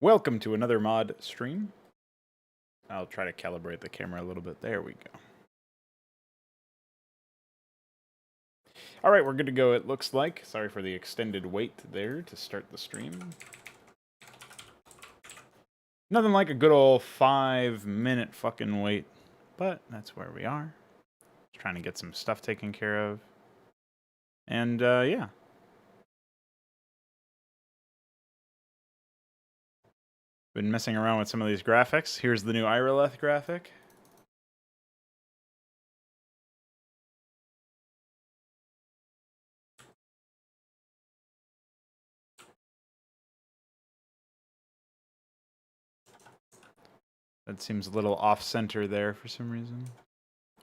Welcome to another mod stream. I'll try to calibrate the camera a little bit. There we go. All right, we're good to go, it looks like. Sorry for the extended wait there to start the stream. Nothing like a good old 5-minute fucking wait, but that's where we are. Just trying to get some stuff taken care of. And, yeah. Been messing around with some of these graphics. Here's the new Ireleth graphic. That seems a little off-center there for some reason.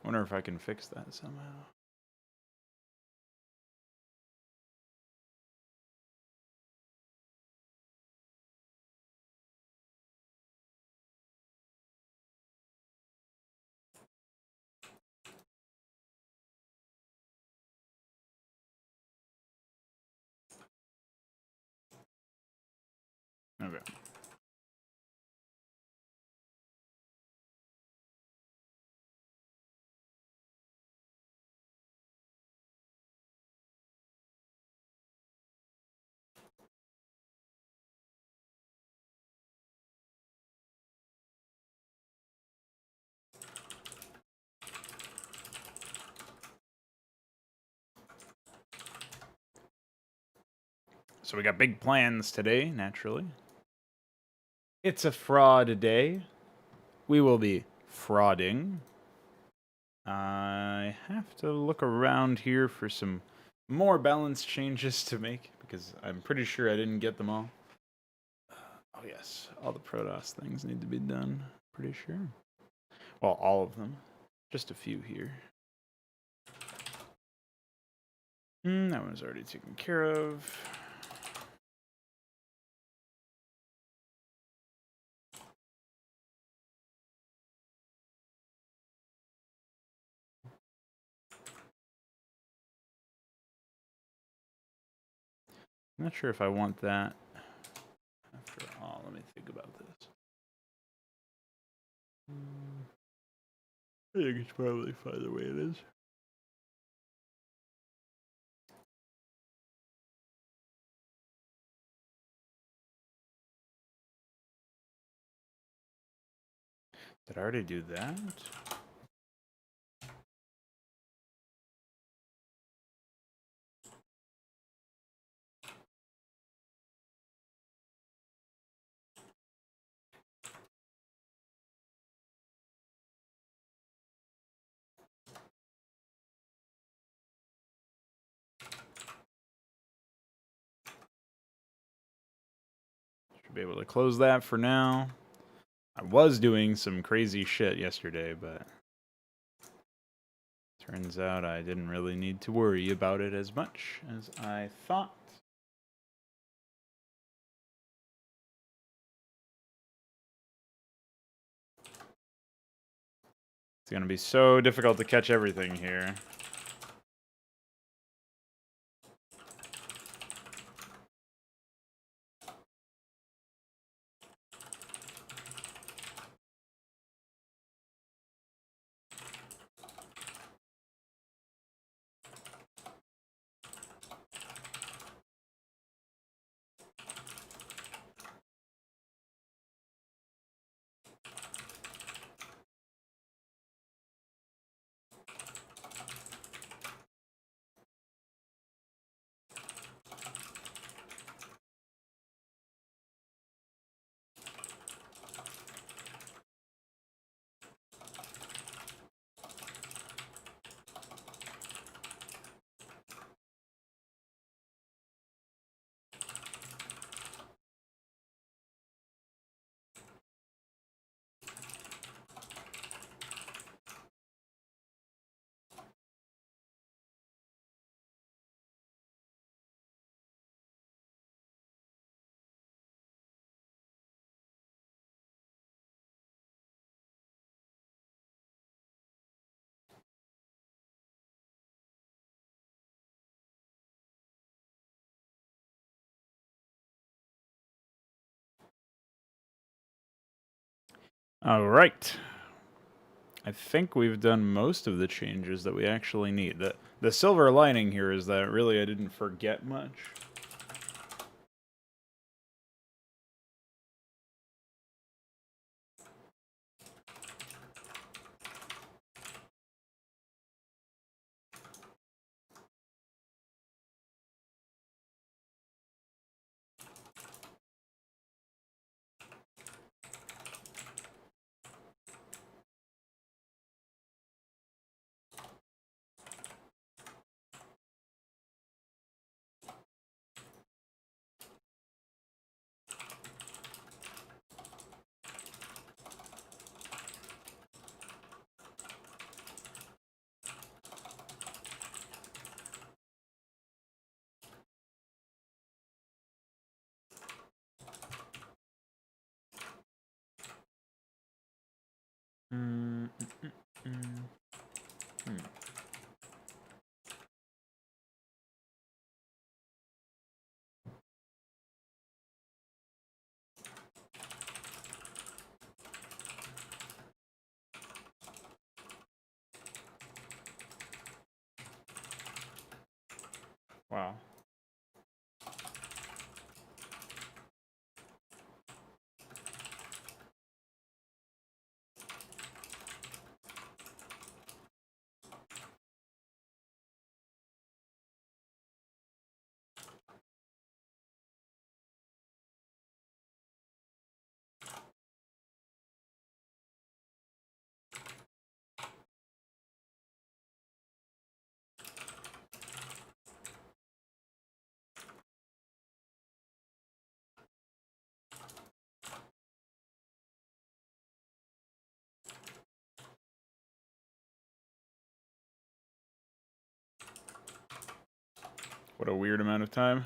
Wonder if I can fix that somehow. Okay. So we got big plans today, naturally. It's a fraud day. We will be frauding. I have to look around here for some more balance changes to make, because I'm pretty sure I didn't get them all. Oh yes, all the Protoss things need to be done, pretty sure. Well, all of them. Just a few here. That one's already taken care of. I'm not sure if I want that. After all, let me think about this. I think it's probably fine the way it is. Did I already do that? Be able to close that for now. I was doing some crazy shit yesterday, but turns out I didn't really need to worry about it as much as I thought. It's gonna be so difficult to catch everything here. All right. I think we've done most of the changes that we actually need. The silver lining here is that really I didn't forget much. Wow. What a weird amount of time.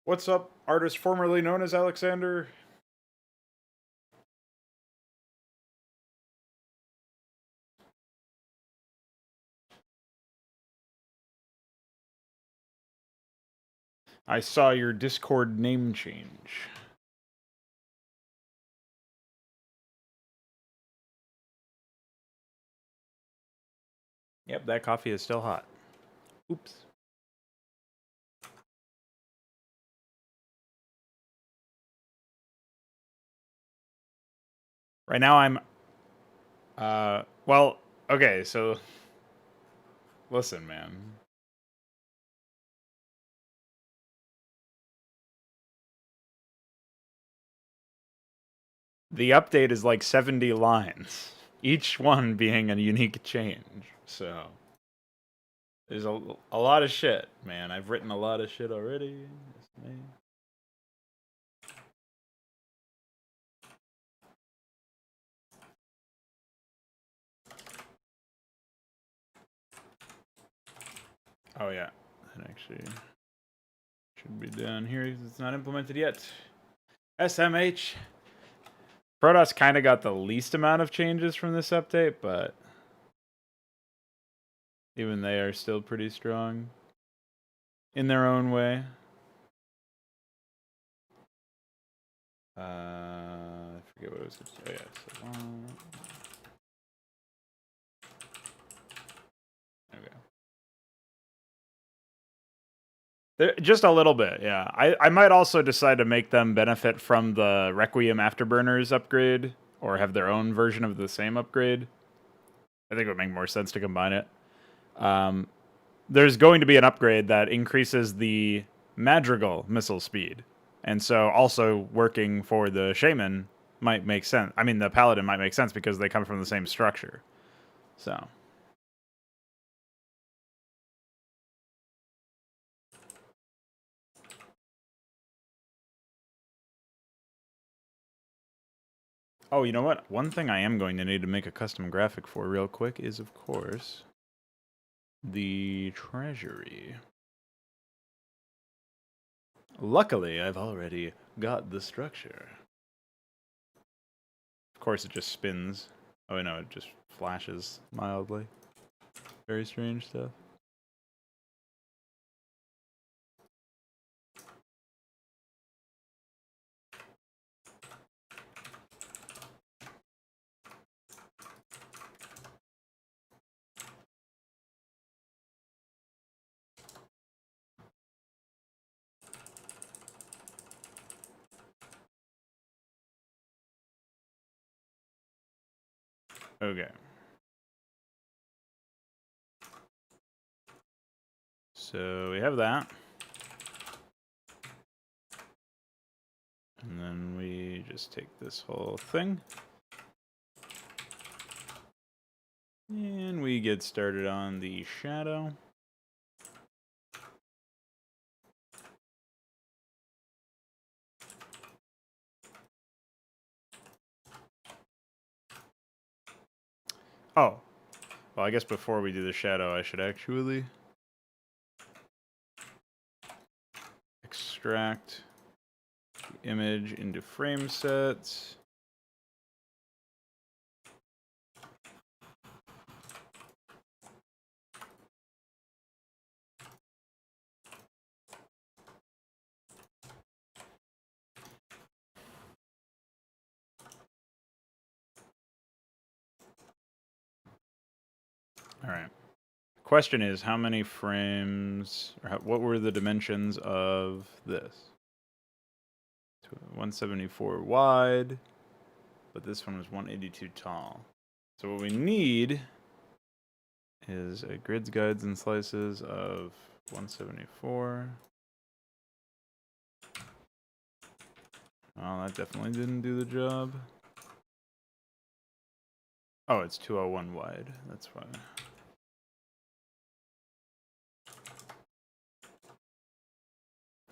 What's up, artist formerly known as Alexander? I saw your Discord name change. Yep, that coffee is still hot. Oops. Right now I'm well, okay, so listen, man. The update is like 70 lines, each one being a unique change. So there's a lot of shit, man. I've written a lot of shit already. Oh yeah, that actually should be down here. It's not implemented yet. SMH. Protoss kind of got the least amount of changes from this update, but even they are still pretty strong. in their own way. I forget what it was going to say. Oh, yeah. So, okay. Just a little bit, yeah. I might also decide to make them benefit from the Requiem Afterburners upgrade, or have their own version of the same upgrade. I think it would make more sense to combine it. There's going to be an upgrade that increases the Madrigal missile speed. And so also working for the Shaman might make sense. I mean, the Paladin might make sense because they come from the same structure. So... Oh, you know what? One thing I am going to need to make a custom graphic for real quick is, of course, the treasury. Luckily, I've already got the structure. Of course, it just spins. Oh, no, it just flashes mildly. Very strange stuff. Okay. So we have that. And then we just take this whole thing. And we get started on the shadow. Oh. Well, I guess before we do the shadow, I should actually extract the image into frame sets. All right. Question is, how many frames, or what were the dimensions of this? 174 wide, but this one was 182 tall. So what we need is a grids, guides, and slices of 174. Oh, that definitely didn't do the job. Oh, it's 201 wide. That's why.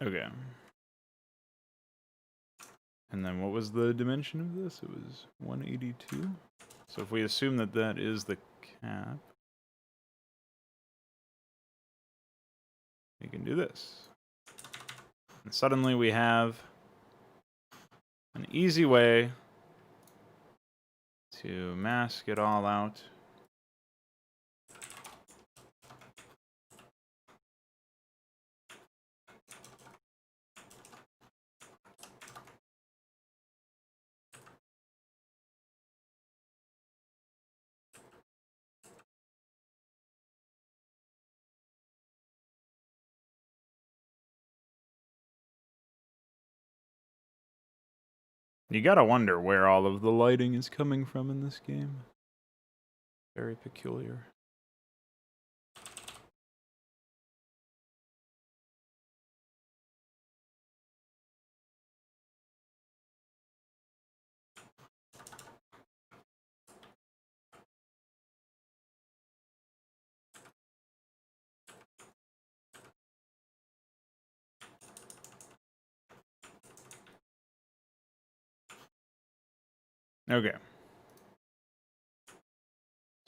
Okay. And then what was the dimension of this? It was 182. So if we assume that that is the cap, we can do this. And suddenly we have an easy way to mask it all out. You gotta wonder where all of the lighting is coming from in this game. Very peculiar. Okay.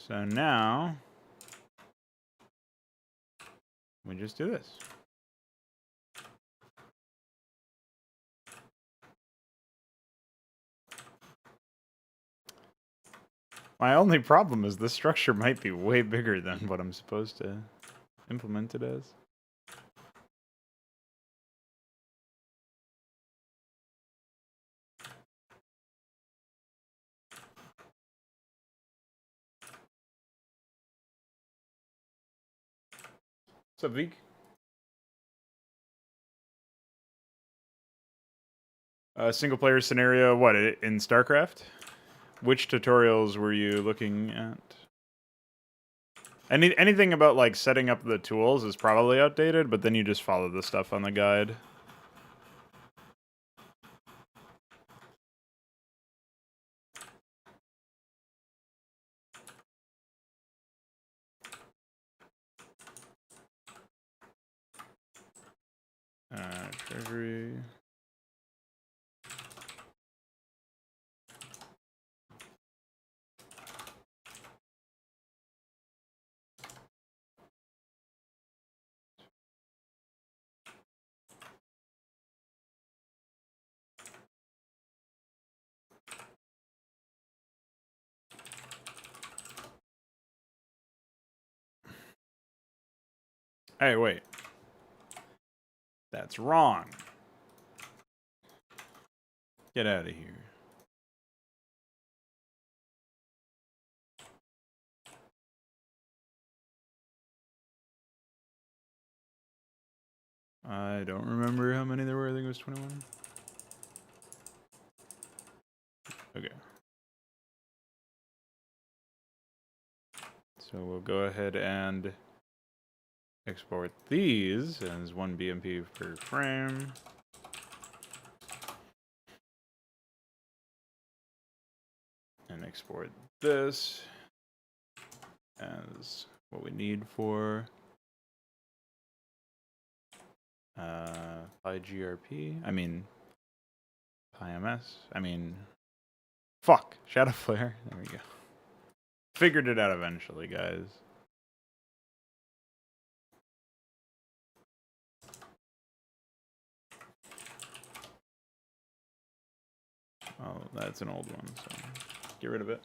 So now we just do this. My only problem is this structure might be way bigger than what I'm supposed to implement it as. What's up, Veeq? Single player scenario, what, in Starcraft? Which tutorials were you looking at? Anything about like setting up the tools is probably outdated, but then you just follow the stuff on the guide. Treasury. Hey, wait. That's wrong. Get out of here. I don't remember how many there were. I think it was 21. Okay. So we'll go ahead and export these as 1 BMP per frame. And export this as what we need for PyGRP. I mean, PyMS. I mean, fuck. Shadow Flare. There we go. Figured it out eventually, guys. Oh, that's an old one, so get rid of it.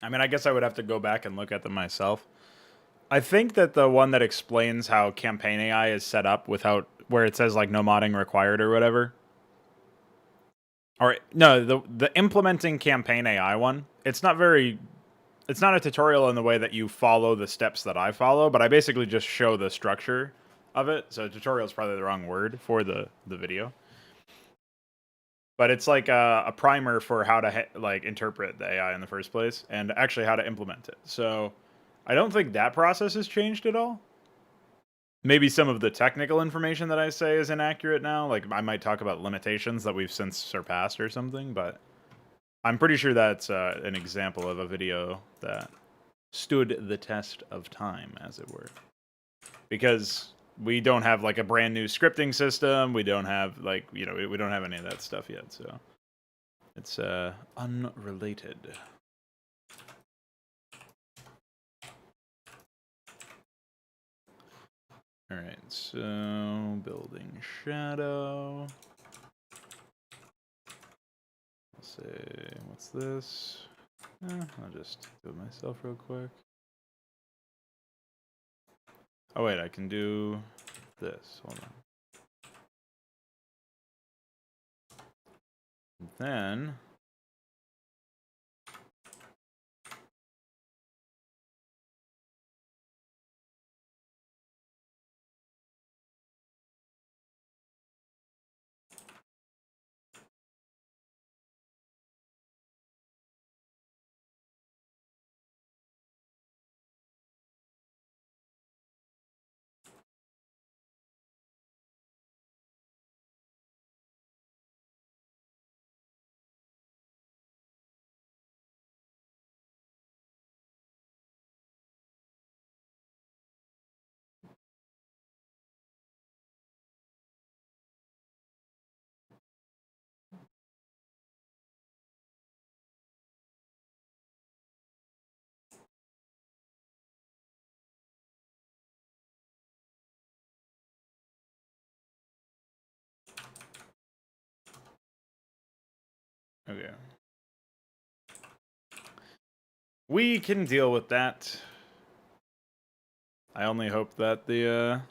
I mean, I guess I would have to go back and look at them myself. I think that the one that explains how campaign AI is set up without, where it says like no modding required or whatever. Or no, the implementing campaign AI one, it's not a tutorial in the way that you follow the steps that I follow, but I basically just show the structure of it. So tutorial is probably the wrong word for the video. But it's like a primer for how to like interpret the AI in the first place, and actually how to implement it. So I don't think that process has changed at all. Maybe some of the technical information that I say is inaccurate now. Like I might talk about limitations that we've since surpassed or something, but I'm pretty sure that's an example of a video that stood the test of time, as it were. Because we don't have like a brand new scripting system. We don't have like, you know, we don't have any of that stuff yet. So it's unrelated. All right, so building shadow. Let's see, what's this? I'll just do it myself real quick. Oh wait, I can do this. Hold on. Then okay. We can deal with that. I only hope that the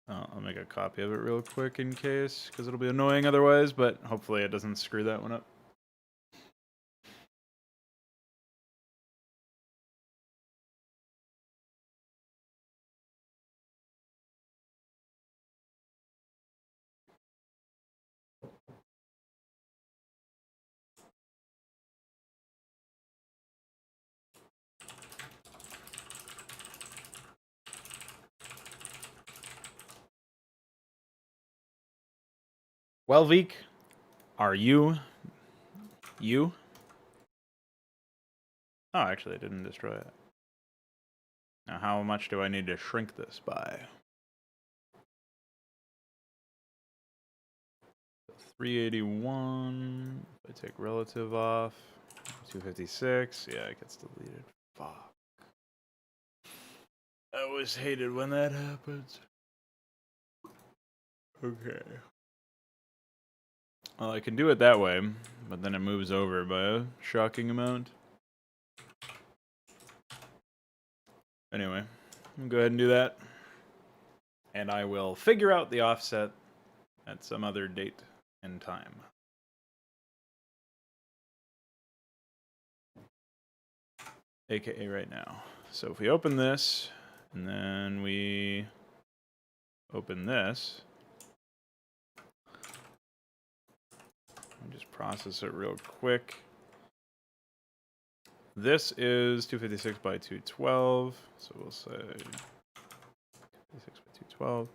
I'll make a copy of it real quick in case, because it'll be annoying otherwise, but hopefully it doesn't screw that one up. Well, Veeq, are you? You? Oh, actually, I didn't destroy it. Now, how much do I need to shrink this by? 381. If I take relative off, 256. Yeah, it gets deleted. Fuck. I always hated when that happens. Okay. Well, I can do it that way, but then it moves over by a shocking amount. Anyway, I'll go ahead and do that. And I will figure out the offset at some other date and time. AKA right now. So if we open this, and then we open this, I'll just process it real quick. This is 256 by 212, so we'll say 256 by 212.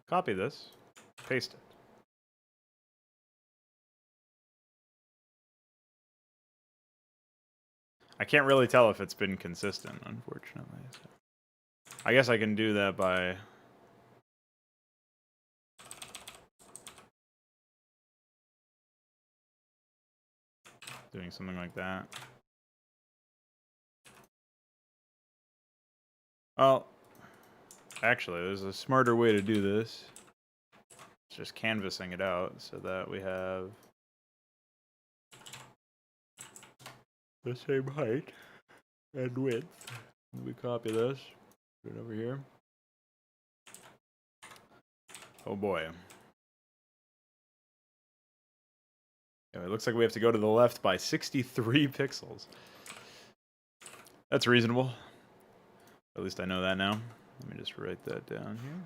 Copy this, paste it. I can't really tell if it's been consistent, unfortunately. So I guess I can do that by doing something like that. Well, actually, there's a smarter way to do this. It's just canvassing it out so that we have the same height and width. We copy this, put it over here. Oh boy. Yeah, it looks like we have to go to the left by 63 pixels. That's reasonable. At least I know that now. Let me just write that down here.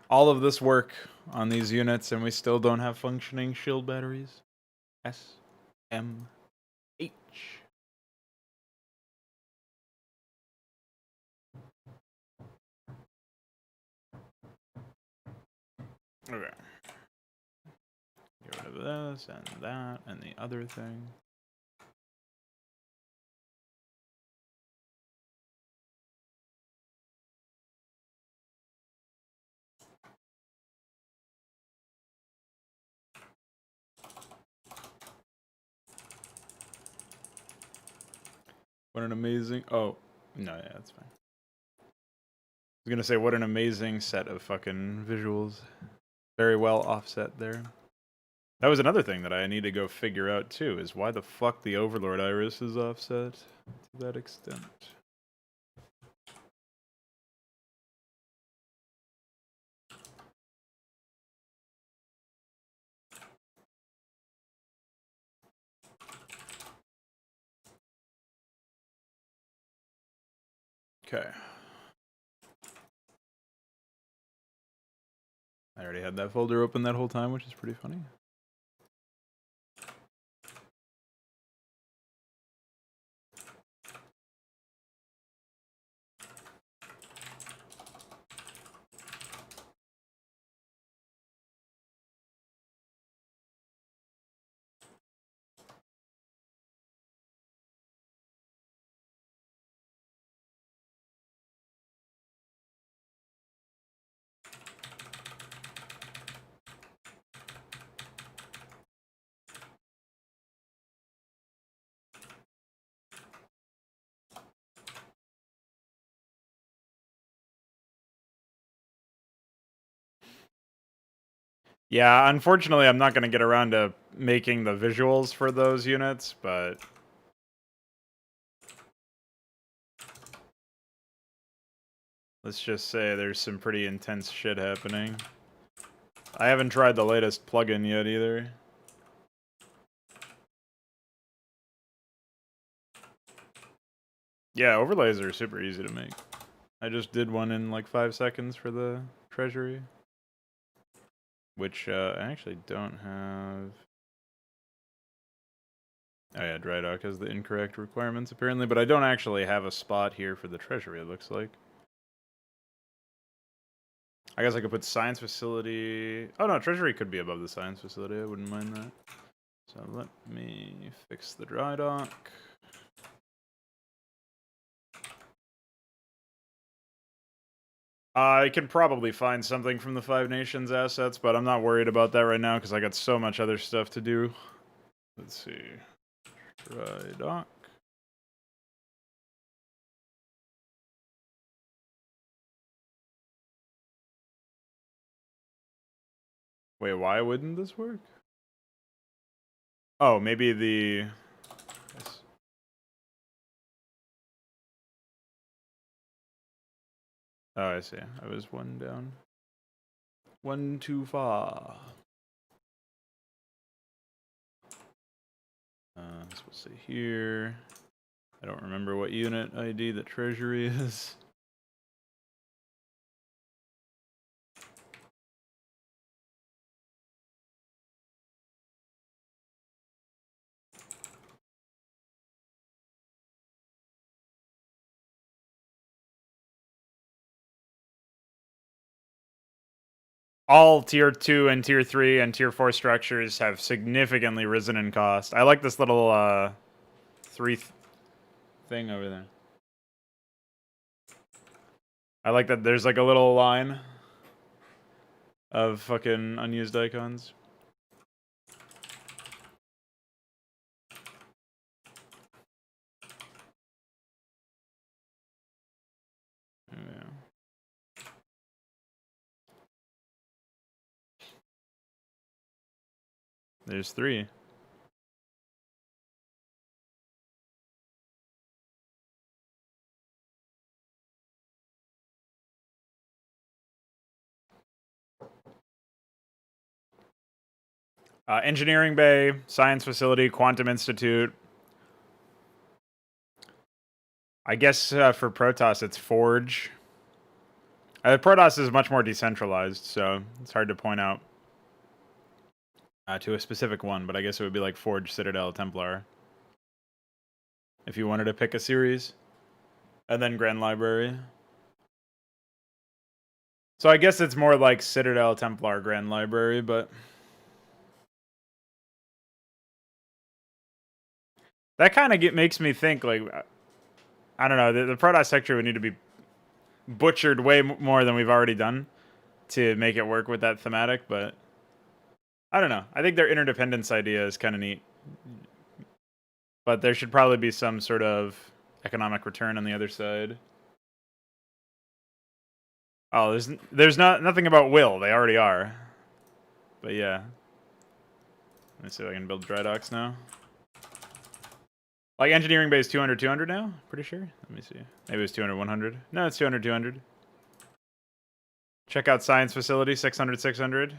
All of this work on these units and we still don't have functioning shield batteries. S, M, H. Okay. Get rid of this and that and the other thing. What an amazing... Oh, no, yeah, that's fine. I was gonna say, what an amazing set of fucking visuals. Very well offset there. That was another thing that I need to go figure out, too, is why the fuck the Overlord Iris is offset to that extent. Okay. I already had that folder open that whole time, which is pretty funny. Yeah, unfortunately, I'm not going to get around to making the visuals for those units, but let's just say there's some pretty intense shit happening. I haven't tried the latest plugin yet either. Yeah, overlays are super easy to make. I just did one in like 5 seconds for the treasury, which I actually don't have. Oh yeah, dry dock has the incorrect requirements apparently, but I don't actually have a spot here for the treasury, it looks like. I guess I could put science facility. Oh no, treasury could be above the science facility. I wouldn't mind that. So let me fix the dry dock. I can probably find something from the Five Nations assets, but I'm not worried about that right now because I got so much other stuff to do. Let's see. Dry dock. Wait, why wouldn't this work? Oh, maybe the... Oh, I see. I was one down. One too far. So we'll see here. I don't remember what unit ID the treasury is. All tier 2 and tier 3 and tier 4 structures have significantly risen in cost. I like this little thing over there. I like that there's like a little line of fucking unused icons. Yeah. There's 3. Engineering Bay, Science Facility, Quantum Institute. I guess for Protoss it's Forge. Protoss is much more decentralized, so it's hard to point out to a specific one, but I guess it would be like Forge, Citadel, Templar. If you wanted to pick a series. And then Grand Library. So I guess it's more like Citadel, Templar, Grand Library, but... That kind of makes me think, like... I don't know, the Protoss sector would need to be butchered way more than we've already done to make it work with that thematic, but... I don't know. I think their interdependence idea is kind of neat. But there should probably be some sort of economic return on the other side. Oh, there's nothing about will. They already are. But yeah. Let me see if I can build dry docks now. Like engineering base 200, 200 now? Pretty sure. Let me see. Maybe it's 200, 100. No, it's 200, 200. Check out science facility 600, 600.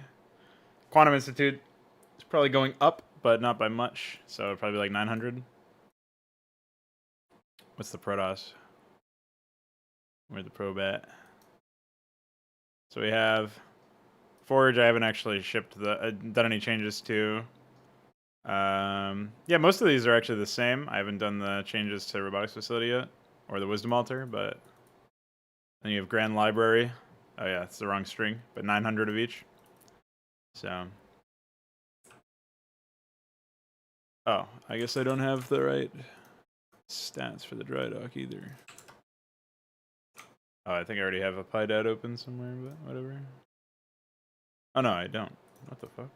Quantum Institute is probably going up, but not by much. So probably like 900. What's the Protoss? Where's the probe at? So we have Forge. I haven't actually shipped done any changes to. Yeah, most of these are actually the same. I haven't done the changes to robotics facility yet, or the wisdom altar, but then you have grand library. Oh yeah, it's the wrong string, but 900 of each. So, oh, I guess I don't have the right stats for the dry dock either. Oh, I think I already have a PyDat open somewhere, but whatever. Oh no, I don't. What the fuck?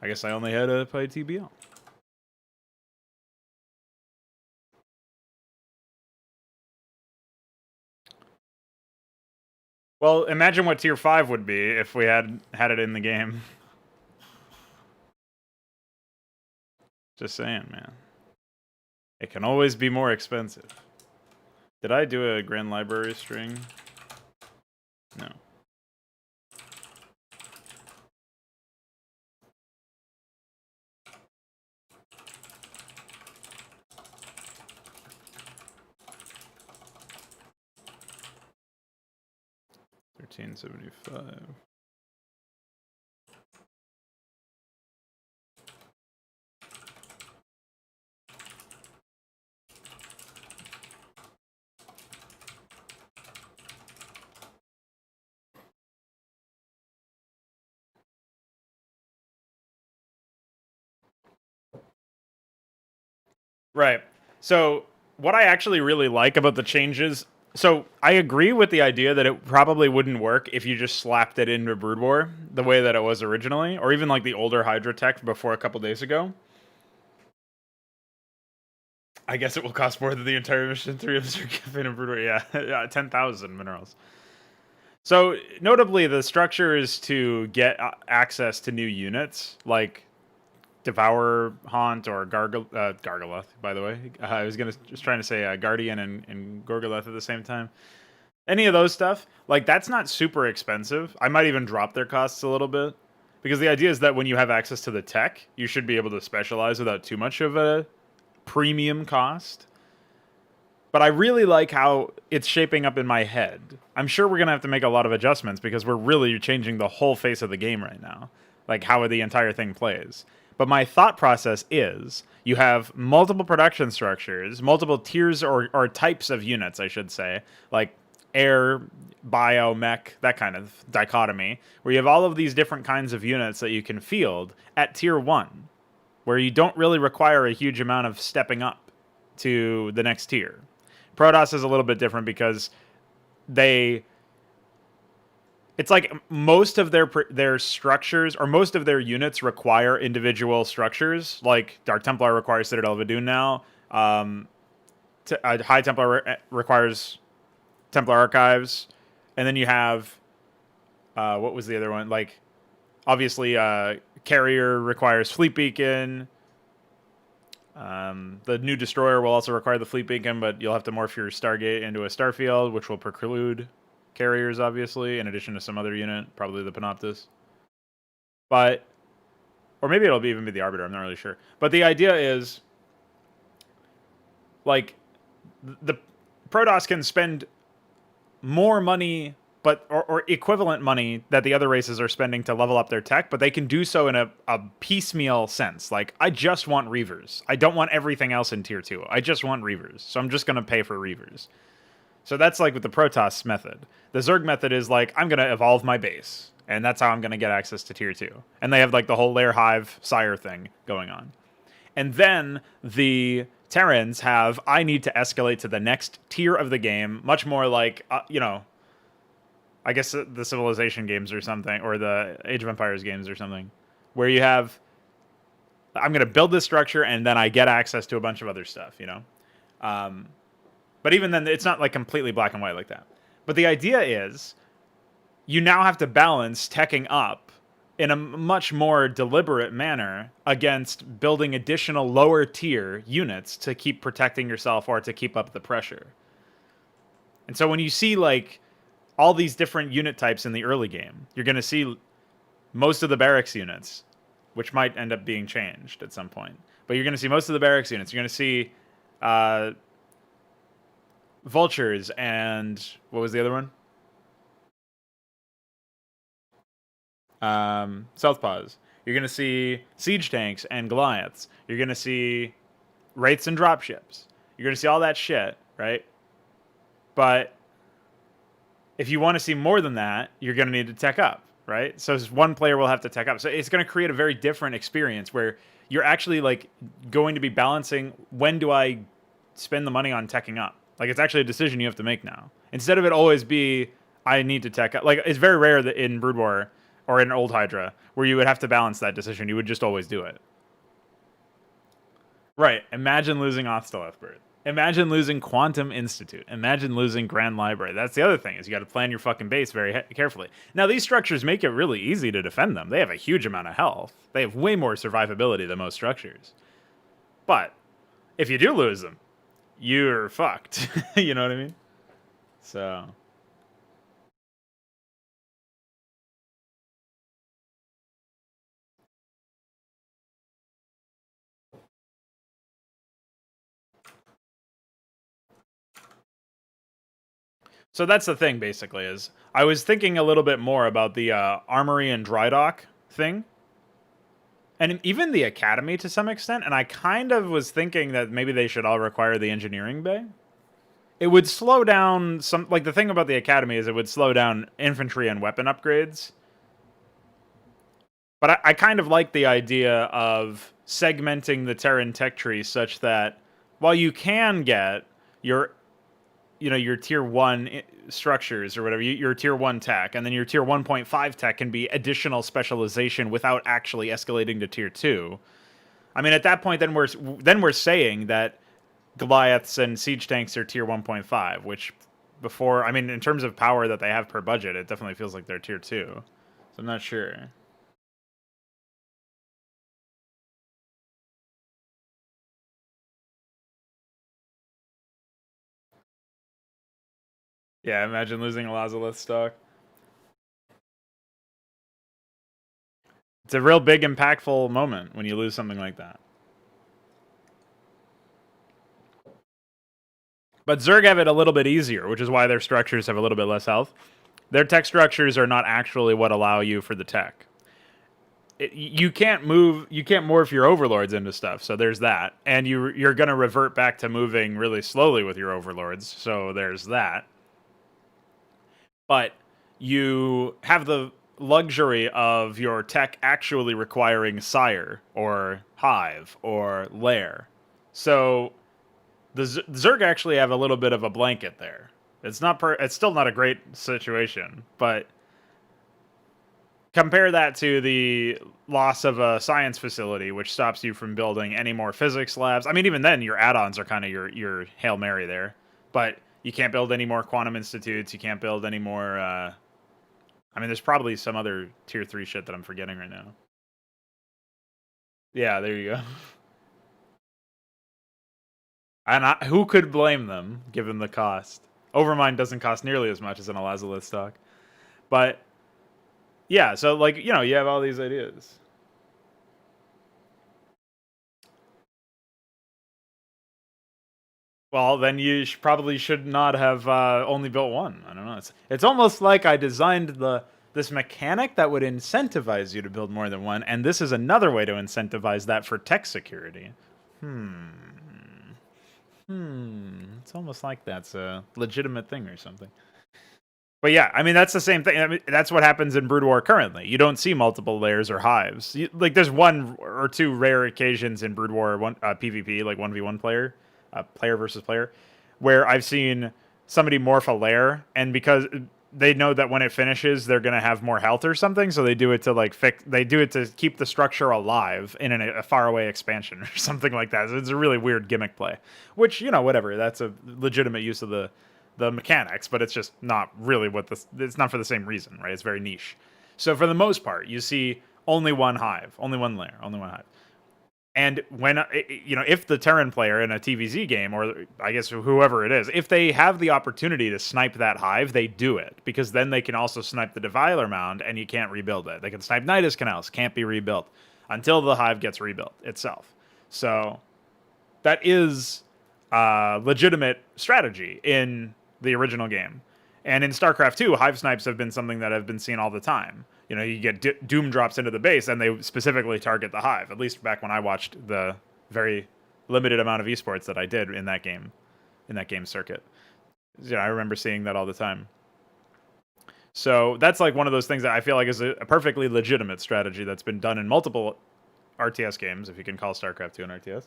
I guess I only had a PyTBL. Well, imagine what tier 5 would be if we had it in the game. Just saying, man. It can always be more expensive. Did I do a Grand Library string? No. $13.75. Right. So what I actually really like about the changes, so I agree with the idea that it probably wouldn't work if you just slapped it into Brood War the way that it was originally, or even like the older Hydra tech before a couple days ago. I guess it will cost more than the entire mission 3 of Campaign and Brood War. Yeah, 10,000 minerals. So notably, the structure is to get access to new units, like Devour Haunt or Gargoleth, by the way. I was just trying to say Guardian and Gorgoleth at the same time. Any of those stuff, like that's not super expensive. I might even drop their costs a little bit. Because the idea is that when you have access to the tech, you should be able to specialize without too much of a premium cost. But I really like how it's shaping up in my head. I'm sure we're going to have to make a lot of adjustments because we're really changing the whole face of the game right now. Like how the entire thing plays. But my thought process is you have multiple production structures, multiple tiers or types of units, I should say, like air, bio, mech, that kind of dichotomy, where you have all of these different kinds of units that you can field at tier 1, where you don't really require a huge amount of stepping up to the next tier. Protoss is a little bit different because it's like most of their structures or most of their units require individual structures. Like Dark Templar requires Citadel of Adun now. High Templar requires Templar Archives, and then you have what was the other one? Like obviously Carrier requires Fleet Beacon. The new Destroyer will also require the Fleet Beacon, but you'll have to morph your Stargate into a Starfield, which will preclude Carriers, obviously, in addition to some other unit, probably the Panoptus. But, or maybe it'll even be the Arbiter, I'm not really sure. But the idea is, like, the Protoss can spend more money, but or equivalent money that the other races are spending to level up their tech, but they can do so in a piecemeal sense. Like, I just want Reavers. I don't want everything else in Tier 2. I just want Reavers, so I'm just going to pay for Reavers. So that's like with the Protoss method. The Zerg method is like, I'm going to evolve my base, and that's how I'm going to get access to Tier 2. And they have like the whole Lair Hive Sire thing going on. And then the Terrans have, I need to escalate to the next tier of the game, much more like, I guess the Civilization games or something, or the Age of Empires games or something, where you have, I'm going to build this structure, and then I get access to a bunch of other stuff, But even then, it's not like completely black and white like that. But the idea is you now have to balance teching up in a much more deliberate manner against building additional lower tier units to keep protecting yourself or to keep up the pressure. And so when you see like all these different unit types in the early game, you're going to see most of the barracks units, which might end up being changed at some point. But you're going to see most of the barracks units. You're going to see Vultures and what was the other one? Southpaws. You're going to see siege tanks and Goliaths. You're going to see Wraiths and dropships. You're going to see all that shit, right? But if you want to see more than that, you're going to need to tech up, right? So one player will have to tech up. So it's going to create a very different experience where you're actually like going to be balancing, when do I spend the money on teching up? Like, it's actually a decision you have to make now. Instead of it always be, I need to tech up. Like, it's very rare that in Brood War or in Old Hydra where you would have to balance that decision. You would just always do it. Right. Imagine losing Oth to Lethbird. Imagine losing Quantum Institute. Imagine losing Grand Library. That's the other thing, is you got to plan your fucking base very carefully. Now, these structures make it really easy to defend them. They have a huge amount of health. They have way more survivability than most structures. But if you do lose them, you're fucked. You know what I mean? So... So that's the thing, basically, is I was thinking a little bit more about the armory and dry dock thing. And even the academy to some extent, and I kind of was thinking that maybe they should all require the engineering bay. It would slow down some, like the thing about the academy is it would slow down infantry and weapon upgrades. But I kind of like the idea of segmenting the Terran tech tree such that while you can get your your tier 1 structures or whatever, your tier 1 tech, and then your tier 1.5 tech can be additional specialization without actually escalating to tier 2. I mean, at that point, then we're saying that Goliaths and siege tanks are tier 1.5, which before, I mean, in terms of power that they have per budget, it definitely feels like they're tier 2. So I'm not sure. Yeah, imagine losing a Lazarus stock. It's a real big, impactful moment when you lose something like that. But Zerg have it a little bit easier, which is why their structures have a little bit less health. Their tech structures are not actually what allow you for the tech. You can't morph your overlords into stuff, so there's that. And you're going to revert back to moving really slowly with your overlords, so there's that. But you have the luxury of your tech actually requiring sire or hive or lair. So the Zerg actually have a little bit of a blanket there. It's still not a great situation, but compare that to the loss of a science facility, which stops you from building any more physics labs. I mean, even then, your add-ons are kind of your Hail Mary there, but you can't build any more quantum institutes. You can't build any more. I mean, there's probably some other tier 3 shit that I'm forgetting right now. Yeah, there you go. And who could blame them, given the cost? Overmind doesn't cost nearly as much as an Elazolith stock. But, yeah, so, like, you have all these ideas. Well, then you probably should not have only built one. I don't know. It's almost like I designed this mechanic that would incentivize you to build more than one, and this is another way to incentivize that for tech security. It's almost like that's a legitimate thing or something. But yeah, I mean, that's the same thing. I mean, that's what happens in Brood War currently. You don't see multiple layers or hives. There's one or two rare occasions in Brood War PvP, like 1v1 player versus player, where I've seen somebody morph a lair, and because they know that when it finishes, they're gonna have more health or something, so they do it to They do it to keep the structure alive in a faraway expansion or something like that. So it's a really weird gimmick play, which whatever. That's a legitimate use of the mechanics, but it's just not really it's not for the same reason, right? It's very niche. So for the most part, you see only one hive, only one layer, only one hive. And when if the Terran player in a TVZ game, or I guess whoever it is, if they have the opportunity to snipe that hive, they do it, because then they can also snipe the Defiler Mound, and you can't rebuild it. They can snipe Nidus Canals, can't be rebuilt until the hive gets rebuilt itself. So that is a legitimate strategy in the original game. And in StarCraft 2, hive snipes have been something that have been seen all the time. You get Doom drops into the base, and they specifically target the hive, at least back when I watched the very limited amount of esports that I did in that game circuit. I remember seeing that all the time. So that's like one of those things that I feel like is a perfectly legitimate strategy that's been done in multiple RTS games, if you can call StarCraft 2 an RTS.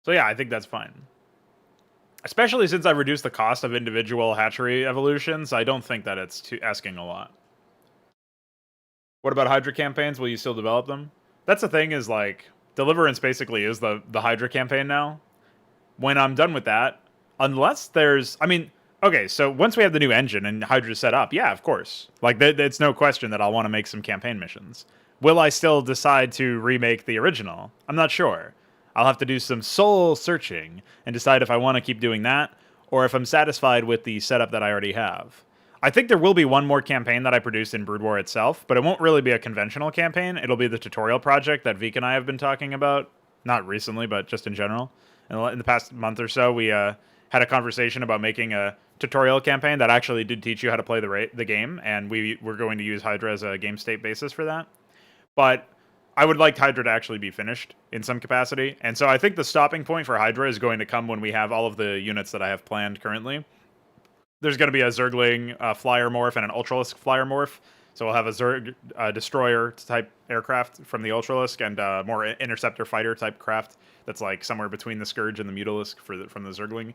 So yeah, I think that's fine. Especially since I've reduced the cost of individual hatchery evolutions, I don't think that it's asking a lot. What about Hydra campaigns? Will you still develop them? That's the thing is, like, Deliverance basically is the Hydra campaign now. When I'm done with that, unless there's... I mean, okay, so once we have the new engine and Hydra's set up, yeah, of course. Like, it's no question that I'll want to make some campaign missions. Will I still decide to remake the original? I'm not sure. I'll have to do some soul searching and decide if I want to keep doing that or if I'm satisfied with the setup that I already have. I think there will be one more campaign that I produce in Brood War itself, but it won't really be a conventional campaign. It'll be the tutorial project that Veeq and I have been talking about. Not recently, but just in general. In the past month or so, we had a conversation about making a tutorial campaign that actually did teach you how to play the game, and we were going to use Hydra as a game state basis for that. But I would like Hydra to actually be finished in some capacity, and so I think the stopping point for Hydra is going to come when we have all of the units that I have planned currently. There's going to be a Zergling flyer morph and an Ultralisk flyer morph. So we'll have a Zerg destroyer type aircraft from the Ultralisk and more interceptor fighter type craft that's like somewhere between the Scourge and the Mutalisk from the Zergling.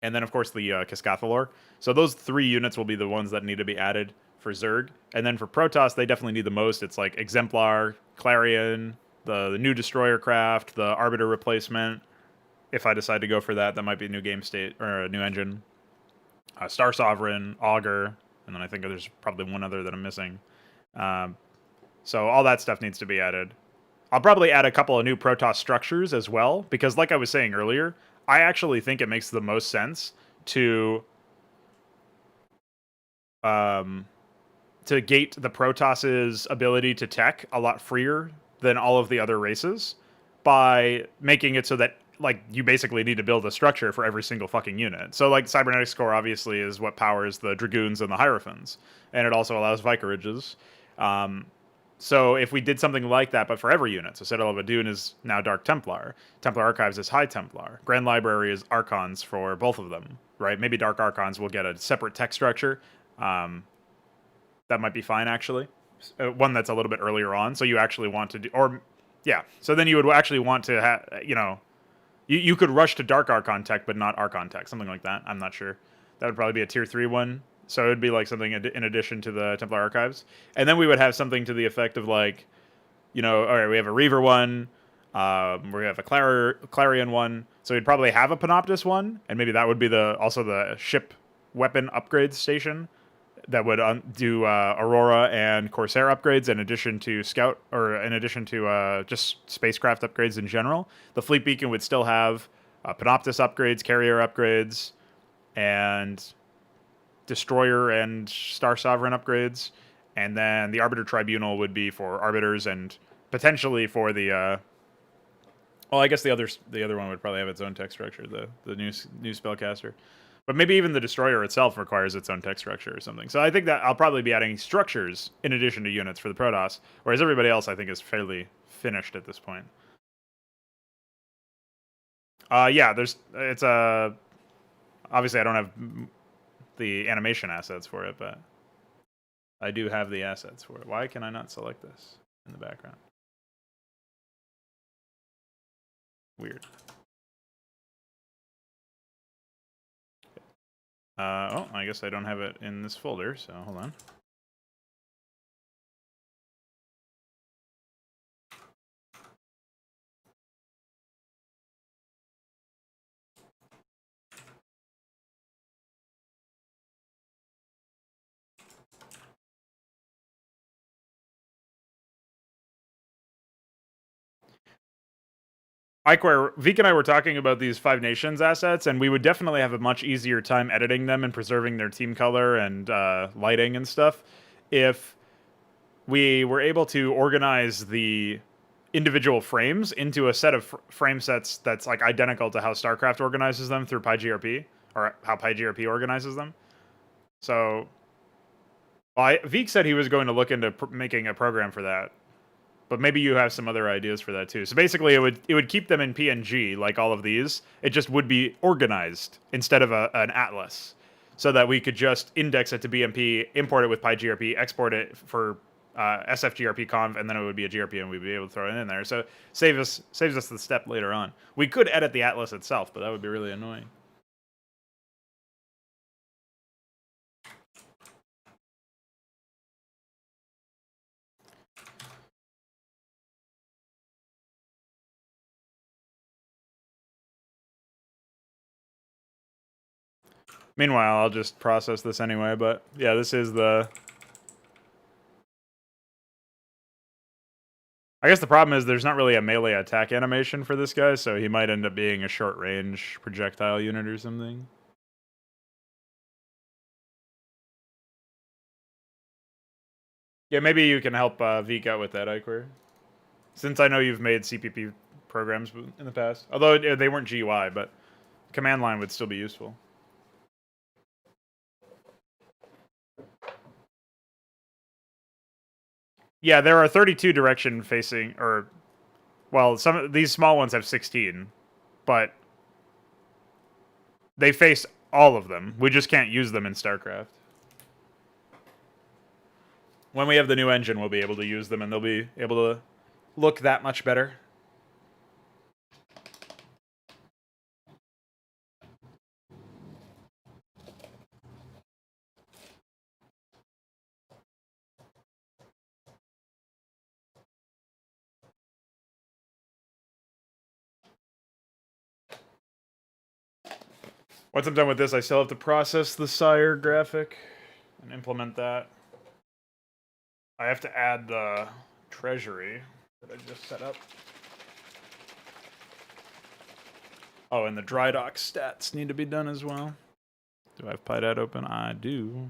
And then, of course, the Cascathalor. So those 3 units will be the ones that need to be added for Zerg. And then for Protoss, they definitely need the most. It's like Exemplar, Clarion, the new destroyer craft, the Arbiter replacement. If I decide to go for that, that might be a new game state or a new engine. Star Sovereign, Augur, and then I think there's probably one other that I'm missing. So all that stuff needs to be added. I'll probably add a couple of new Protoss structures as well, because like I was saying earlier, I actually think it makes the most sense to gate the Protoss's ability to tech a lot freer than all of the other races by making it so that like you basically need to build a structure for every single fucking unit. So like Cybernetics Core obviously is what powers the Dragoons and the Hierophants, and it also allows Vicarages. So if we did something like that, but for every unit, so Citadel of Adun is now Dark Templar, Templar Archives is High Templar, Grand Library is Archons for both of them, right? Maybe Dark Archons will get a separate tech structure. That might be fine, actually. One that's a little bit earlier on, so you actually want to do... Or, yeah, so then you would actually want to have, you know... You could rush to Dark Archon tech, but not Archon tech, something like that. I'm not sure. That would probably be a tier 3 one. So it would be like something in addition to the Templar Archives. And then we would have something to the effect of like, you know, all right, we have a Reaver one, we have a Clarion one. So we'd probably have a Panoptus one, and maybe that would be also the ship weapon upgrade station that would do Aurora and Corsair upgrades in addition to Scout, or in addition to just spacecraft upgrades in general. The Fleet Beacon would still have Panoptus upgrades, Carrier upgrades, and Destroyer and Star Sovereign upgrades. And then the Arbiter Tribunal would be for Arbiters and potentially for the... well, I guess the other one would probably have its own tech structure, the new Spellcaster. But maybe even the Destroyer itself requires its own tech structure or something. So I think that I'll probably be adding structures in addition to units for the Protoss, whereas everybody else I think is fairly finished at this point. Yeah, it's a... obviously I don't have the animation assets for it, but I do have the assets for it. Why can I not select this in the background? Weird. Oh, I guess I don't have it in this folder, so hold on. Veeq and I were talking about these Five Nations assets, and we would definitely have a much easier time editing them and preserving their team color and lighting and stuff if we were able to organize the individual frames into a set of frame sets that's like identical to how StarCraft organizes them through PyGRP, or how PyGRP organizes them. So, Veeq said he was going to look into making a program for that. But maybe you have some other ideas for that too. So basically, it would keep them in PNG like all of these. It just would be organized instead of an atlas, so that we could just index it to BMP, import it with PyGRP, export it for SFGRP conv, and then it would be a GRP, and we'd be able to throw it in there. So saves us the step later on. We could edit the atlas itself, but that would be really annoying. Meanwhile, I'll just process this anyway, but yeah, this is the... I guess the problem is there's not really a melee attack animation for this guy, so he might end up being a short-range projectile unit or something. Yeah, maybe you can help Veeq out with that, Iquer. Since I know you've made CPP programs in the past. Although they weren't GUI, but command line would still be useful. Yeah, there are 32 direction facing, or... Well, some of these small ones have 16, but they face all of them. We just can't use them in Starcraft. When we have the new engine, we'll be able to use them, and they'll be able to look that much better. Once I'm done with this, I still have to process the sire graphic and implement that. I have to add the treasury that I just set up. Oh, and the dry dock stats need to be done as well. Do I have PyDat open? I do.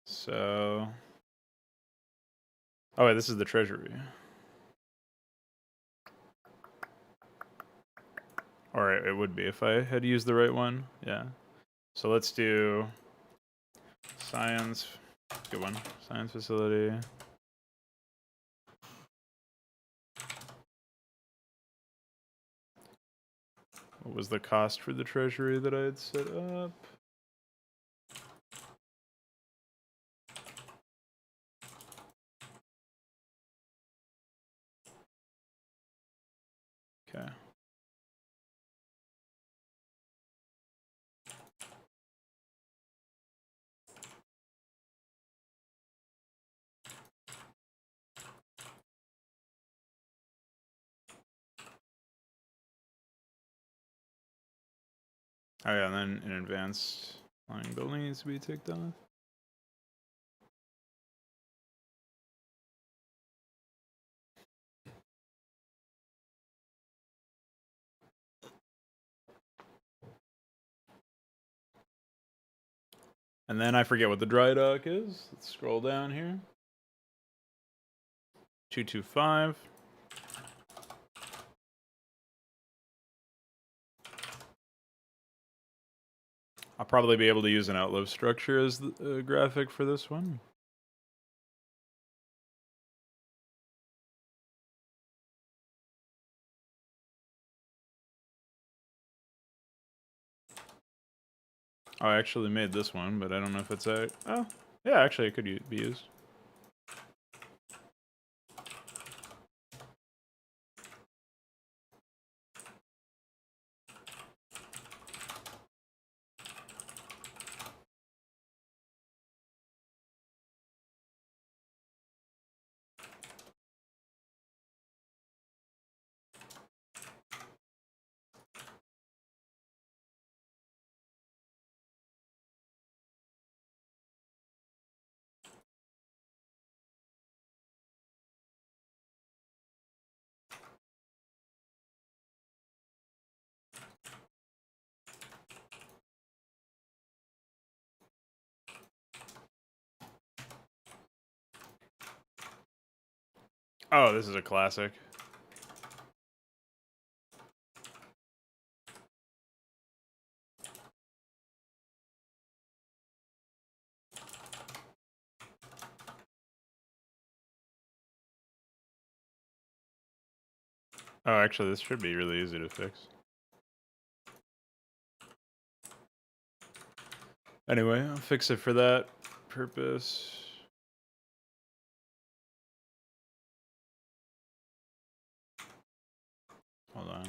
So... Oh, wait, this is the treasury. Or it would be if I had used the right one. Yeah. So let's do science. Good one. Science facility. What was the cost for the treasury that I had set up? Okay. Oh yeah, and then in advanced flying building needs to be ticked off. And then I forget what the dry dock is. Let's scroll down here. 225. I'll probably be able to use an outlive structure as the graphic for this one. Oh, I actually made this one, but I don't know if it's a... Oh, yeah, actually it could be used. Oh, this is a classic. Oh, actually, this should be really easy to fix. Anyway, I'll fix it for that purpose. Hold on.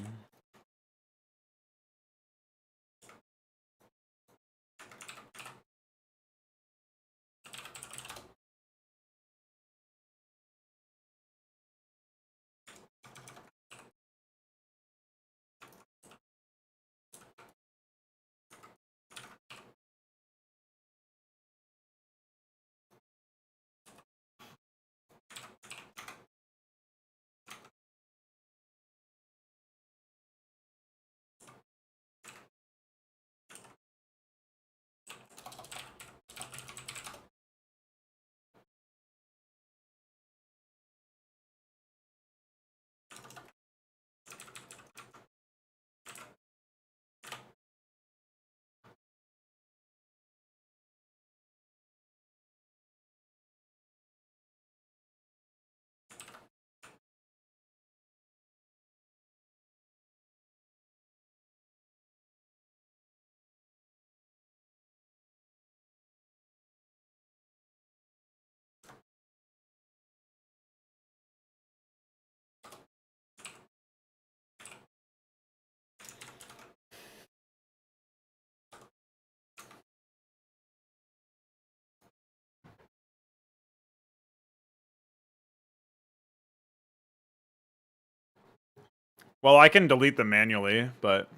Well, I can delete them manually, but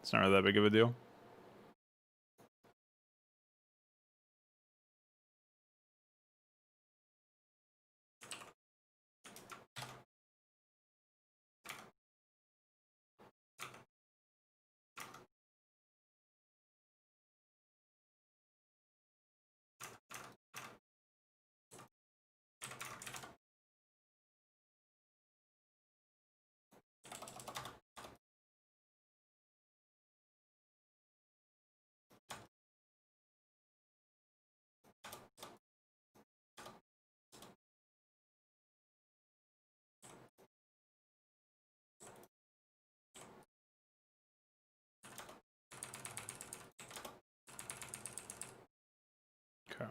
it's not really that big of a deal. Okay.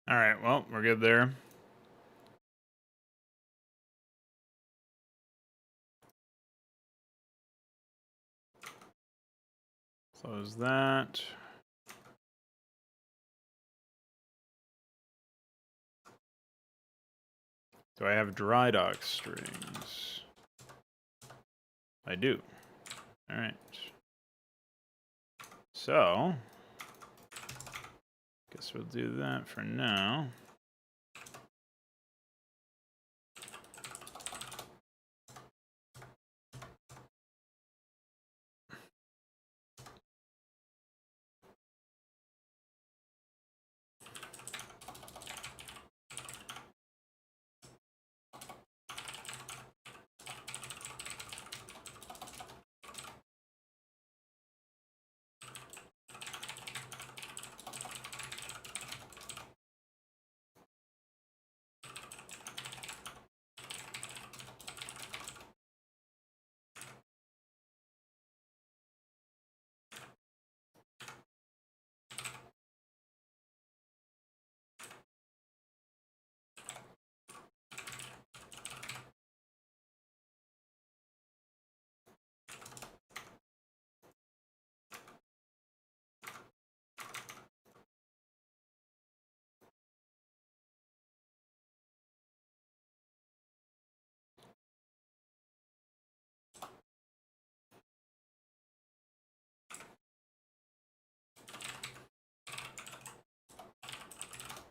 All right, well, we're good there. Close that. Do I have dry dock strings? I do. All right. So, guess we'll do that for now.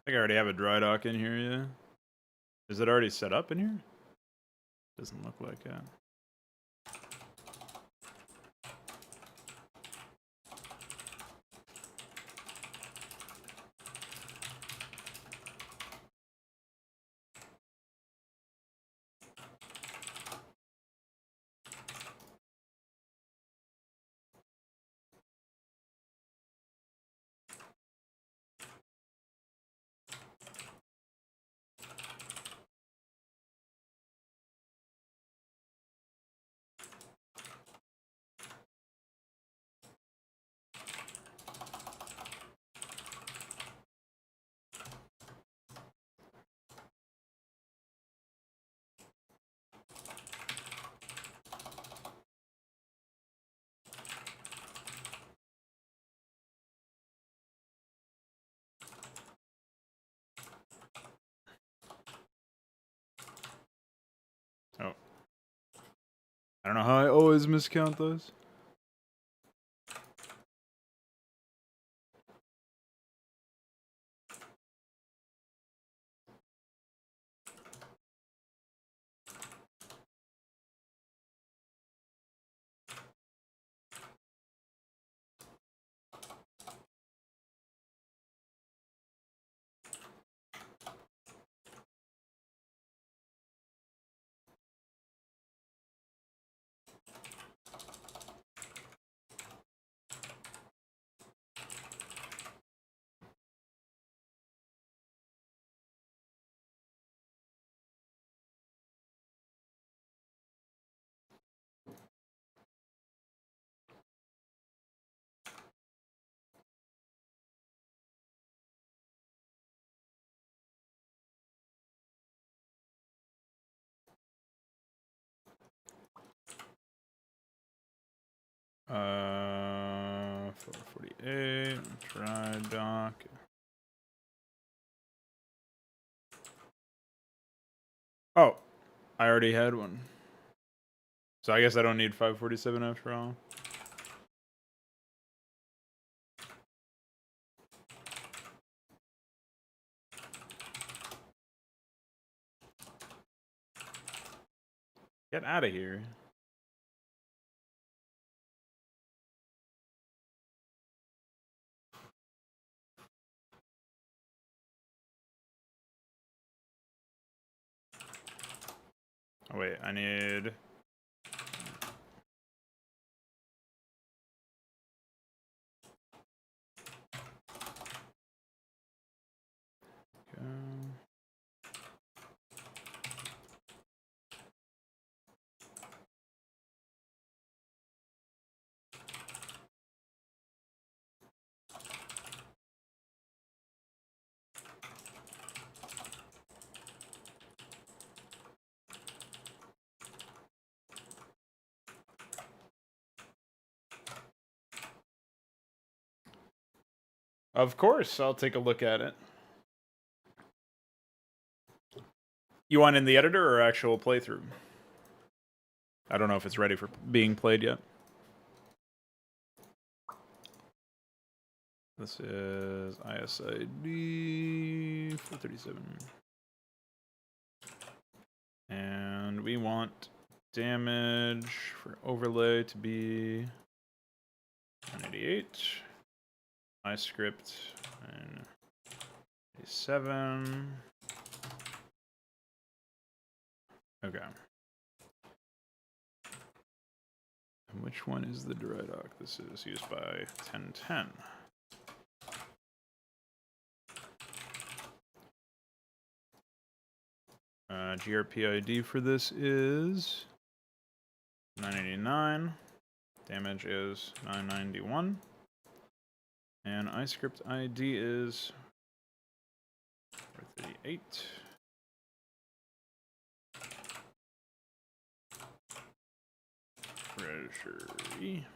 I think I already have a dry dock in here, yeah. Is it already set up in here? Doesn't look like it. Oh. I don't know how I always miscount those. 448, dry dock. Oh, I already had one. So I guess I don't need 547 after all. Get out of here. Oh wait, I need... Okay. Of course, I'll take a look at it. You want in the editor or actual playthrough? I don't know if it's ready for being played yet. This is ISID 437. And we want damage for overlay to be 188. iScript and 7. Okay. And which one is the dry dock? This is used by 1010. GRP ID for this is 989. Damage is 991. And iScript ID is 438. Treasury.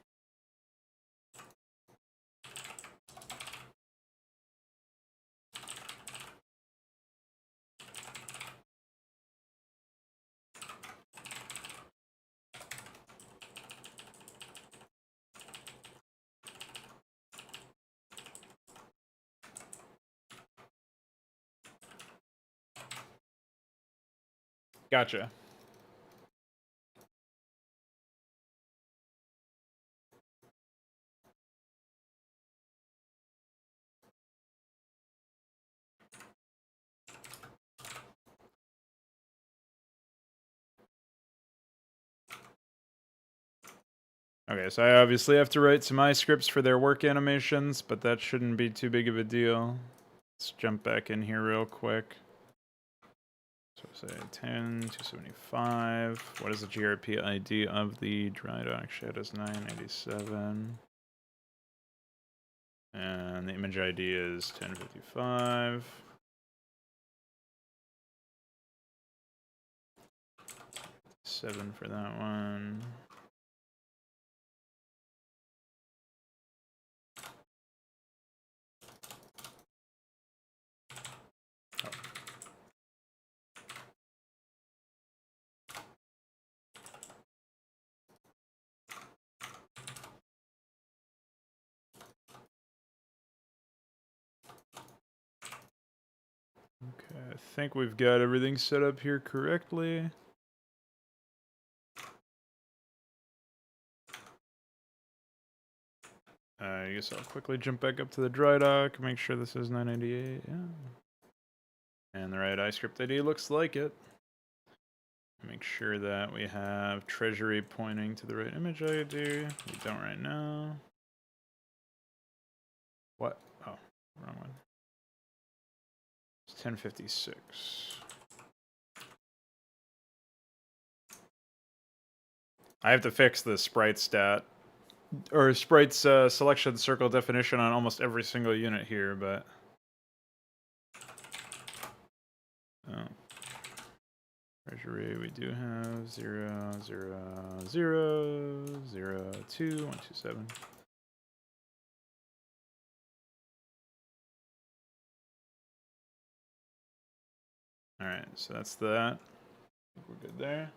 Gotcha. Okay, so I obviously have to write some iScripts for their work animations, but that shouldn't be too big of a deal. Let's jump back in here real quick. So say 10, 275. What is the GRP ID of the dry dock shed? Is 987. And the image ID is 1055. 7 for that one. Okay, I think we've got everything set up here correctly. I guess I'll quickly jump back up to the dry dock, make sure this is 998, yeah. And the right iScript ID looks like it. Make sure that we have treasury pointing to the right image ID. We don't right now. What? Oh, wrong one. It's 1056. I have to fix the sprite stat, or sprite's selection circle definition on almost every single unit here, but... Oh. Treasury, we do have 0, 0, 0, 0, 2, 1, 2, 7. All right, so that's that. I think we're good there.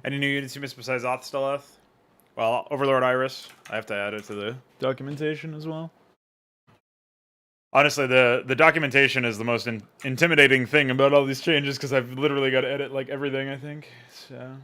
Any new units you missed besides Othsteleth? Well, Overlord Iris. I have to add it to the documentation as well. Honestly, the documentation is the most intimidating thing about all these changes because I've literally got to edit like everything, I think. So.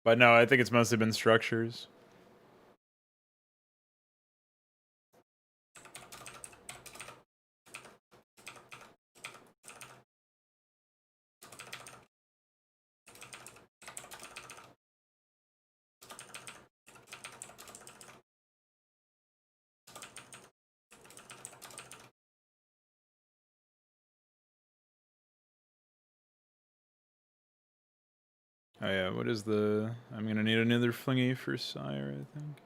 But no, I think it's mostly been structures. Oh yeah, what is the... I'm gonna need another flingy for Sire, I think.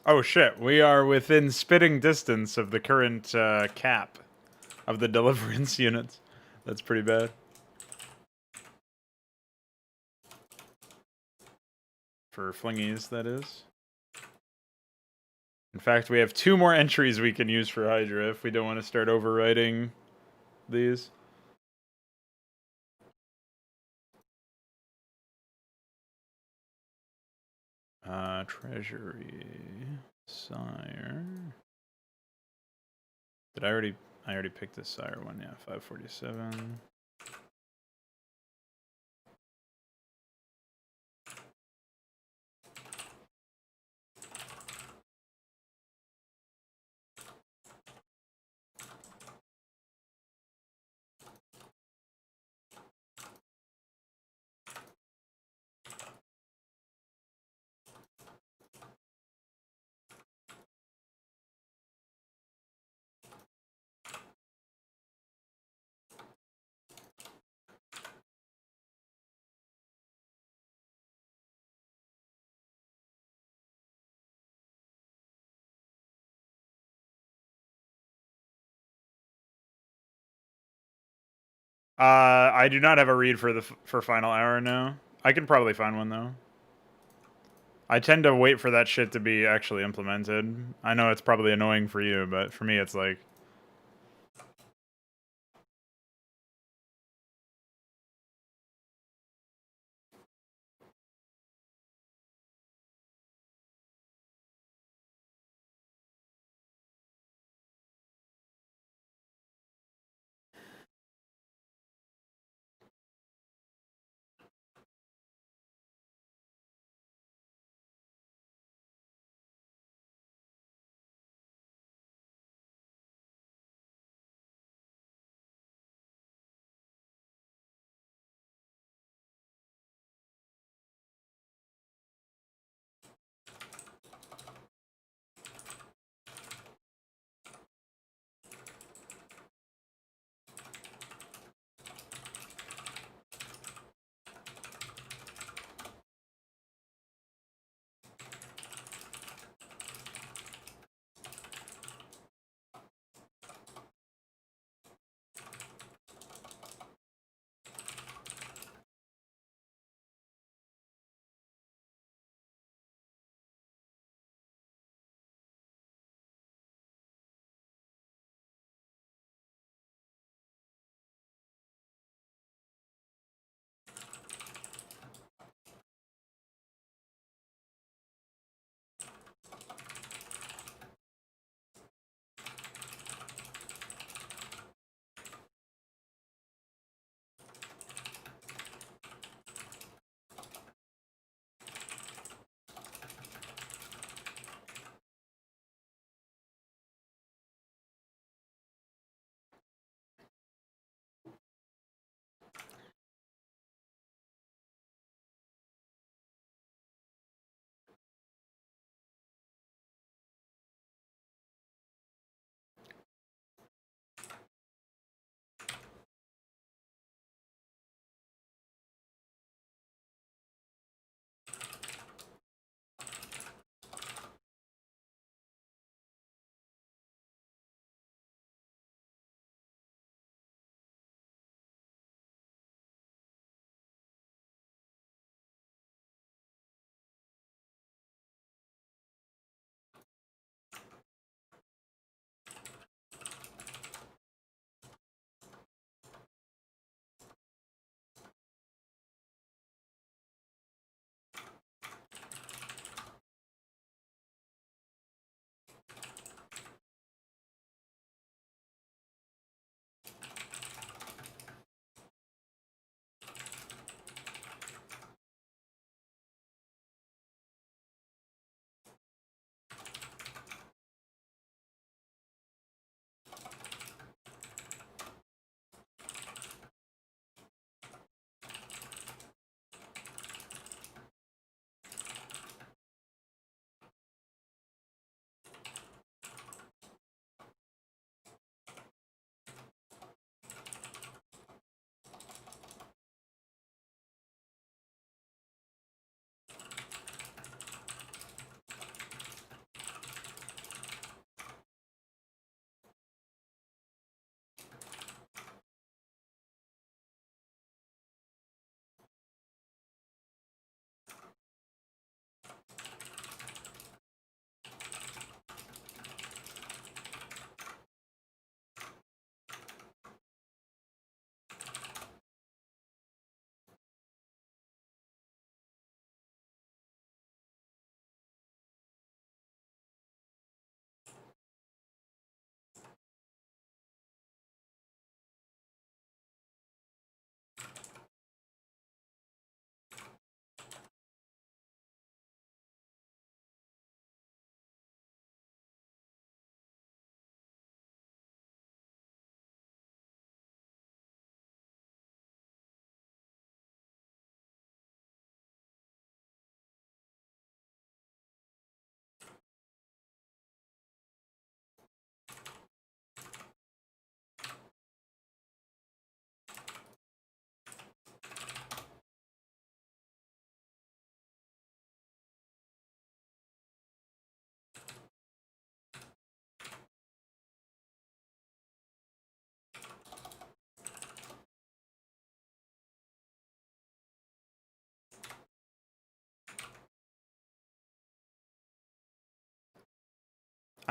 Oh shit, we are within spitting distance of the current cap of the deliverance units. That's pretty bad. For flingies, that is. In fact, we have 2 more entries we can use for Hydra if we don't want to start overwriting these. Treasury. Sire. Did I already picked the Sire one, yeah, 547. I do not have a read for final hour now. I can probably find one though. I tend to wait for that shit to be actually implemented. I know it's probably annoying for you, but for me it's like...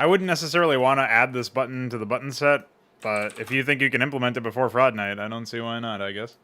I wouldn't necessarily want to add this button to the button set, but if you think you can implement it before Fraud Night, I don't see why not, I guess.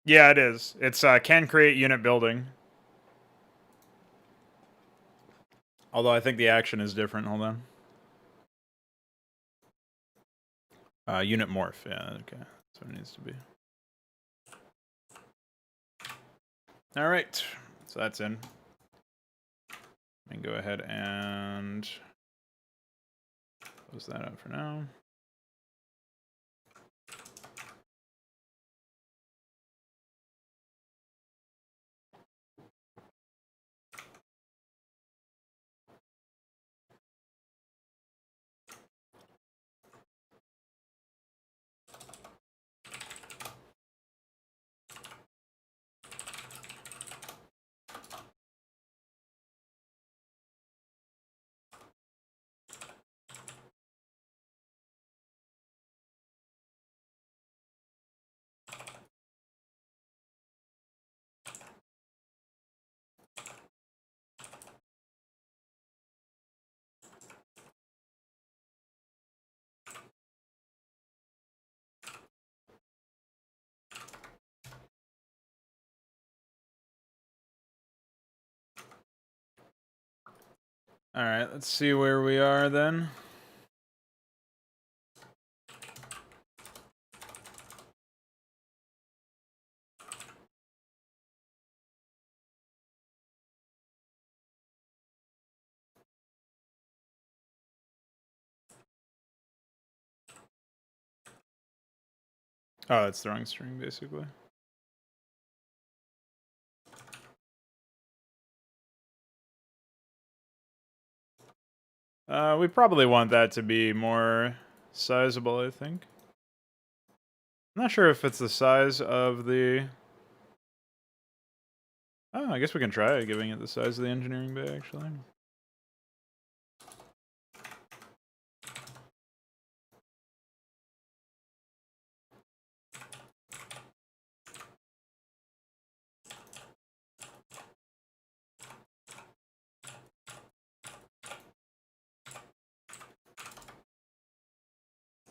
Yeah, it is. It's can create unit building. Although I think the action is different. Hold on. Unit morph. Yeah, okay. That's what it needs to be. All right. So that's in. And go ahead and close that out for now. All right, let's see where we are then. Oh, it's the wrong string, basically. We probably want that to be more sizable, I think. I'm not sure if it's the size of the... Oh, I guess we can try giving it the size of the engineering bay, actually.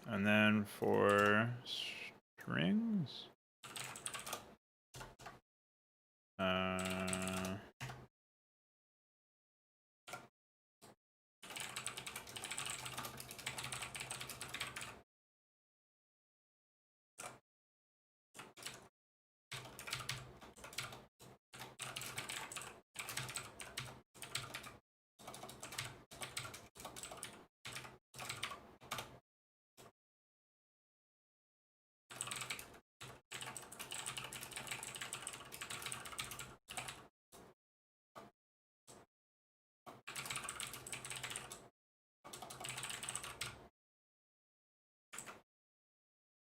And then for strings...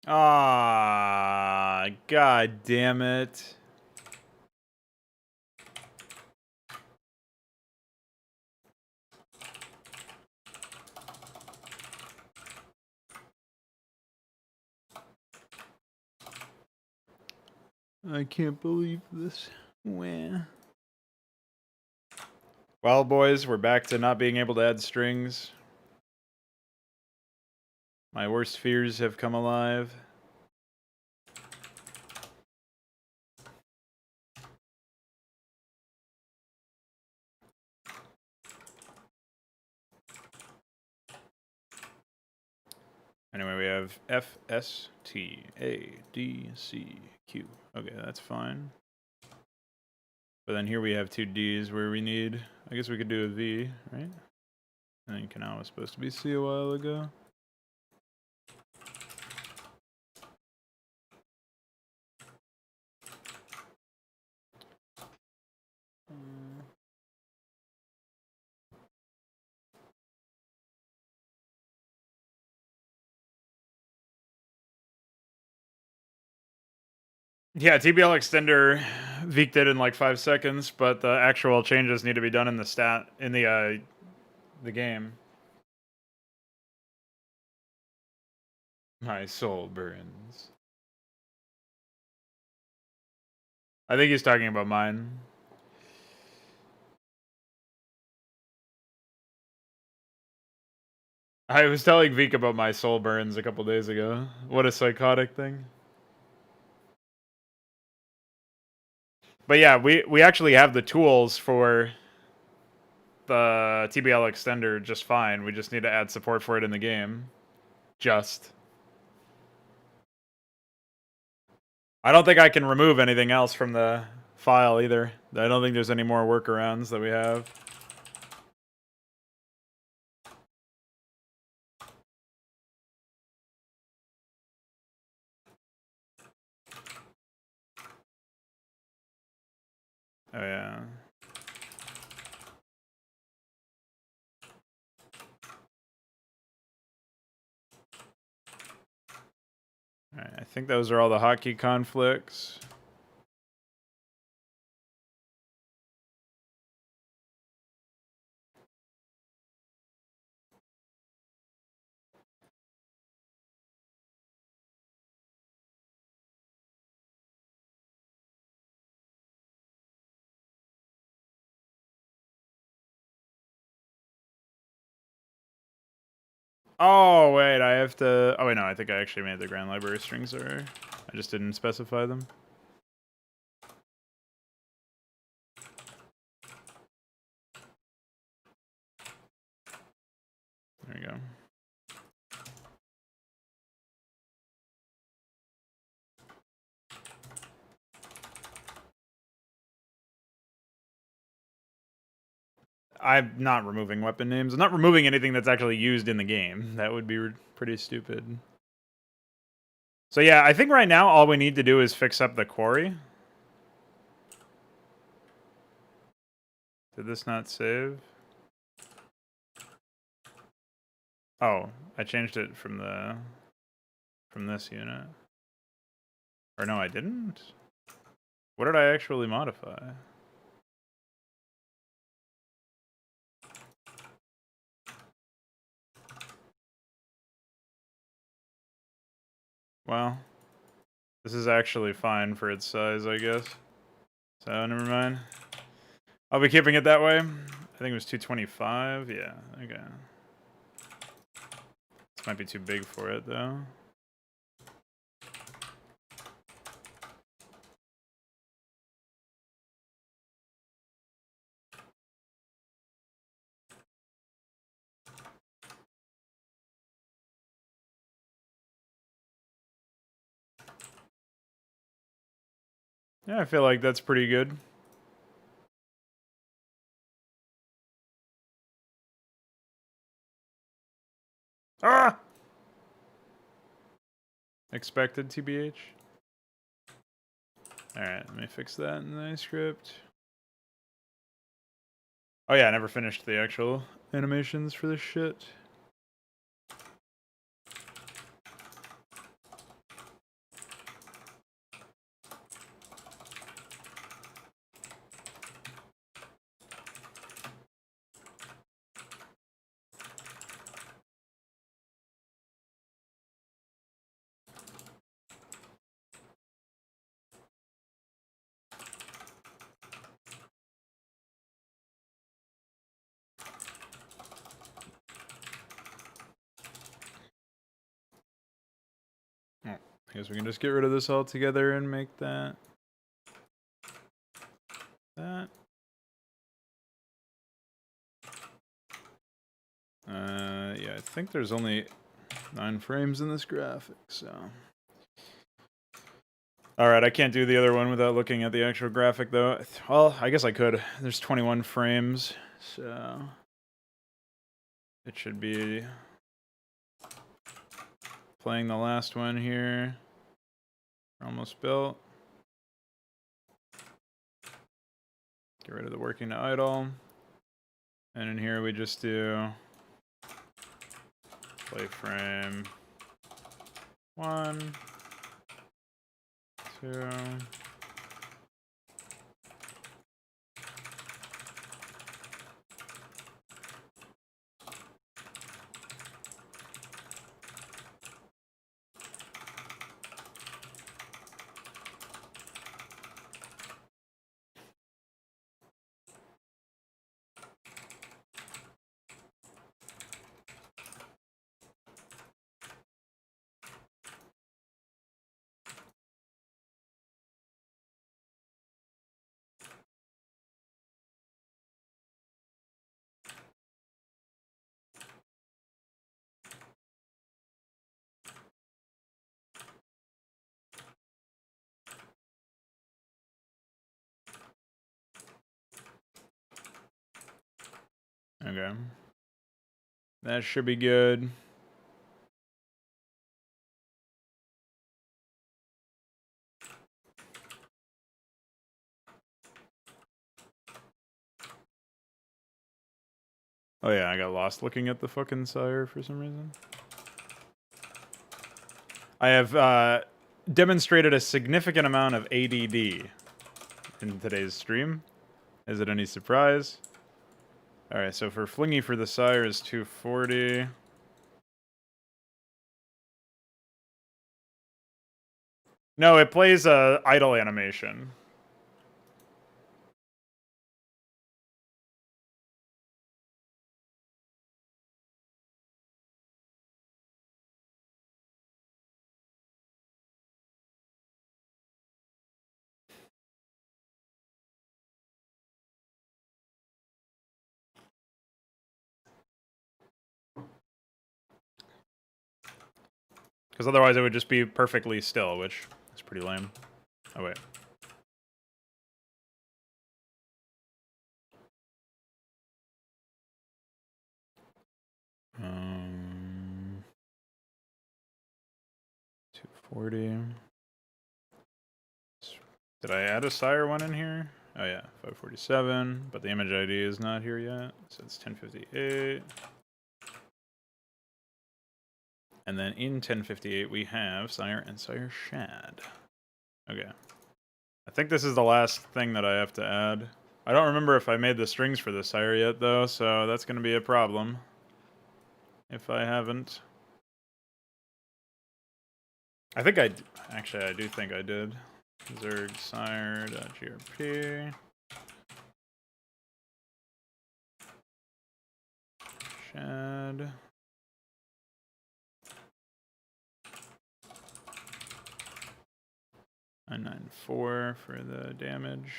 Ah, god damn it. I can't believe this. Wah. Well, boys, we're back to not being able to add strings. My worst fears have come alive. Anyway, we have F, S, T, A, D, C, Q. Okay, that's fine. But then here we have two Ds where we need, I guess we could do a V, right? I think Canal was supposed to be C a while ago. Yeah, TBL extender Veeq did in like 5 seconds, but the actual changes need to be done in the game. My soul burns. I think he's talking about mine. I was telling Veeq about my soul burns a couple days ago. What a psychotic thing. But yeah, we actually have the tools for the TBL extender just fine. We just need to add support for it in the game. I don't think I can remove anything else from the file either. I don't think there's any more workarounds that we have. Oh yeah. Alright, I think those are all the hotkey conflicts. Oh, wait, I have to... Oh, wait, no, I think I actually made the Grand Library strings error. I just didn't specify them. There we go. I'm not removing weapon names. I'm not removing anything that's actually used in the game. That would be pretty stupid. So yeah, I think right now all we need to do is fix up the quarry. Did this not save? Oh, I changed it from this unit. Or no, I didn't? What did I actually modify? Well, this is actually fine for its size, I guess. So, never mind. I'll be keeping it that way. I think it was 225. Yeah, okay. This might be too big for it, though. Yeah, I feel like that's pretty good. Ah! Expected, TBH. Alright, let me fix that in the script. Oh yeah, I never finished the actual animations for this shit. I guess we can just get rid of this altogether and make that. Yeah, I think there's only 9 frames in this graphic, so. Alright, I can't do the other one without looking at the actual graphic, though. Well, I guess I could. There's 21 frames, so... it should be... playing the last one here. We're almost built. Get rid of the working to idle. And in here we just do... play frame... 1... 2... Okay. That should be good. Oh yeah, I got lost looking at the fucking sire for some reason. I have demonstrated a significant amount of ADD in today's stream. Is it any surprise? Alright, so for Flingy for the sire is 240. No, it plays a idle animation. Because otherwise it would just be perfectly still, which is pretty lame. Oh, wait. Um, 240. Did I add a sire one in here? Oh yeah, 547, but the image ID is not here yet, so it's 1058. And then in 1058 we have Sire and Sire Shad. Okay. I think this is the last thing that I have to add. I don't remember if I made the strings for the Sire yet though, so that's going to be a problem if I haven't. I think actually I do think I did. Zerg Sire.grp. Shad. A 9.4 for the damage.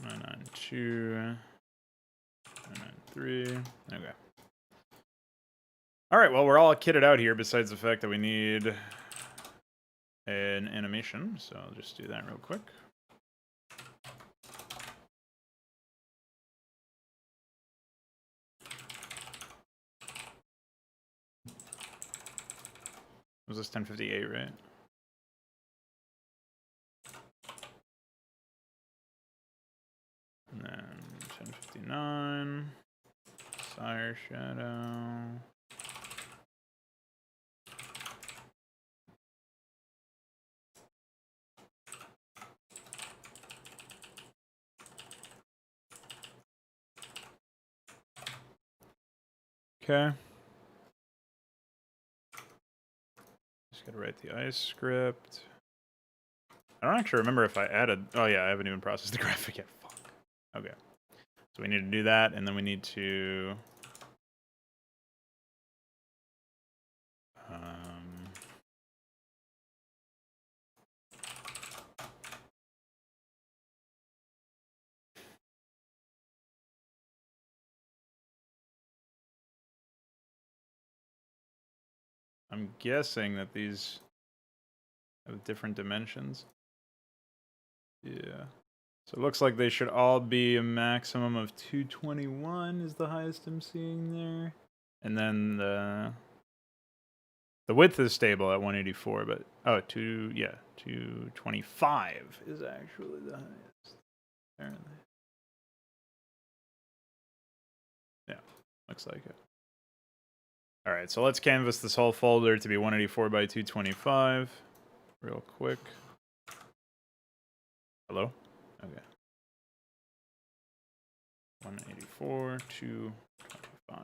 9.92. 9.93. Okay. Alright, well, we're all kitted out here besides the fact that we need an animation, so I'll just do that real quick. Was this 1058, right? And then 1059. Sire Shadow. Okay. Just gotta write the ice script. I don't actually remember if I added... Oh yeah, I haven't even processed the graphic yet. Fuck. Okay. So we need to do that, and then we need to... I'm guessing that these have different dimensions. Yeah. So it looks like they should all be a maximum of 221 is the highest I'm seeing there. And then the width is stable at 184, but 225 is actually the highest. Apparently. Yeah, looks like it. All right, so let's canvas this whole folder to be 184 by 225 real quick. Hello? Okay. 184, 225.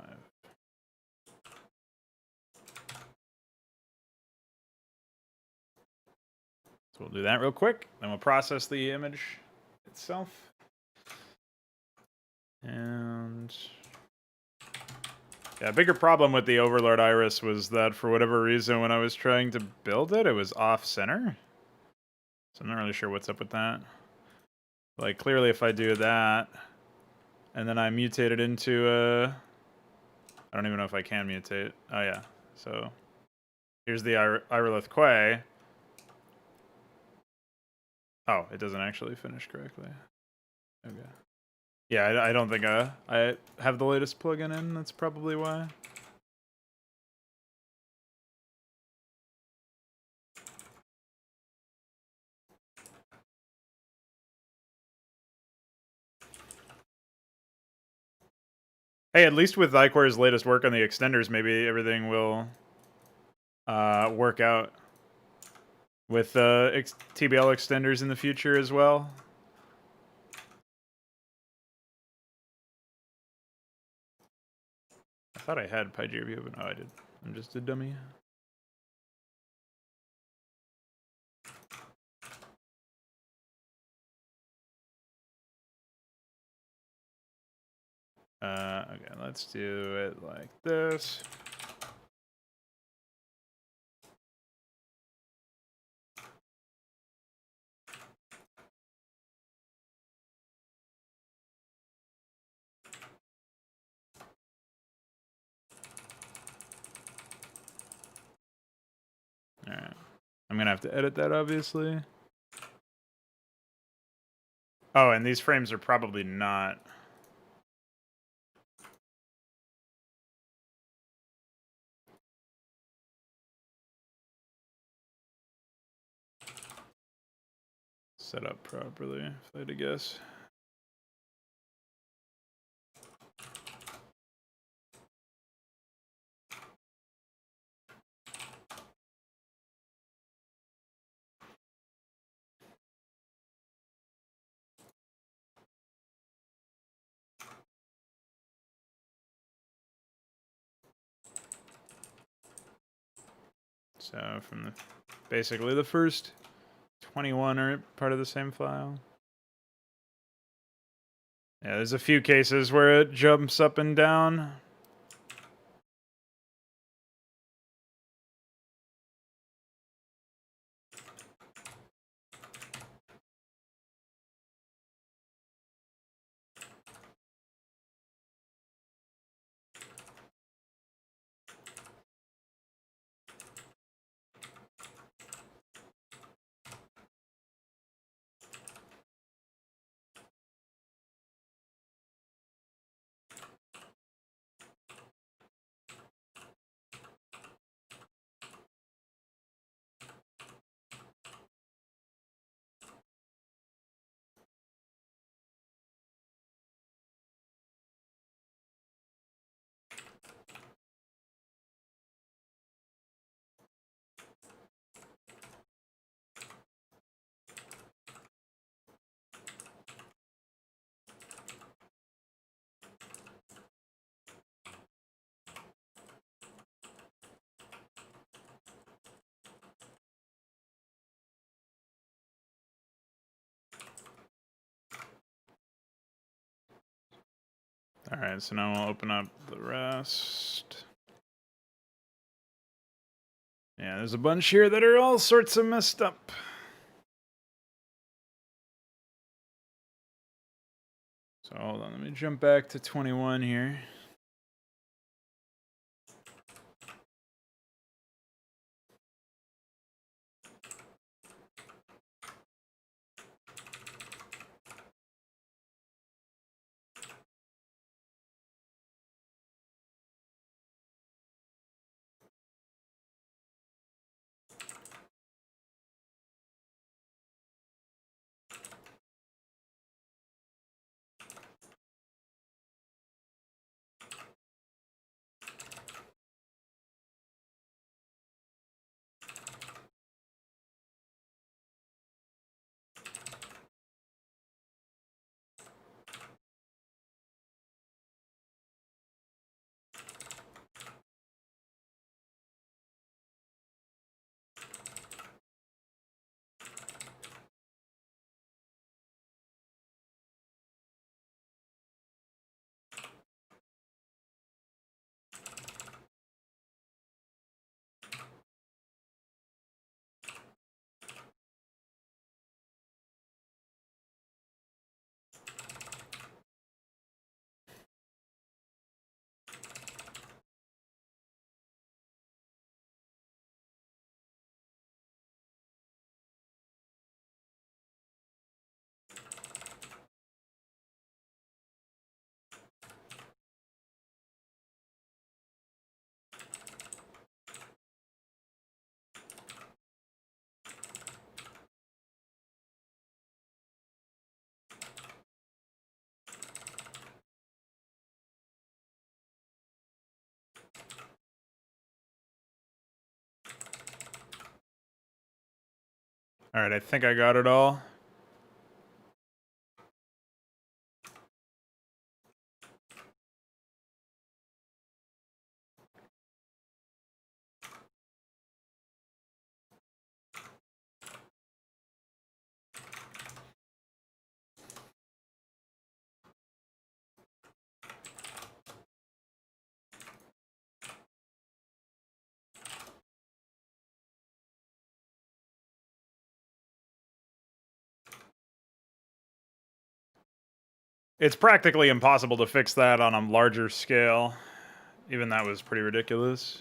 So we'll do that real quick, then we'll process the image itself. And yeah, a bigger problem with the Overlord Iris was that for whatever reason, when I was trying to build it, it was off-center. So I'm not really sure what's up with that. Like, clearly if I do that, and then I mutate it into I don't even know if I can mutate. Oh yeah, so here's the Irilith Quay. Oh, it doesn't actually finish correctly. Okay. Yeah, I don't think I have the latest plugin in. That's probably why. Hey, at least with Icor's latest work on the extenders, maybe everything will work out with TBL extenders in the future as well. I thought I had PyGRB, but no, I did. I'm just a dummy. Okay, let's do it like this. All right. I'm going to have to edit that, obviously. Oh, and these frames are probably not... set up properly, if I had to guess. So from basically the first 21 are part of the same file. Yeah, there's a few cases where it jumps up and down. All right, so now we'll open up the rest. Yeah, there's a bunch here that are all sorts of messed up. So hold on, let me jump back to 21 here. All right, I think I got it all. It's practically impossible to fix that on a larger scale. Even that was pretty ridiculous.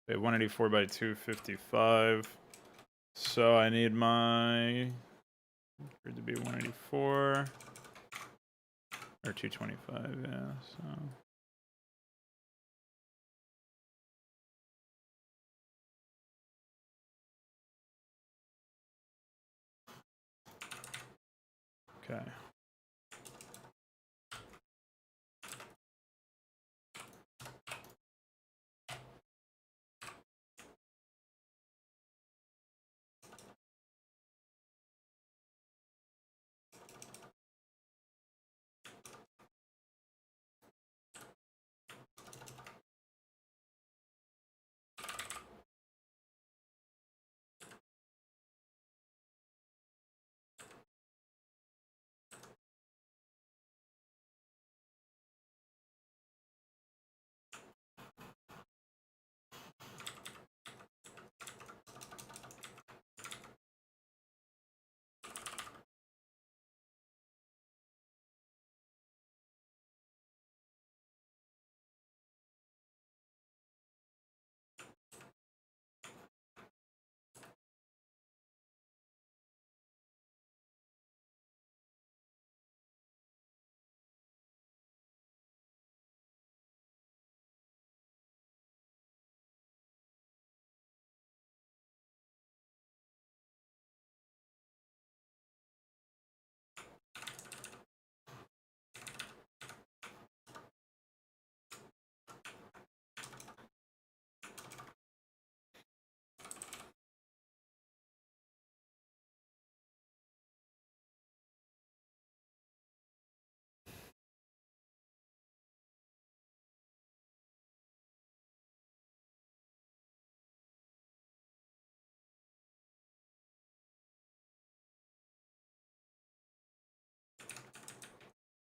Okay, 184 by 255. So I need my grid to be 184 or 225, yeah. So okay.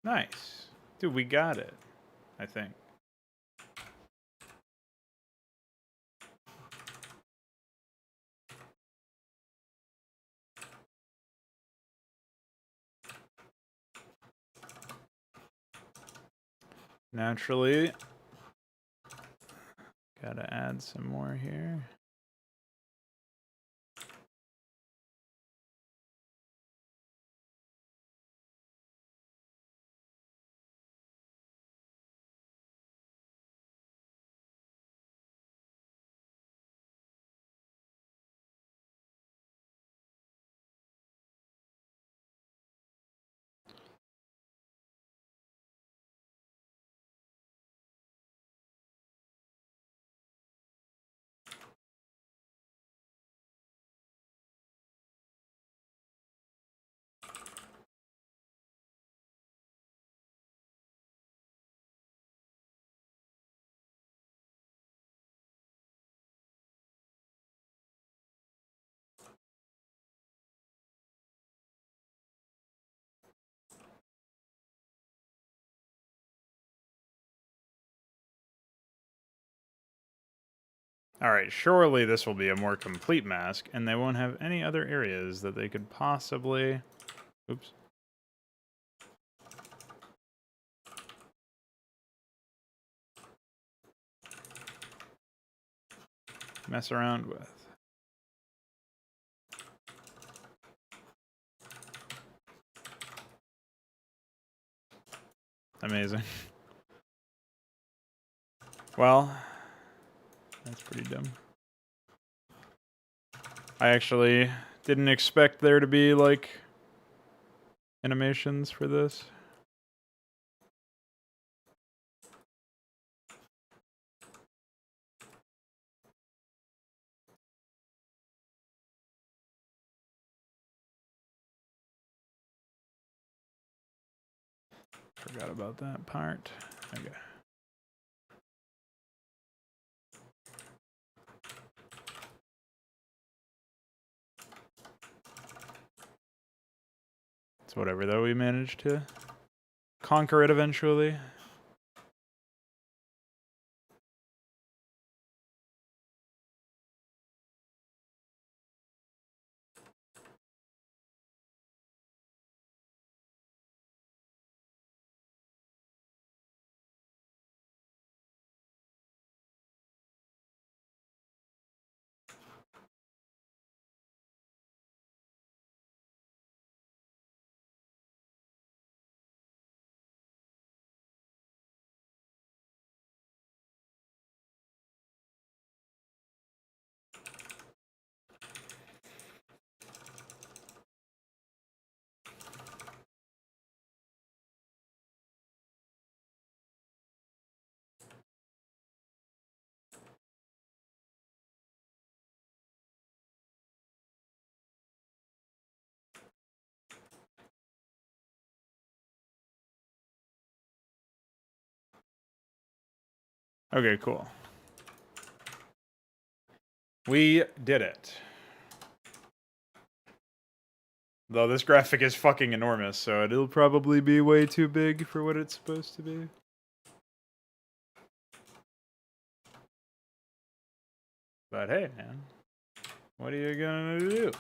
Nice. Dude, we got it, I think. Naturally, gotta add some more here. Alright, surely this will be a more complete mask, and they won't have any other areas that they could possibly... Oops. Mess around with. Amazing. Well, that's pretty dumb. I actually didn't expect there to be, like, animations for this. Forgot about that part. Okay. It's whatever, though. We managed to conquer it eventually. Okay, cool. We did it. Though this graphic is fucking enormous, so it'll probably be way too big for what it's supposed to be. But hey, man. What are you gonna do?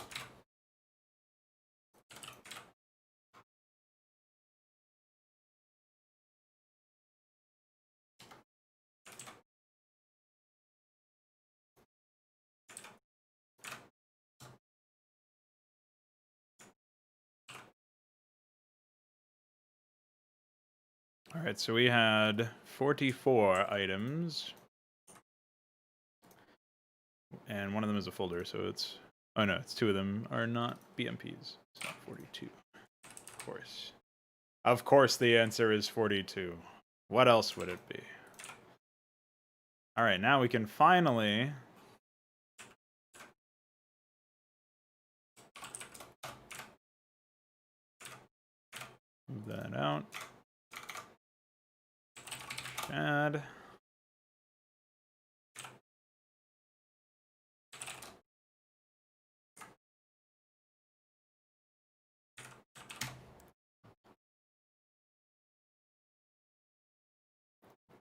Alright, so we had 44 items. And one of them is a folder, so it's... Oh no, it's 2 of them are not BMPs. It's not 42. Of course. Of course the answer is 42. What else would it be? Alright, now we can finally... move that out. Add.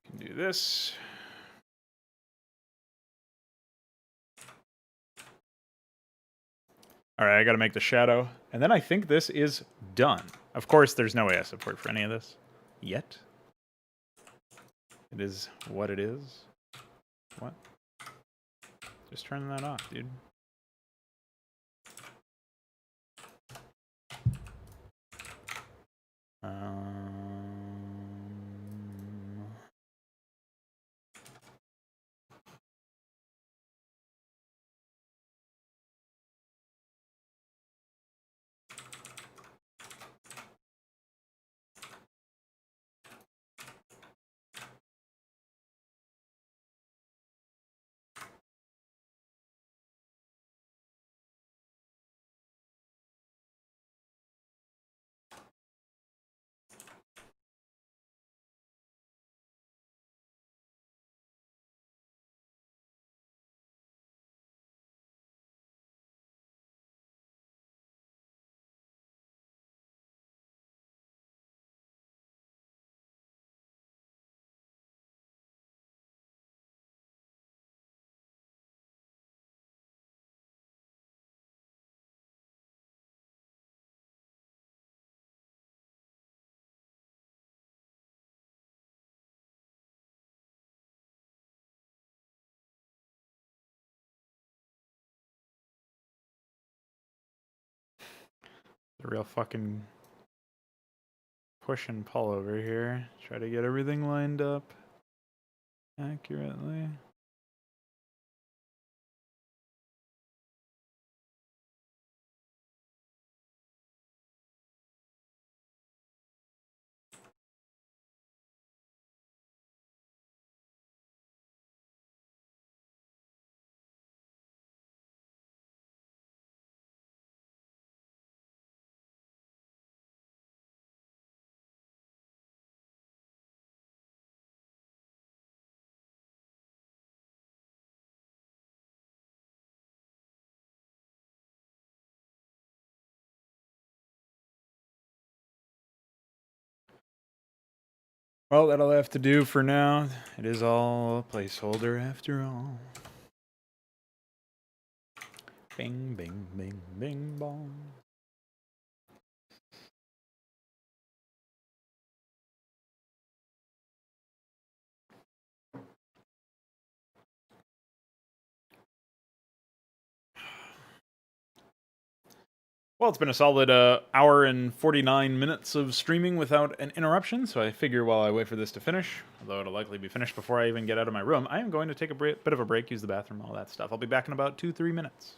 Can do this. Alright, I gotta make the shadow. And then I think this is done. Of course, there's no AS support for any of this. Yet. It is what it is. What? Just turn that off, dude. A real fucking push and pull over here. Try to get everything lined up accurately. Well, that'll have to do for now. It is all a placeholder after all. Bing, bing, bing, bing, bong. Well, it's been a solid hour and 49 minutes of streaming without an interruption, so I figure while I wait for this to finish, although it'll likely be finished before I even get out of my room, I am going to take a bit of a break, use the bathroom, all that stuff. I'll be back in about 2-3 minutes.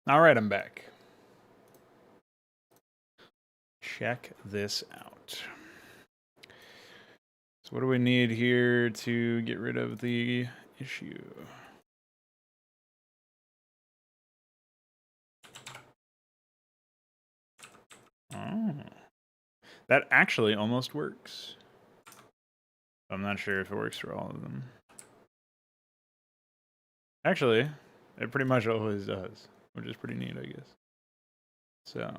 All right, I'm back. Check this out. So what do we need here to get rid of the issue. Oh. That actually almost works. I'm not sure if it works for all of them. Actually, it pretty much always does, which is pretty neat, I guess. So.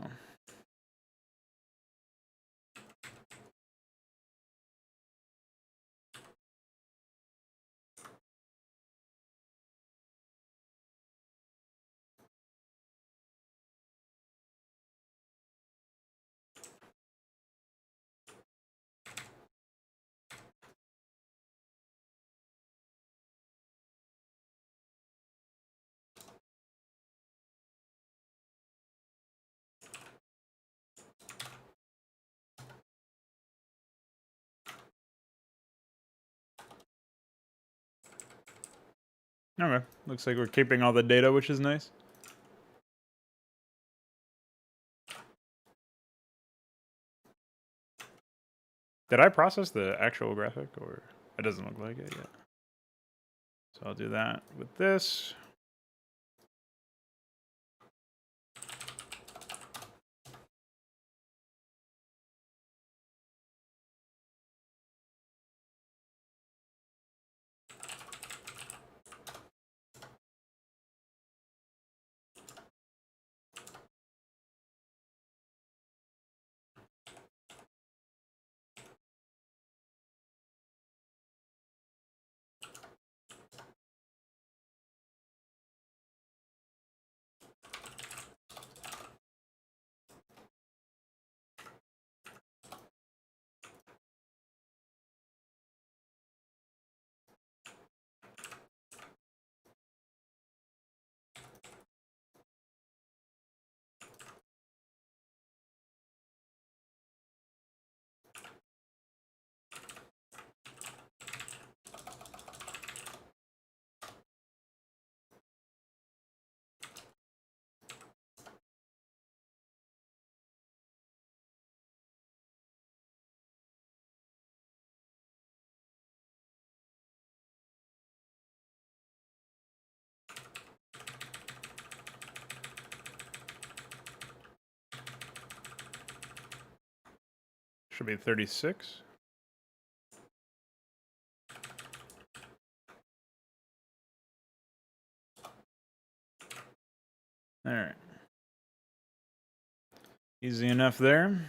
Okay, looks like we're keeping all the data, which is nice. Did I process the actual graphic, or it doesn't look like it yet? So I'll do that with this. Should be 36. All right. Easy enough there.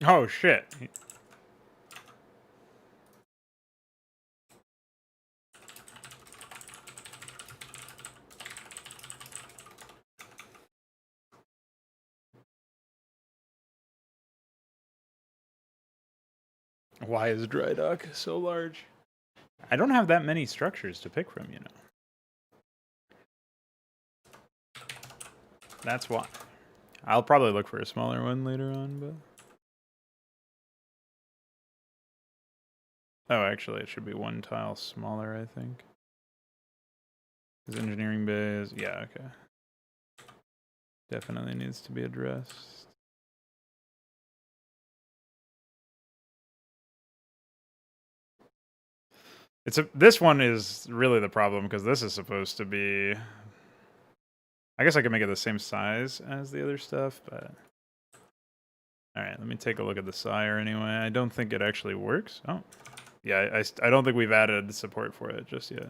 Oh shit. Why is dry dock so large? I don't have that many structures to pick from, you know. That's why. I'll probably look for a smaller one later on, but... Oh, actually, it should be one tile smaller, I think. His engineering bay is... Yeah, okay. Definitely needs to be addressed. This one is really the problem because this is supposed to be. I guess I could make it the same size as the other stuff, but all right. Let me take a look at the sire anyway. I don't think it actually works. Oh, yeah. I don't think we've added support for it just yet.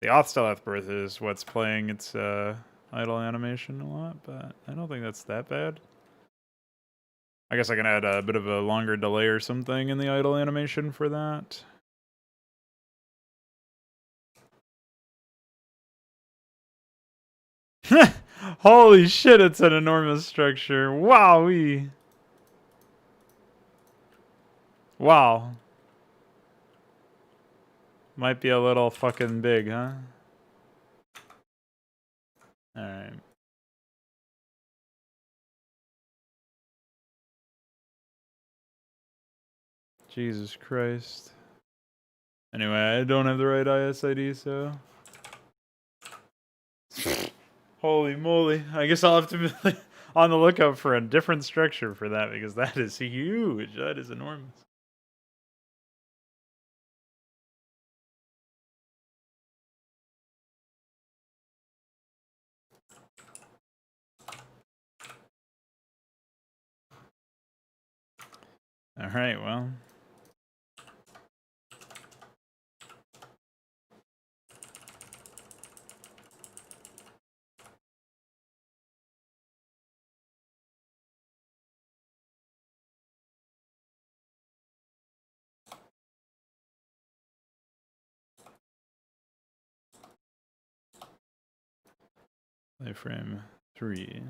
The Othsteleth birth is what's playing its idle animation a lot, but I don't think that's that bad. I guess I can add a bit of a longer delay or something in the idle animation for that. Holy shit, it's an enormous structure. Wowee. Wow. Might be a little fucking big, huh? Alright. Jesus Christ. Anyway, I don't have the right ISID, so... Holy moly. I guess I'll have to be on the lookout for a different structure for that, because that is huge. That is enormous. Alright, well... Frame 3.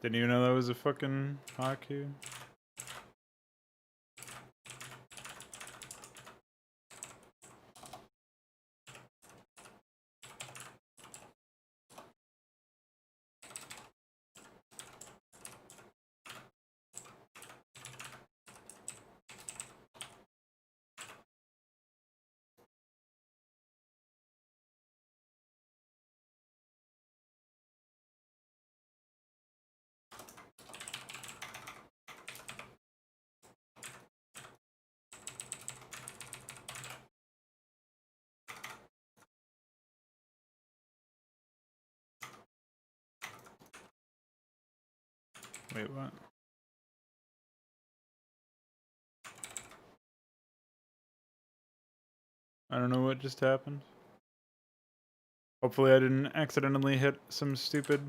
Didn't even know that was a fucking Haku. Wait, what? I don't know what just happened. Hopefully I didn't accidentally hit some stupid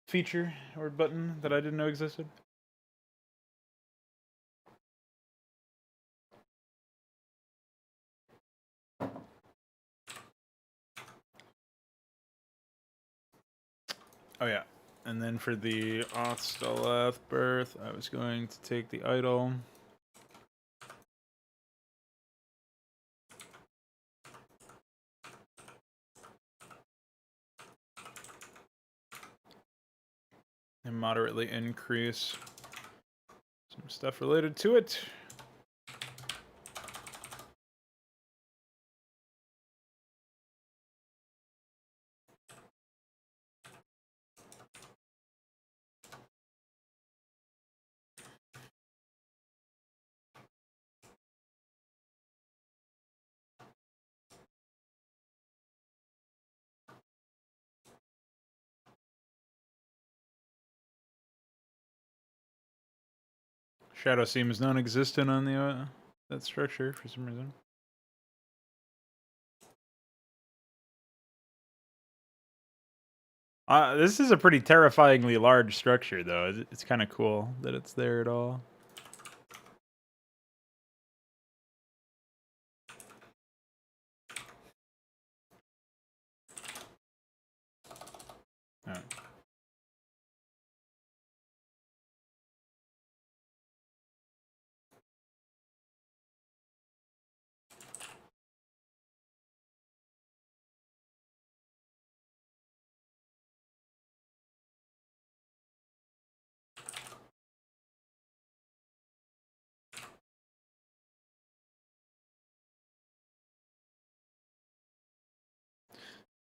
feature or button that I didn't know existed. Oh yeah. And then for the Othsteleth birth, I was going to take the idol. And moderately increase some stuff related to it. Shadow seems non-existent on the that structure for some reason. This is a pretty terrifyingly large structure, though. It's kind of cool that it's there at all. Oh.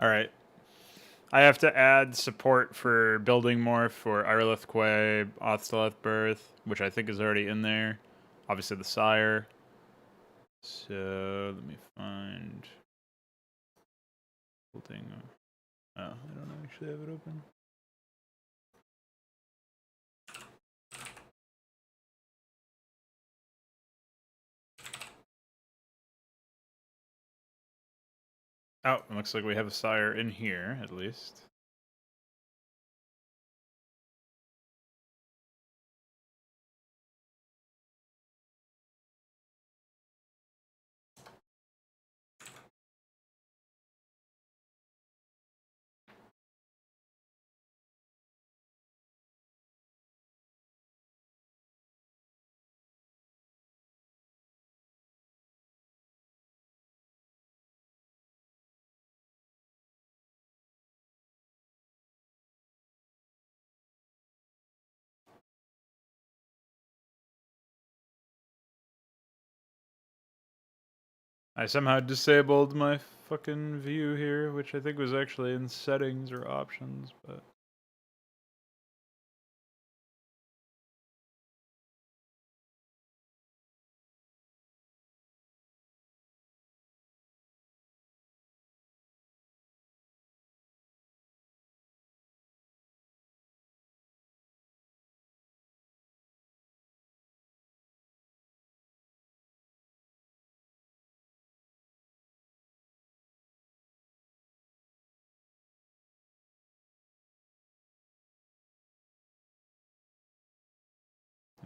All right. I have to add support for building more for Irelith Quay, Othsteleth Birth, which I think is already in there. Obviously the Sire. So let me find building. Oh, I don't actually have it open. Oh, it looks like we have a Sire in here, at least. I somehow disabled my fucking view here, which I think was actually in settings or options, but...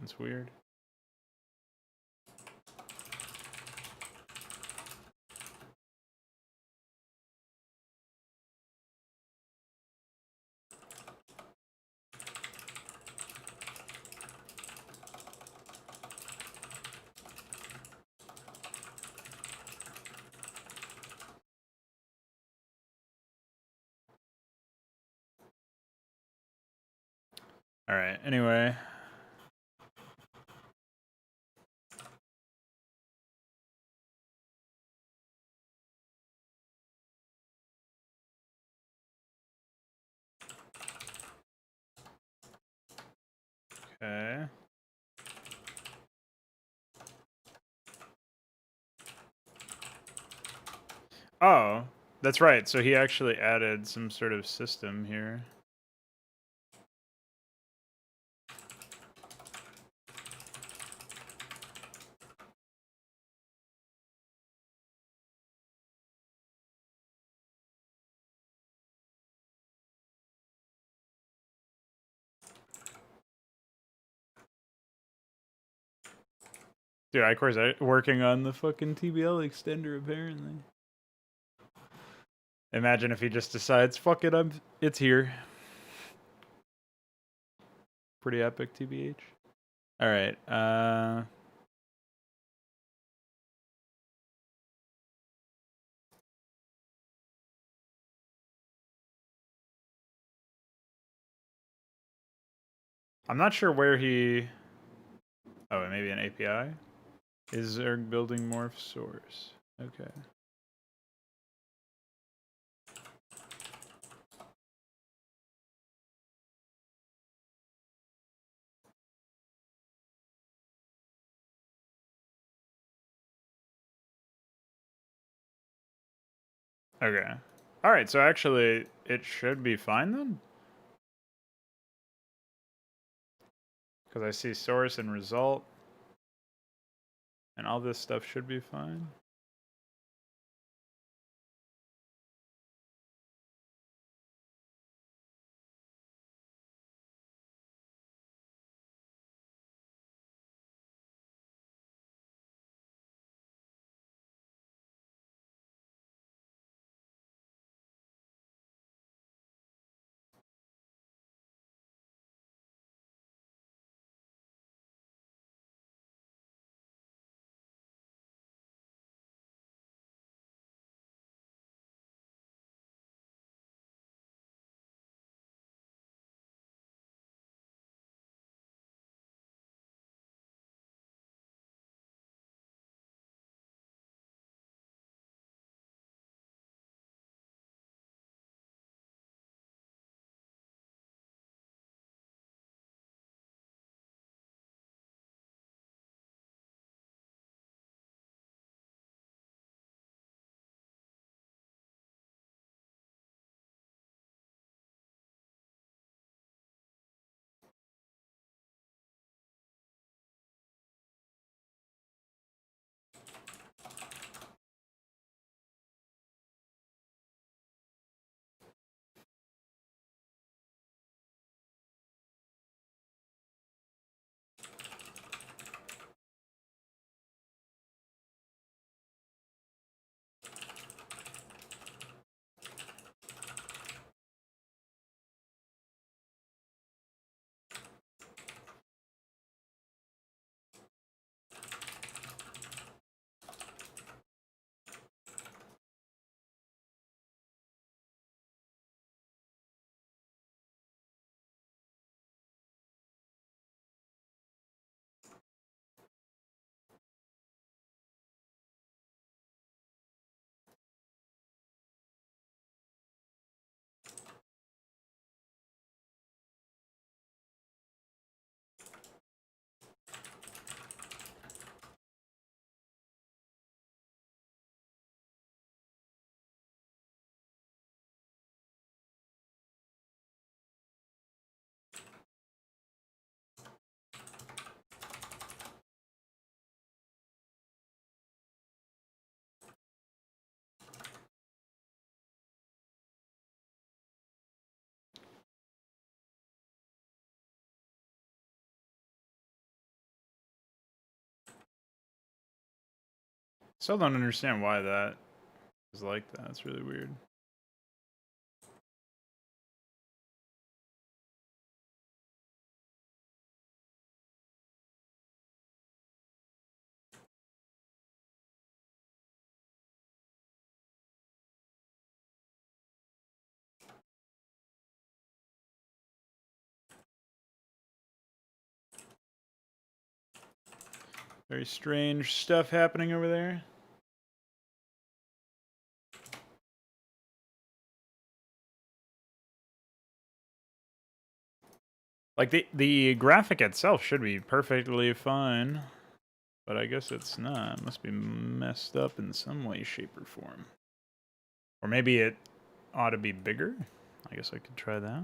It's weird. Alright, anyway. Okay. Oh, that's right. So he actually added some sort of system here. Dude, Icor's working on the fucking TBL extender, apparently. Imagine if he just decides, fuck it, it's here. Pretty epic, TBH. Alright, I'm not sure where he... Oh, maybe an API? Is Erg building morph source? Okay. Okay. Alright, so actually, it should be fine then? Because I see source and result. And all this stuff should be fine. Still don't understand why that is like that. It's really weird. Very strange stuff happening over there. Like the graphic itself should be perfectly fine, but I guess it's not. It must be messed up in some way, shape, or form. Or maybe it ought to be bigger. I guess I could try that.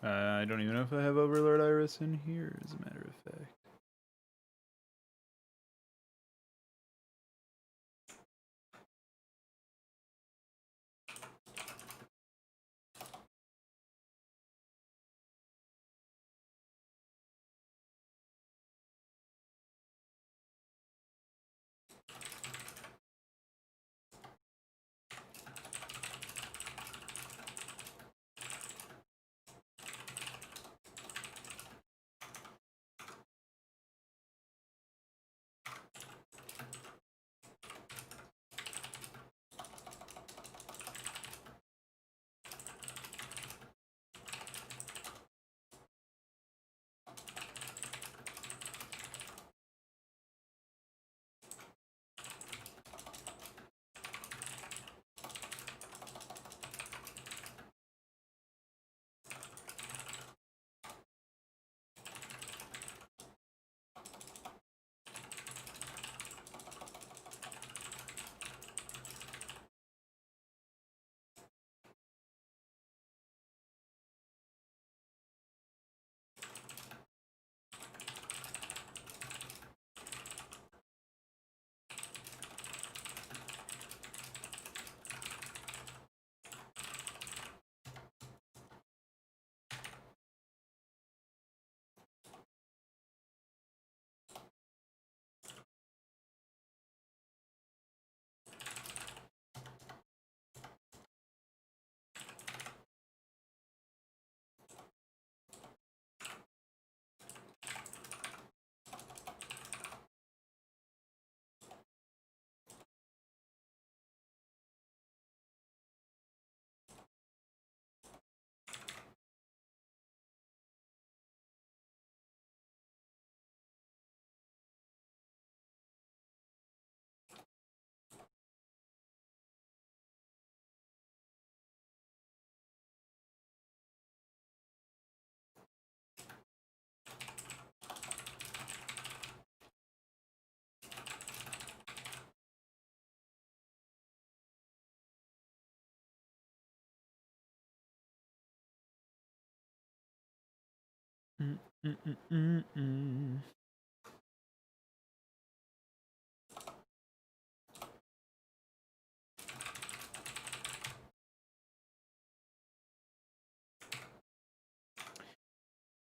I don't even know if I have Overlord Iris in here, as a matter of fact.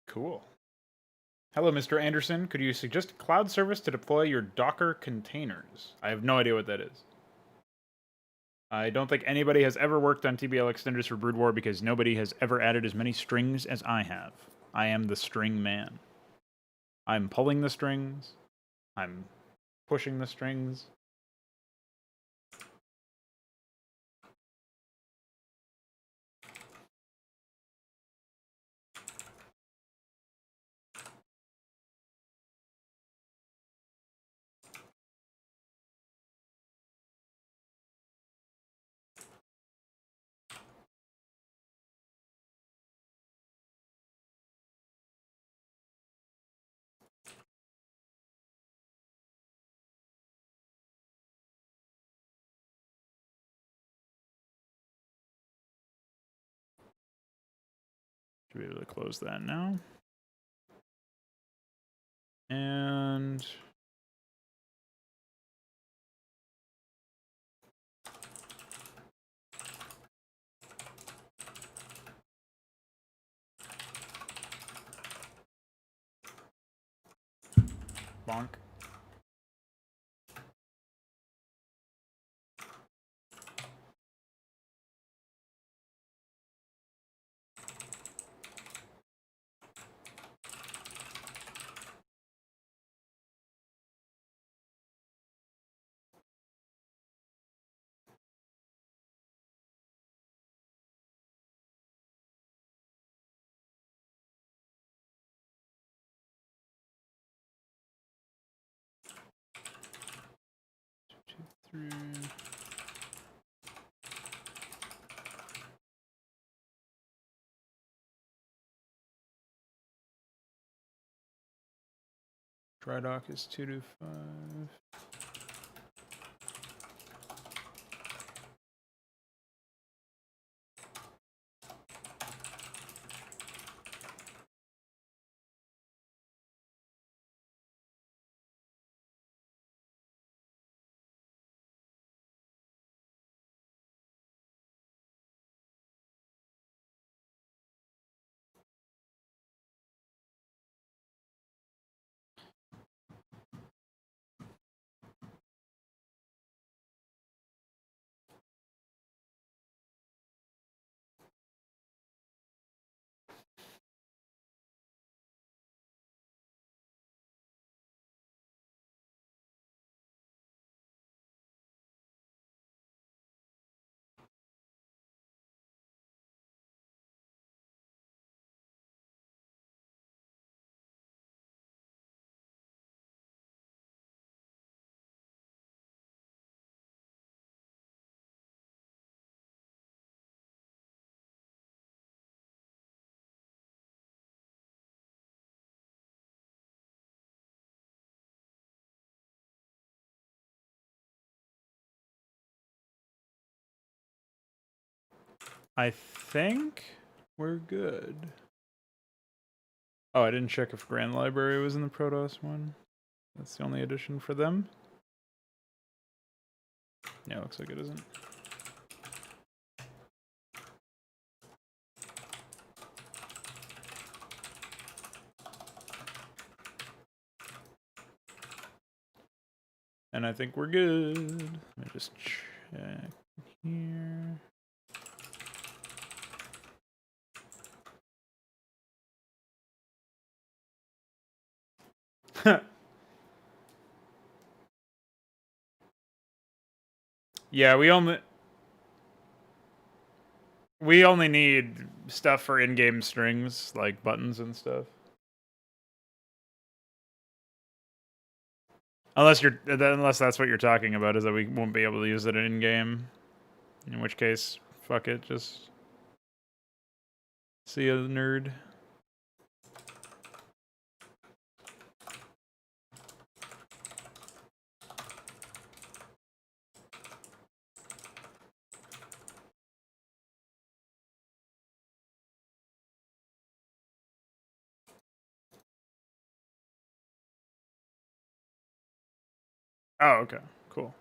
Cool. Hello, Mr. Anderson. Could you suggest a cloud service to deploy your Docker containers? I have no idea what that is. I don't think anybody has ever worked on TBL extenders for Brood War because nobody has ever added as many strings as I have. I am the string man. I'm pulling the strings. I'm pushing the strings. Should be able to close that now. And bonk. Three. Dry dock is 2 to 5. I think we're good. Oh, I didn't check if Grand Library was in the Protoss one. That's the only addition for them. Yeah, looks like it isn't. And I think we're good. Let me just check here. Yeah, we only need stuff for in-game strings, like buttons and stuff. Unless that's what you're talking about, is that we won't be able to use it in-game. In which case, fuck it, just see ya, nerd. Oh, okay. Cool.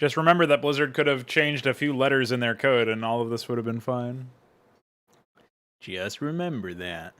Just remember that Blizzard could have changed a few letters in their code and all of this would have been fine. Just remember that.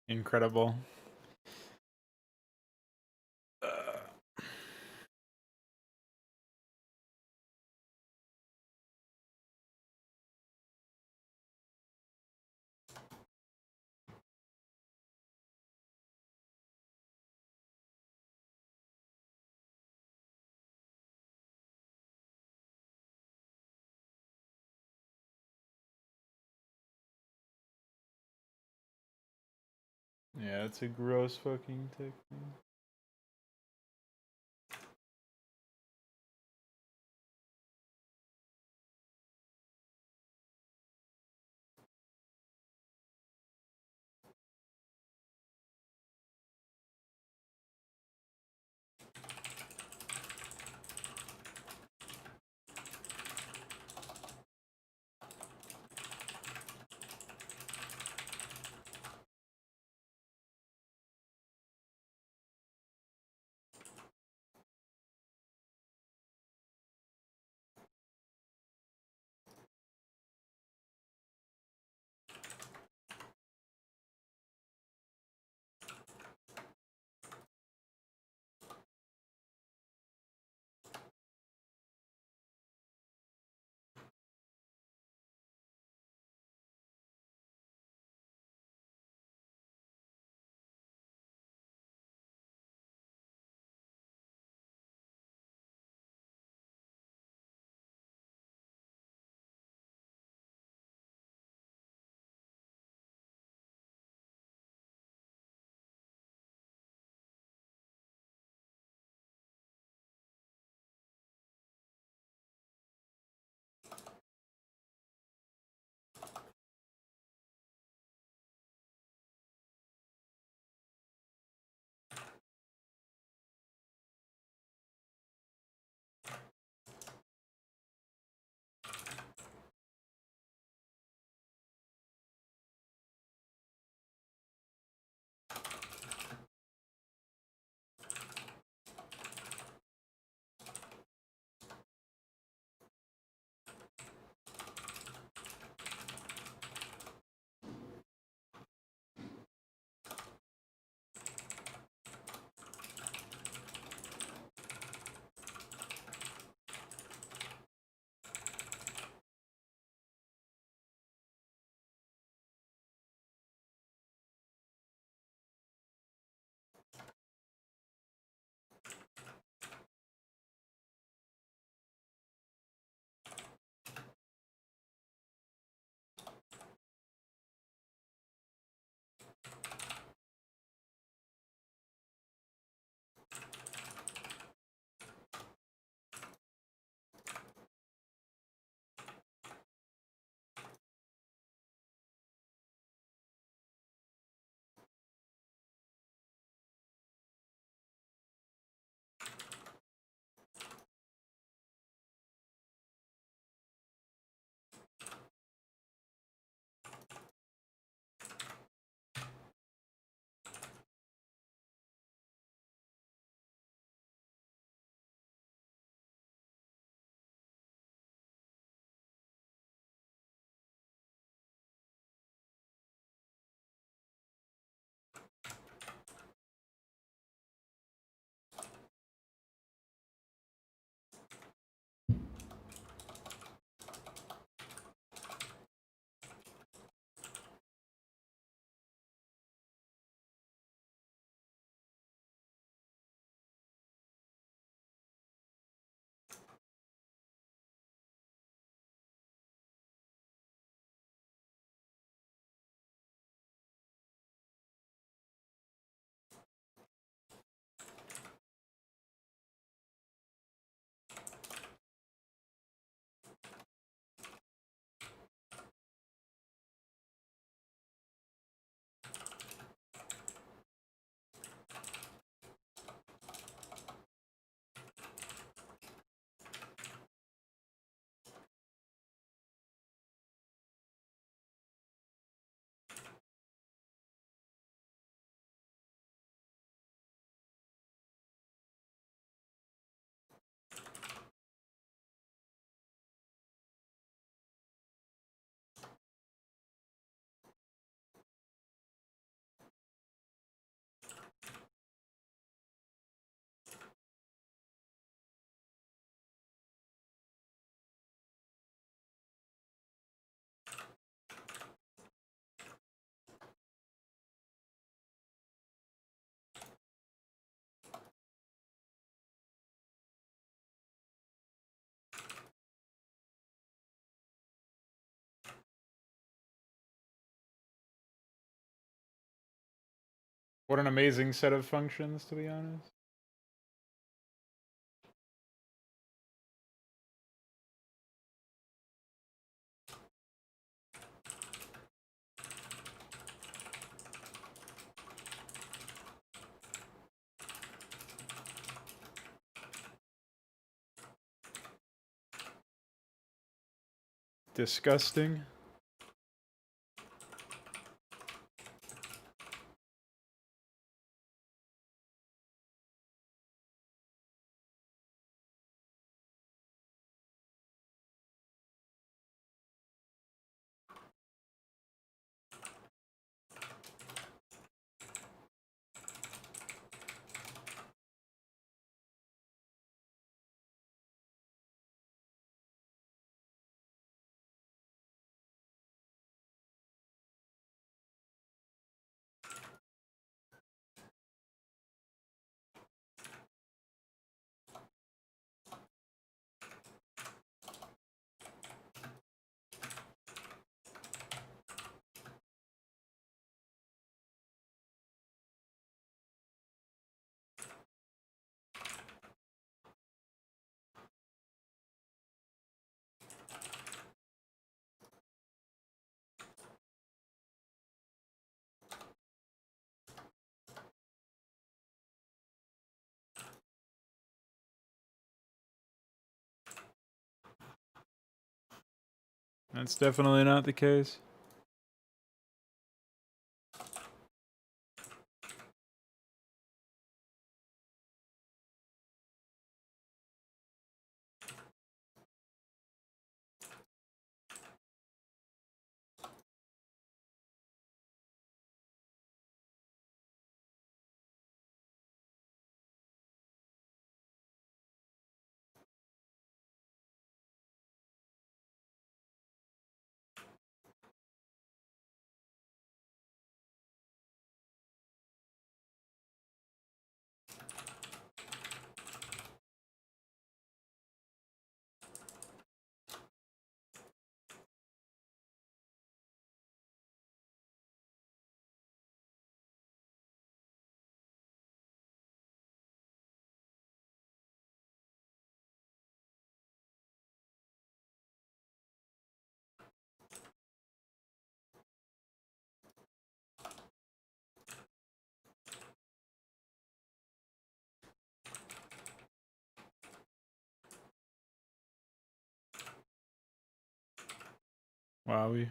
Incredible. Yeah, it's a gross fucking technique. What an amazing set of functions, to be honest. Disgusting. That's definitely not the case. Wowie.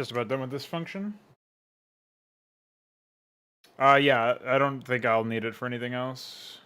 Just about done with this function. Yeah, I don't think I'll need it for anything else.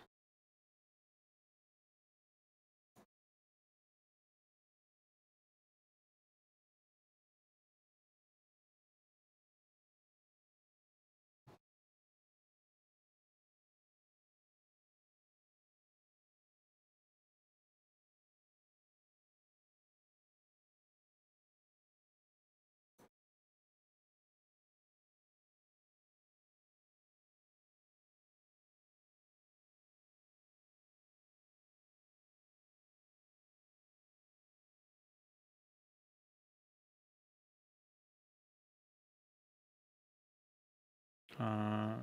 Uh,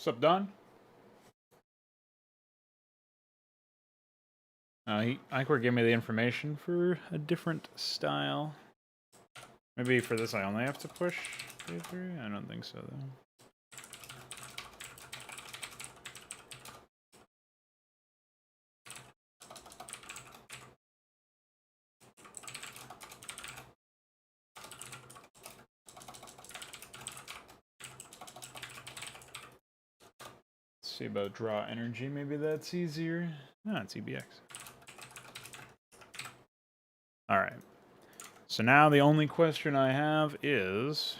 what's up, Don? Icor gave me the information for a different style. Maybe for this I only have to push K3? I don't think so, though. Let's see about draw energy. Maybe that's easier. No, it's EBX. Alright. So now the only question I have is...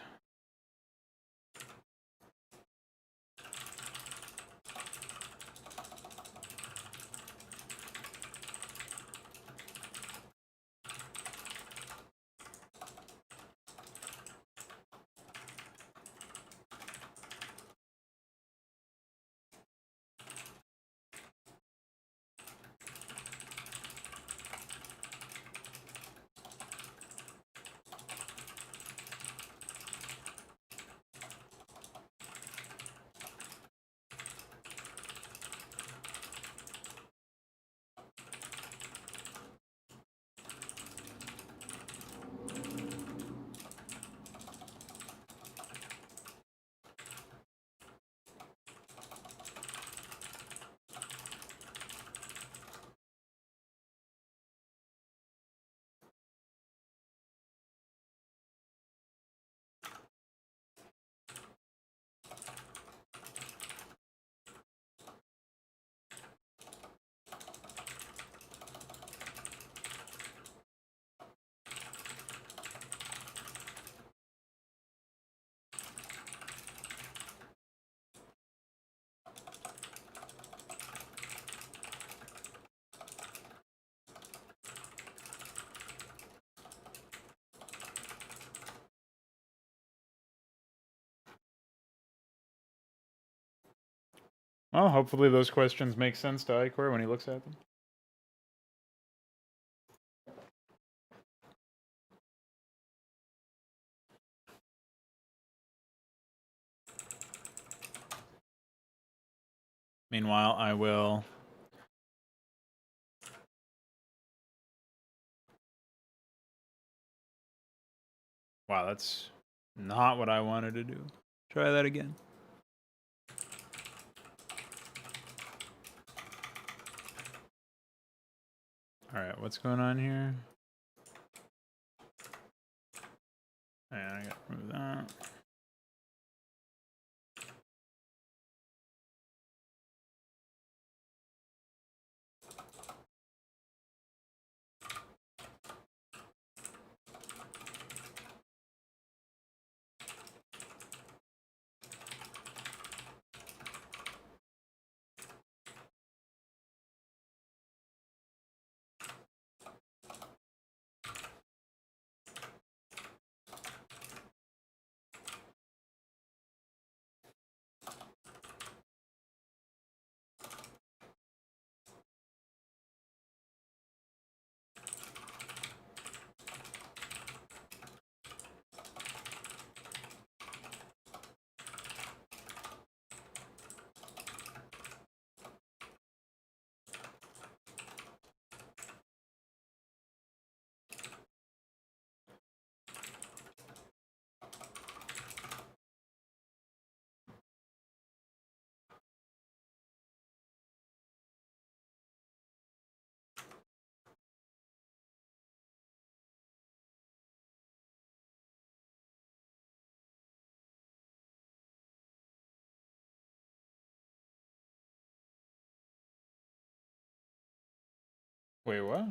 Well, hopefully those questions make sense to Icor when he looks at them. Meanwhile, I will... Wow, that's not what I wanted to do. Try that again. Alright, what's going on here? And I gotta remove that. Wait, what?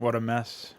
What a mess.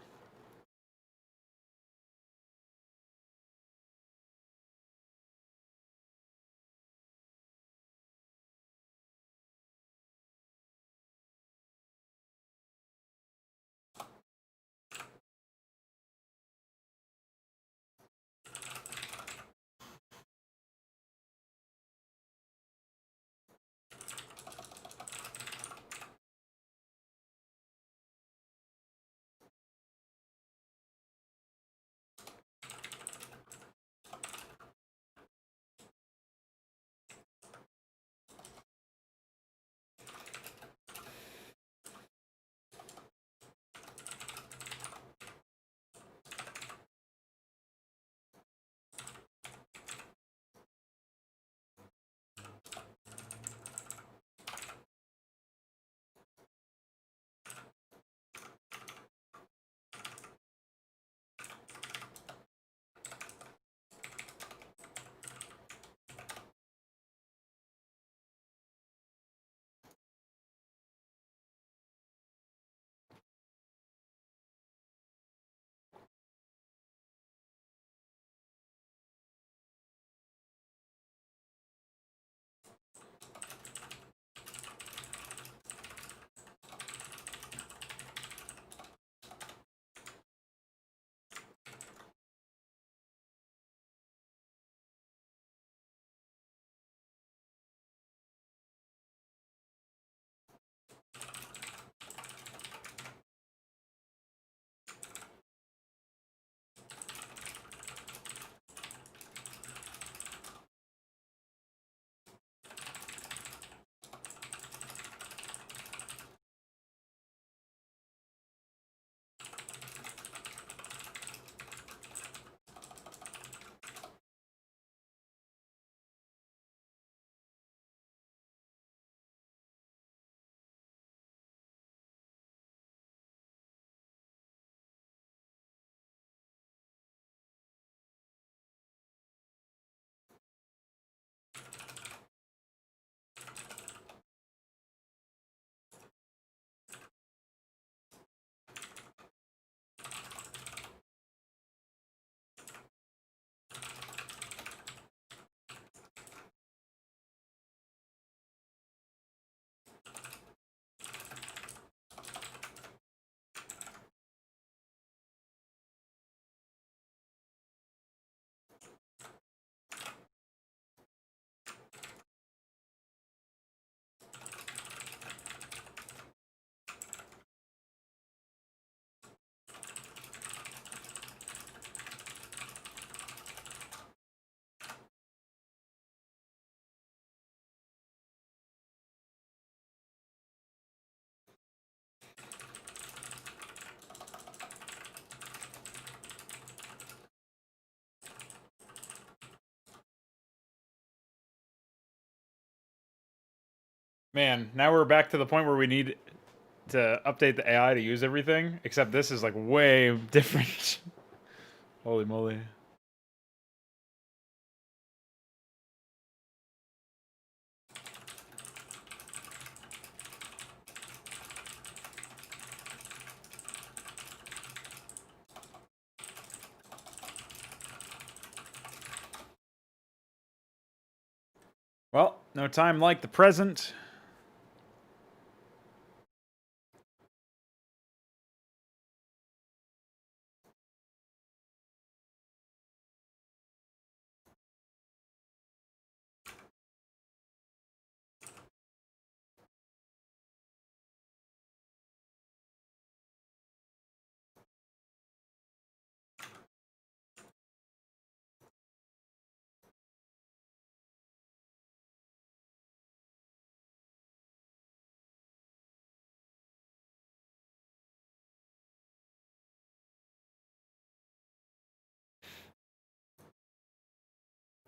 Man, now we're back to the point where we need to update the AI to use everything, except this is like way different. Holy moly. Well, no time like the present.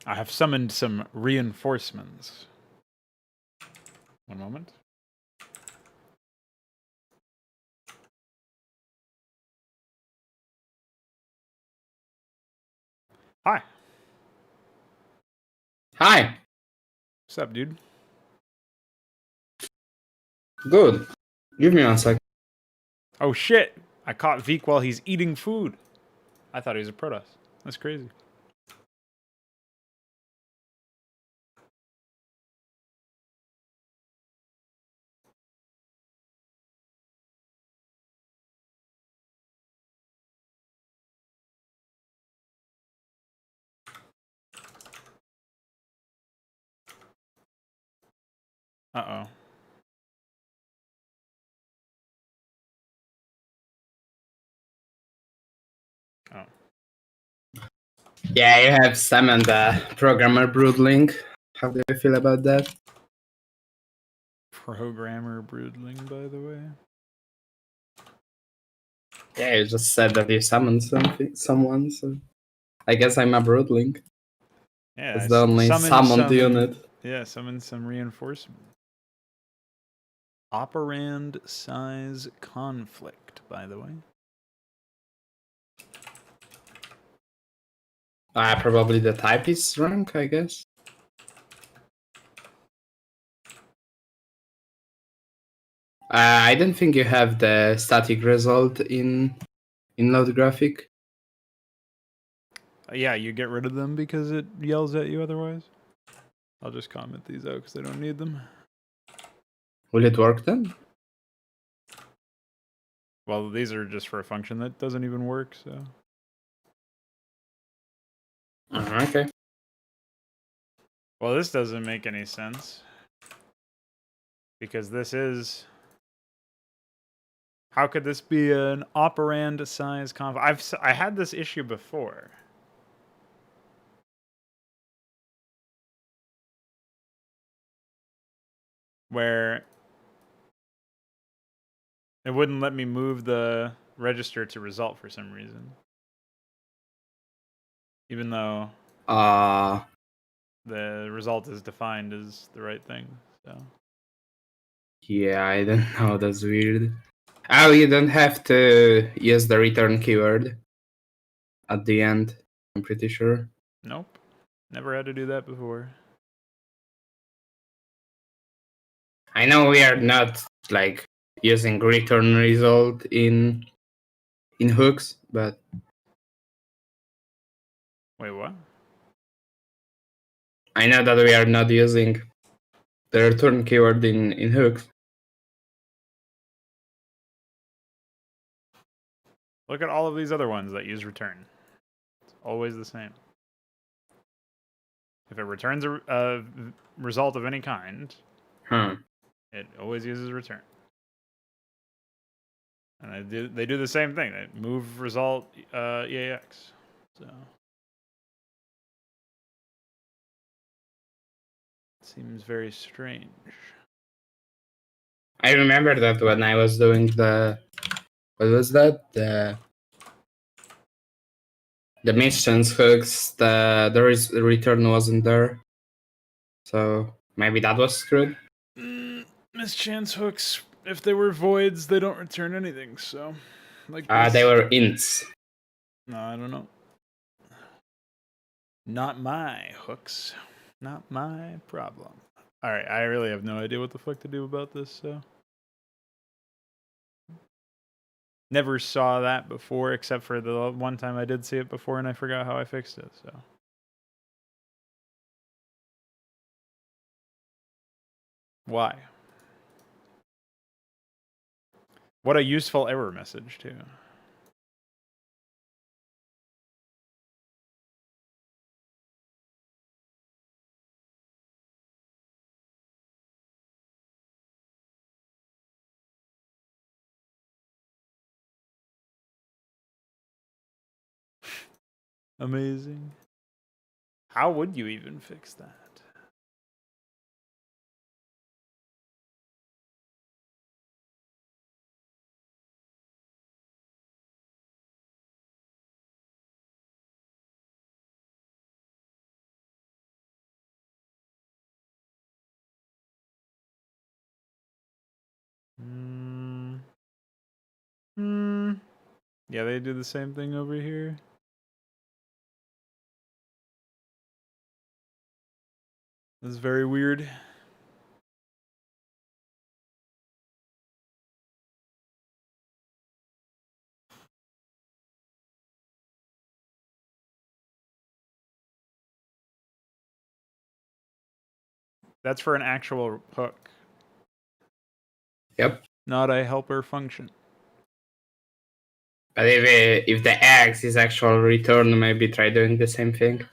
I have summoned some reinforcements. One moment. Hi. Hi. What's up, dude? Good. Give me one sec. Oh shit. I caught Veeq while he's eating food. I thought he was a Protoss. That's crazy. Uh-oh. Oh. Yeah, you have summoned the programmer broodling. How do you feel about that? Programmer broodling, by the way. Yeah, you just said that you summoned someone, so I guess I'm a broodling. Yeah, It's the only summoned unit. Yeah, summon some reinforcement. Operand size conflict, by the way. Probably the type is wrong, I guess. I don't think you have the static result in load graphic. Yeah, you get rid of them because it yells at you otherwise. I'll just comment these out because I don't need them. Will it work then? Well, these are just for a function that doesn't even work, so. Okay. Well, this doesn't make any sense. Because this is... How could this be an operand size conflict? I had this issue before. Where it wouldn't let me move the register to result for some reason. Even though the result is defined as the right thing. So Yeah, I don't know, that's weird. Oh, you don't have to use the return keyword at the end, I'm pretty sure. Nope. Never had to do that before. I know we are not like using return result in hooks, but Wait, what? I know that we are not using the return keyword in hooks. Look at all of these other ones that use return. It's always the same. If it returns a result of any kind, it always uses return. And they do the same thing. They move result EAX. So seems very strange. I remember that when I was doing the what was that? The missions hooks, the return wasn't there. So maybe that was screwed. Mischance hooks, if they were voids, they don't return anything, so like They were ints. No, I don't know. Not my hooks. Not my problem. Alright, I really have no idea what the fuck to do about this, so. Never saw that before, except for the one time I did see it before and I forgot how I fixed it, so. Why? What a useful error message, too. Amazing. How would you even fix that? Yeah, they do the same thing over here. This is very weird. That's for an actual hook. Yep. Not a helper function. But if the X is actual return, maybe try doing the same thing.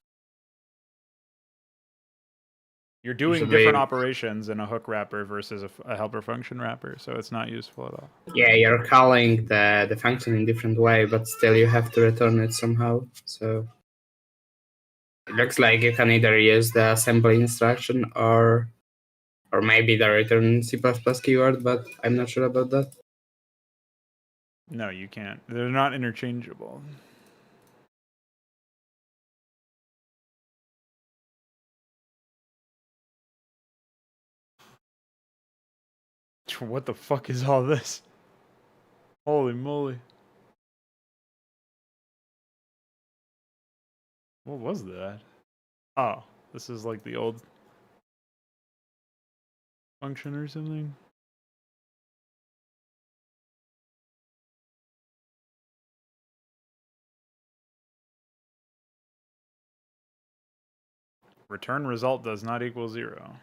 You're doing Usually, different operations in a hook wrapper versus a helper function wrapper, so it's not useful at all. yeah, you're calling the function in different way, but still you have to return it somehow. So it looks like you can either use the assembly instruction or maybe the return C++ keyword, but I'm not sure about that. No, you can't. They're not interchangeable. What the fuck is all this? Holy moly. What was that? Oh, this is like the old function or something? Return result does not equal 0.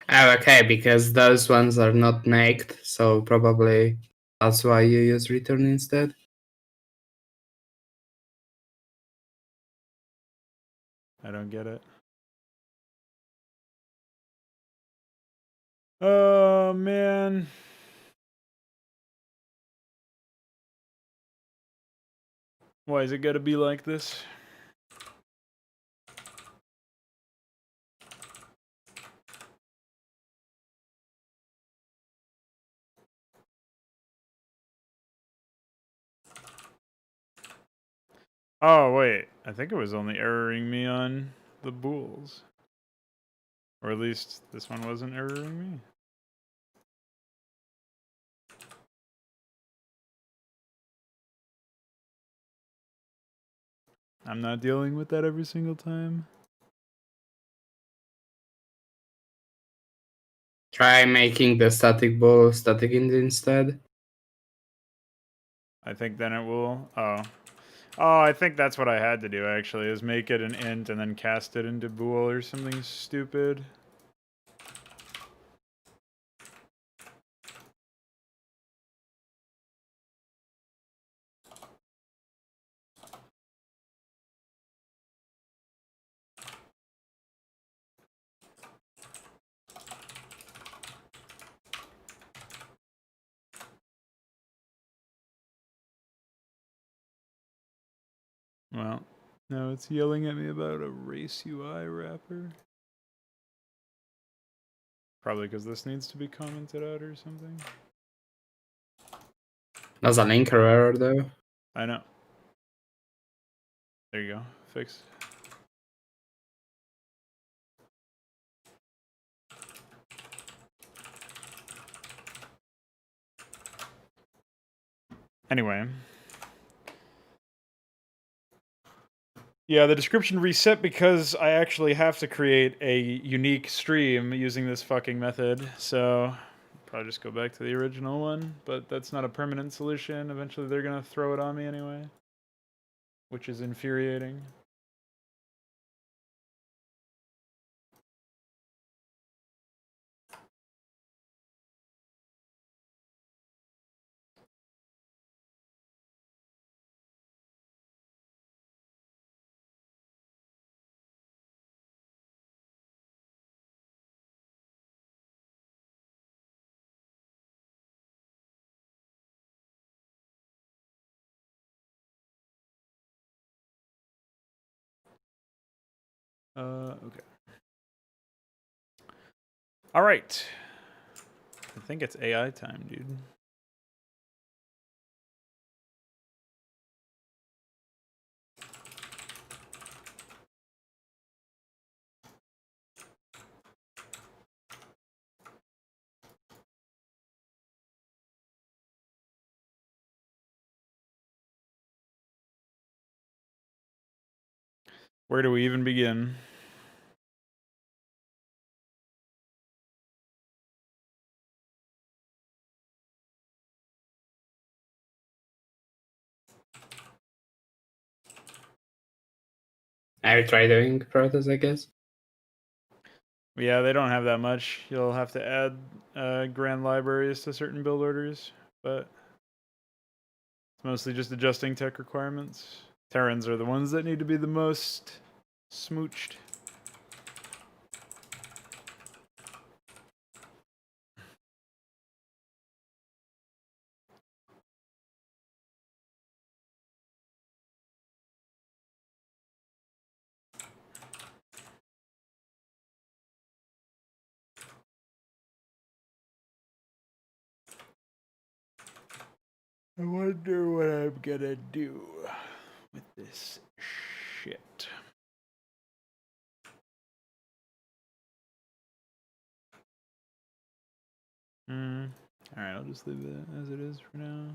Oh, okay, because those ones are not naked, so probably that's why you use return instead. I don't get it. Oh, man. Why is it gotta be like this? Oh, wait. I think it was only erroring me on the bools. Or at least this one wasn't erroring me. I'm not dealing with that every single time. Try making the static bool static int instead. I think then it will. Oh. Oh, I think that's what I had to do actually, is make it an int and then cast it into bool or something stupid. Well, now it's yelling at me about a race UI wrapper. Probably because this needs to be commented out or something. That's a linker error though. I know. There you go. Fixed. Anyway. Yeah, the description reset because I actually have to create a unique stream using this fucking method, so probably just go back to the original one, but that's not a permanent solution. Eventually they're gonna throw it on me anyway, which is infuriating. Okay. Alright. I think it's AI time, dude. Where do we even begin? I will try doing Protoss, I guess. Yeah, they don't have that much. You'll have to add grand libraries to certain build orders, but it's mostly just adjusting tech requirements. Terrans are the ones that need to be the most smooched. I wonder what I'm gonna do with this shit. Alright, I'll just leave it as it is for now.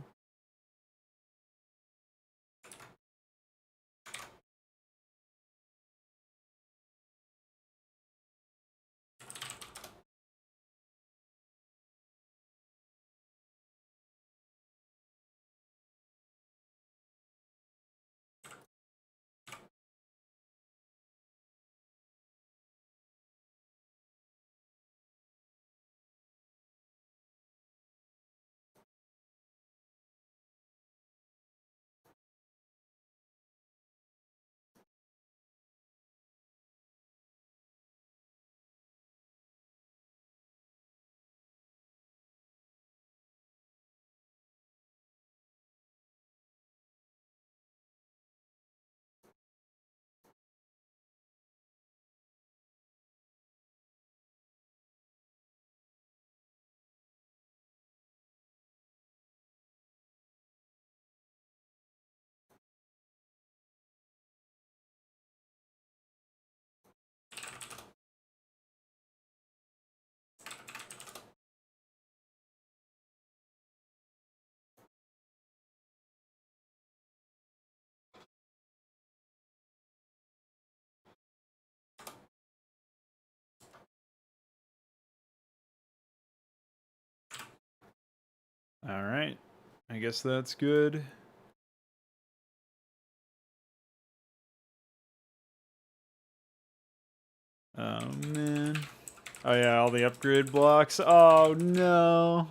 Alright, I guess that's good. Oh man. Oh yeah, all the upgrade blocks. Oh no.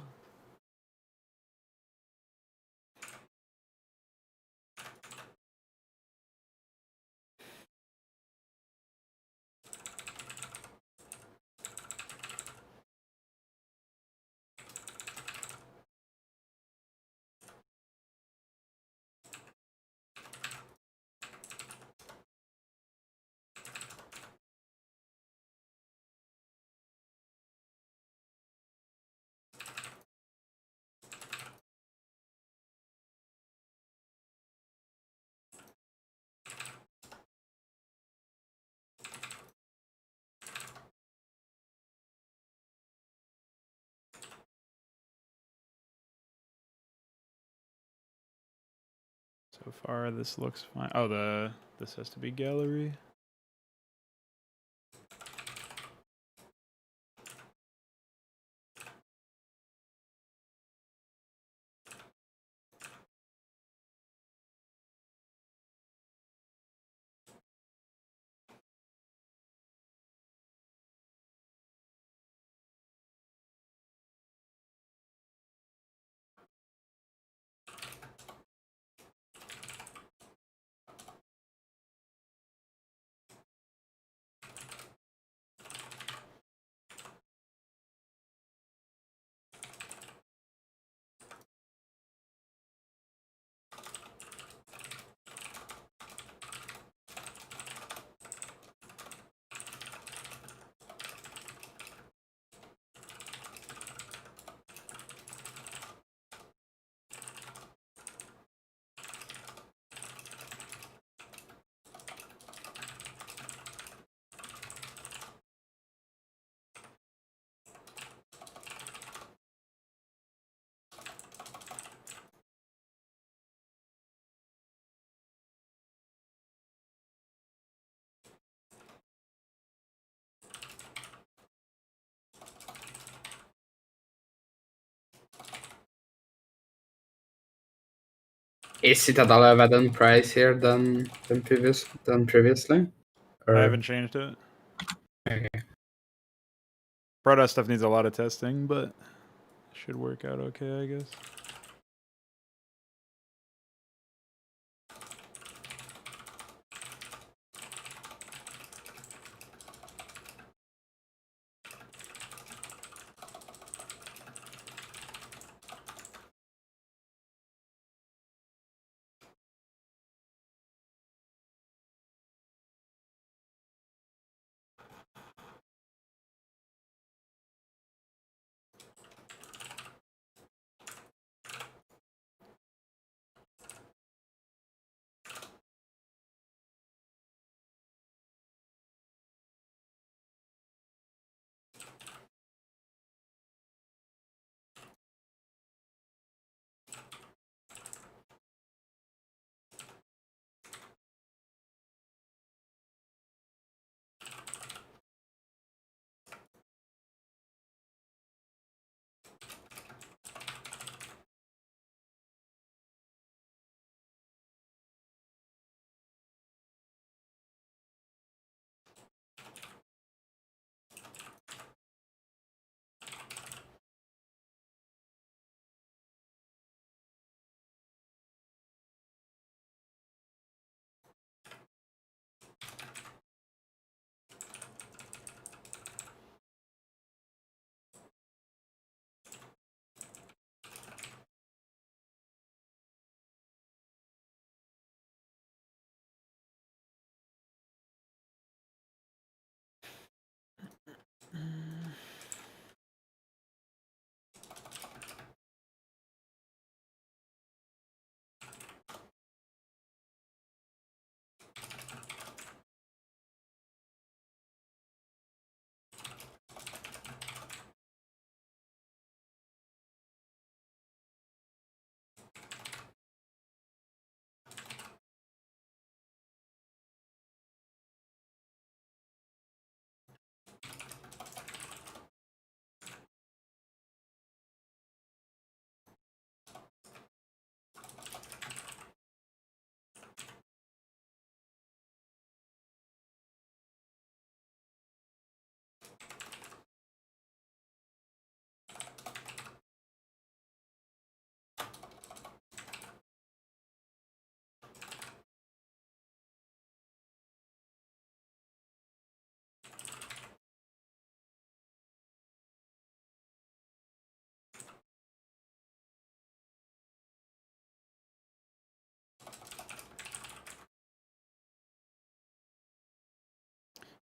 So far this looks fine. Oh, this has to be gallery. Is it at a lower than price here than previously? I Or haven't changed it. okay. Protoss stuff needs a lot of testing, but should work out okay, I guess.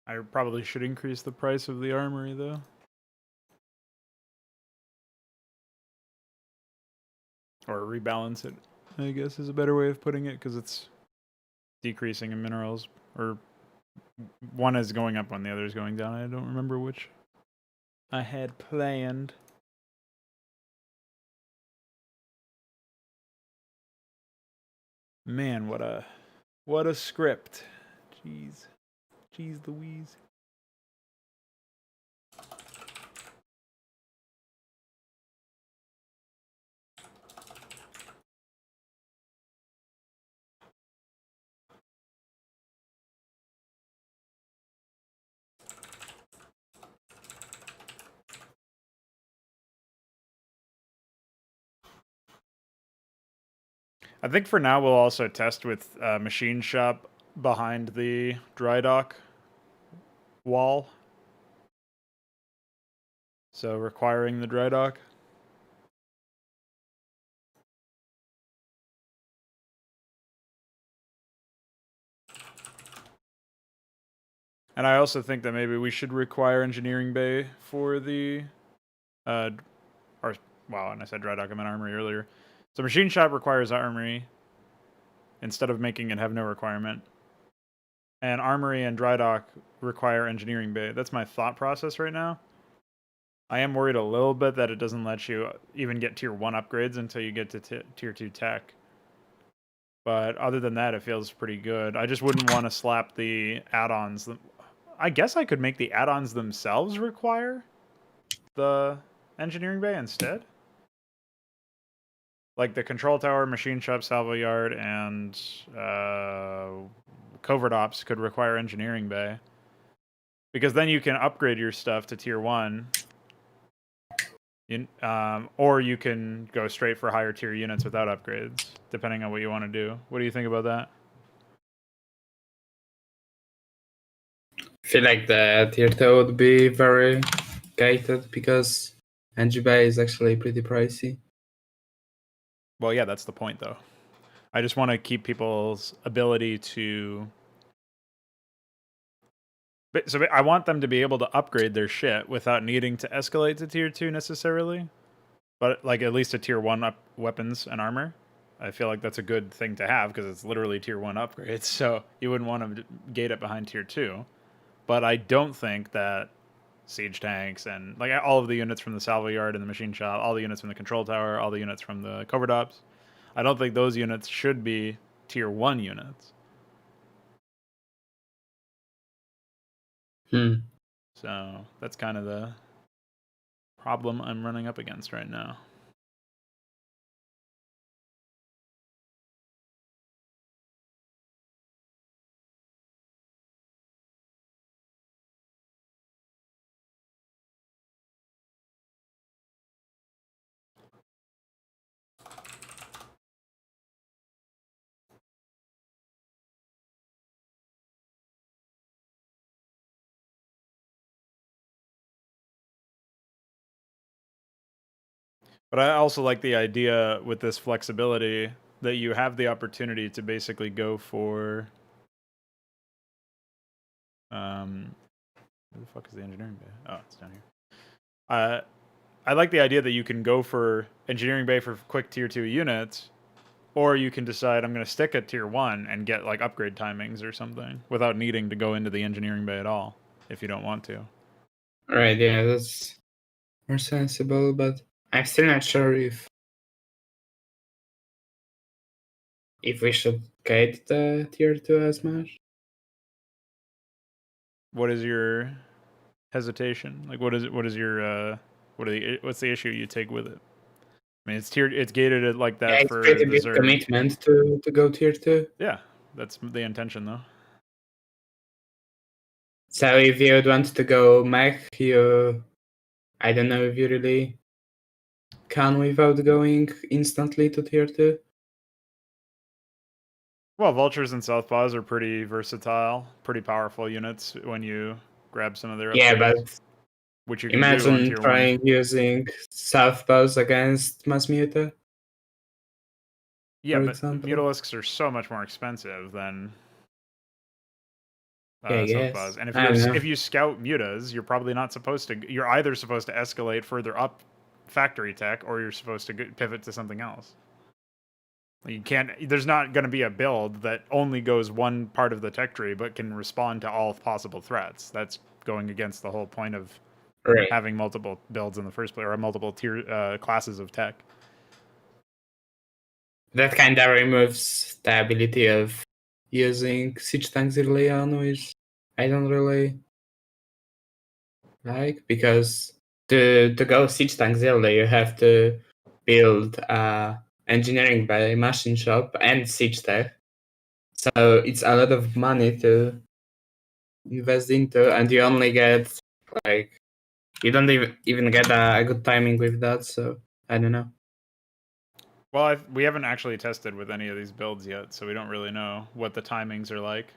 I probably should increase the price of the armory, though. Or rebalance it, I guess, is a better way of putting it, because it's decreasing in minerals. Or one is going up when the other is going down. I don't remember which I had planned. Man, what a script. Jeez. Jeez Louise. I think for now we'll also test with machine shop behind the dry dock wall. So requiring the dry dock. And I also think that maybe we should require engineering bay for the, and I said dry dock, I meant armory earlier. So machine shop requires armory instead of making it have no requirement. And armory and dry dock require engineering bay. That's my thought process right now. I am worried a little bit that it doesn't let you even get tier 1 upgrades until you get to tier 2 tech. But other than that, it feels pretty good. I just wouldn't want to slap the add-ons. I guess I could make the add-ons themselves require the engineering bay instead. Like the control tower, machine shop, salvo yard, and covert ops could require engineering bay. Because then you can upgrade your stuff to tier 1 Or you can go straight for higher tier units without upgrades, depending on what you want to do. What do you think about that? I feel like the tier 2 would be very gated because NGBay is actually pretty pricey. Well, yeah, that's the point, though. I just want to keep people's ability to... So I want them to be able to upgrade their shit without needing to escalate to tier 2 necessarily. But like at least a tier 1 up weapons and armor. I feel like that's a good thing to have because it's literally tier 1 upgrades. So you wouldn't want to gate it behind tier 2. But I don't think that siege tanks and like all of the units from the salvo yard and the machine shop, all the units from the control tower, all the units from the covert ops, I don't think those units should be tier 1 units. So that's kind of the problem I'm running up against right now. But I also like the idea with this flexibility that you have the opportunity to basically go for where the fuck is the engineering bay? Oh, it's down here. I like the idea that you can go for engineering bay for quick tier 2 units, or you can decide I'm going to stick at tier 1 and get like upgrade timings or something without needing to go into the engineering bay at all if you don't want to. Right, yeah, that's more sensible, but I'm still not sure if we should gate the tier 2 as much. What is your hesitation? Like what is your what's the issue you take with it? I mean, it's gated at like that Yeah, it's for pretty the big Zerg. commitment to go tier 2. Yeah, that's the intention though. So if you would want to go mech, I don't know if you really can without going instantly to tier 2. Well, vultures and southpaws are pretty versatile, pretty powerful units when you grab some of their upgrades. Yeah, but which you can do on imagine tier trying 1. using southpaws against mass muta. Yeah, for but example. mutalisks are so much more expensive than Yeah, I southpaws. guess. And I if you scout mutas, you're probably not supposed to. You're either supposed to escalate further up factory tech, or you're supposed to pivot to something else. You can't. There's not going to be a build that only goes one part of the tech tree, but can respond to all possible threats. That's going against the whole point of having multiple builds in the first place, or multiple tier classes of tech. That kind of removes the ability of using siege tanks early on, which I don't really like, because to go siege tanks early, you have to build engineering by machine shop and siege tech. So it's a lot of money to invest into, and you only get like, you don't even get a good timing with that. So I don't know. Well, we haven't actually tested with any of these builds yet, so we don't really know what the timings are like.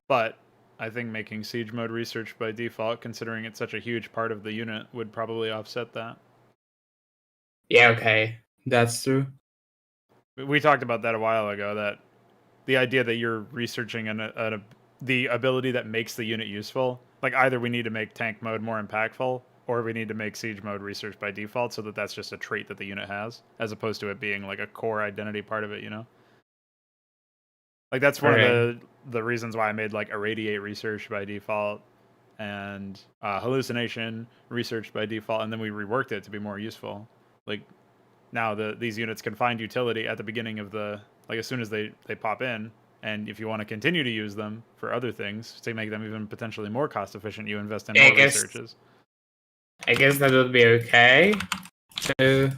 But I think making siege mode research by default, considering it's such a huge part of the unit, would probably offset that. Yeah, okay. That's true. We talked about that a while ago, that the idea that you're researching the ability that makes the unit useful, like either we need to make tank mode more impactful, or we need to make siege mode research by default so that that's just a trait that the unit has, as opposed to it being like a core identity part of it, you know? Like that's one of the reasons why I made like irradiate research by default and hallucination research by default, and then we reworked it to be more useful. Like now these units can find utility at the beginning of the, like as soon as they pop in, and if you want to continue to use them for other things to make them even potentially more cost efficient, you invest in more researches. I guess that would be okay to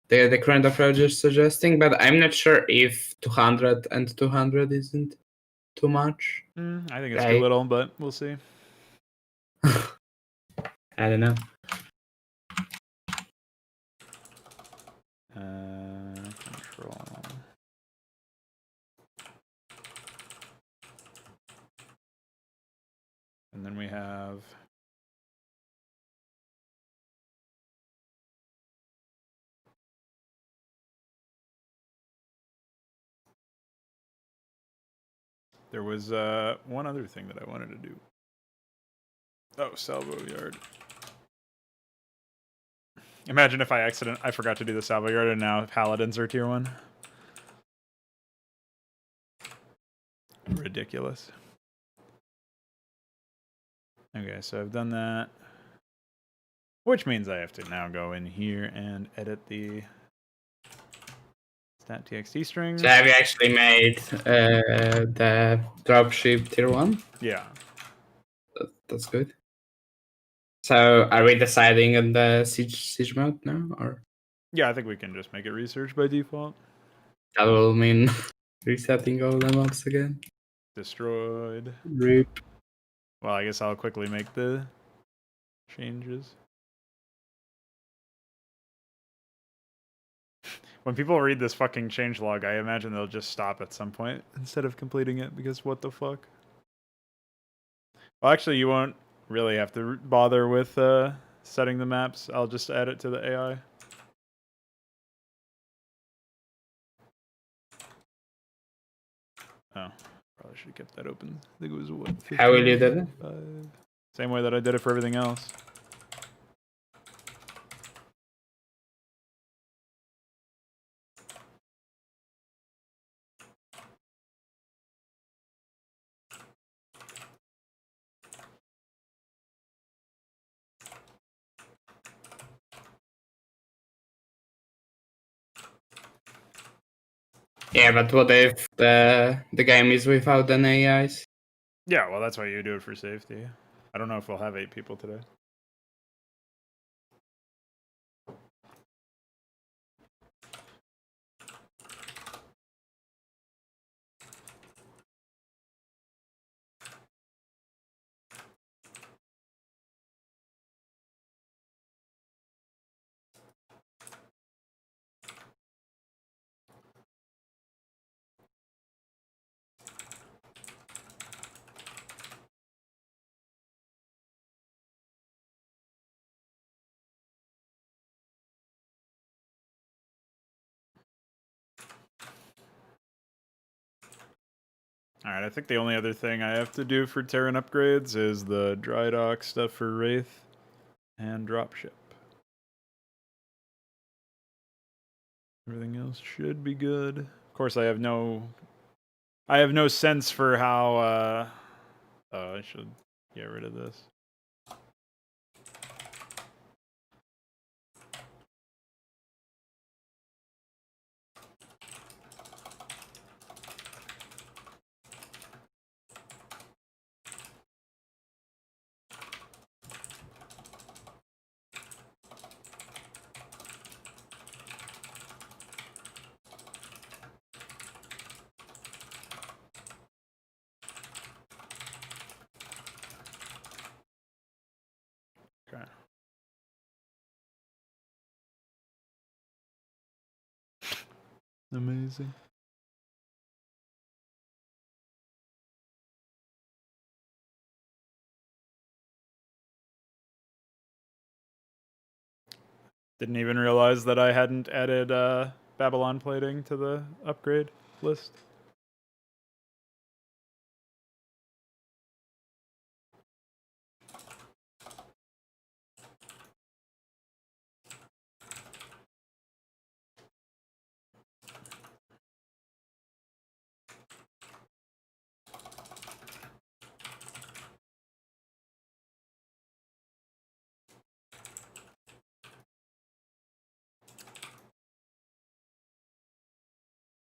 the current approach is suggesting, but I'm not sure if 200 and 200 isn't too much. I think it's too little, but we'll see. I don't know. There was one other thing that I wanted to do. Oh, salvo yard. Imagine if I forgot to do the salvo yard and now paladins are tier 1. Ridiculous. Okay, so I've done that. Which means I have to now go in here and edit the stat.txt string. So have you actually made the dropship tier 1? Yeah. That's good. So are we deciding on the siege mode now, or Yeah, I think we can just make it research by default. that will mean resetting all the mobs again? Destroyed. RIP. Well, I guess I'll quickly make the changes. When people read this fucking changelog, I imagine they'll just stop at some point instead of completing it, because what the fuck? Well, actually, you won't really have to bother with setting the maps. I'll just add it to the AI. Oh, probably should have kept that open. I think it was what? How will you do that? 15? Same way that I did it for everything else. Yeah, but what if the game is without any AIs? Yeah, well, that's why you do it for safety. I don't know if we'll have 8 people today. Alright, I think the only other thing I have to do for Terran upgrades is the dry dock stuff for Wraith and dropship. Everything else should be good. Of course, I have no sense for how oh, I should get rid of this. Okay. Amazing. Didn't even realize that I hadn't added Babylon plating to the upgrade list.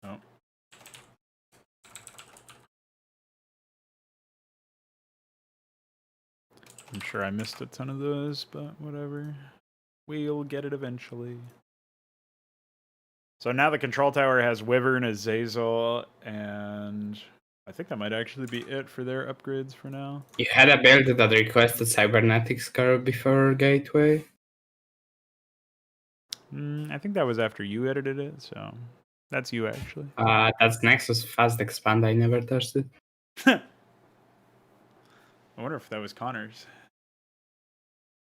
Oh. I'm sure I missed a ton of those, but whatever. We'll get it eventually. So now the control tower has Wyvern, Azazel, and I think that might actually be it for their upgrades for now. You had a build that requested cybernetics scarab before gateway. I think that was after you edited it, so that's you actually. That's Nexus fast expand. I never touched it. I wonder if that was Connor's.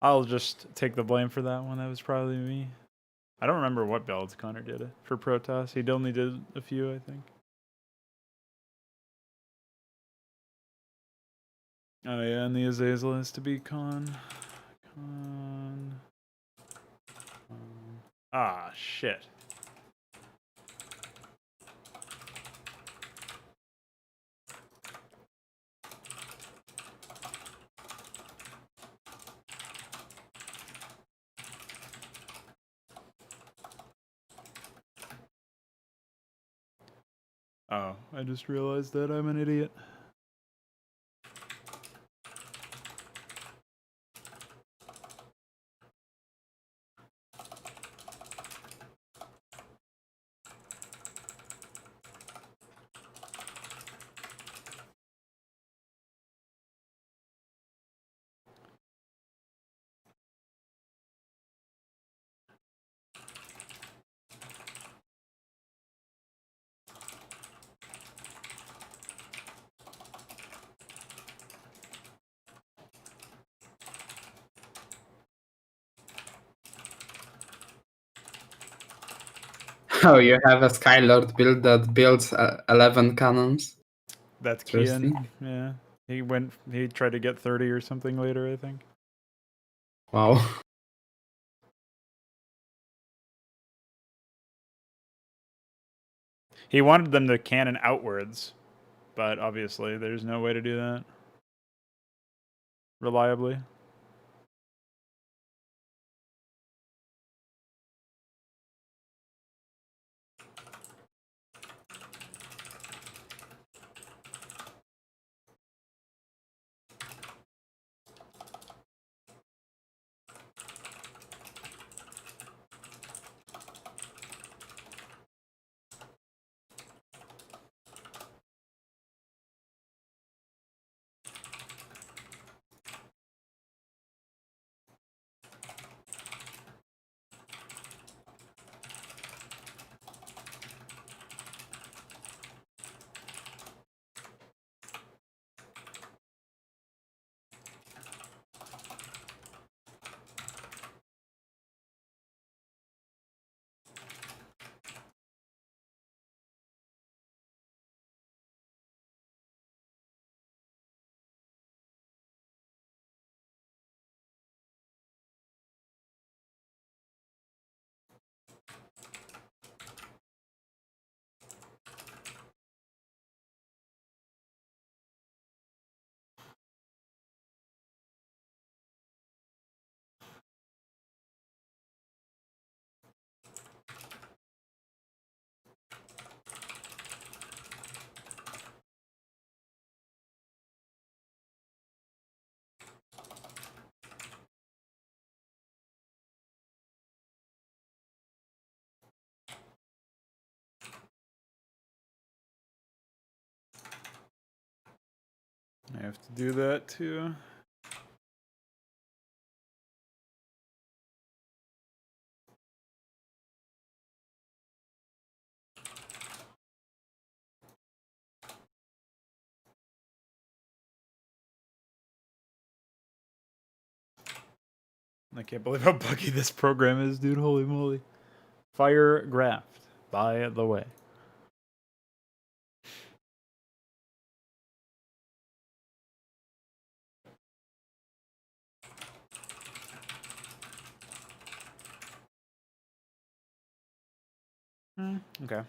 I'll just take the blame for that one. That was probably me. I don't remember what builds Connor did for Protoss. He only did a few, I think. Oh yeah, and the Azazel has to be con. Ah, shit. Oh, I just realized that I'm an idiot. Oh, you have a Skylord build that builds 11 cannons. That's Interesting. Kian. Yeah. He tried to get 30 or something later, I think. Wow. He wanted them to cannon outwards, but obviously there's no way to do that reliably. I have to do that too. I can't believe how buggy this program is, dude. Holy moly. Fire graft, by the way. Okay.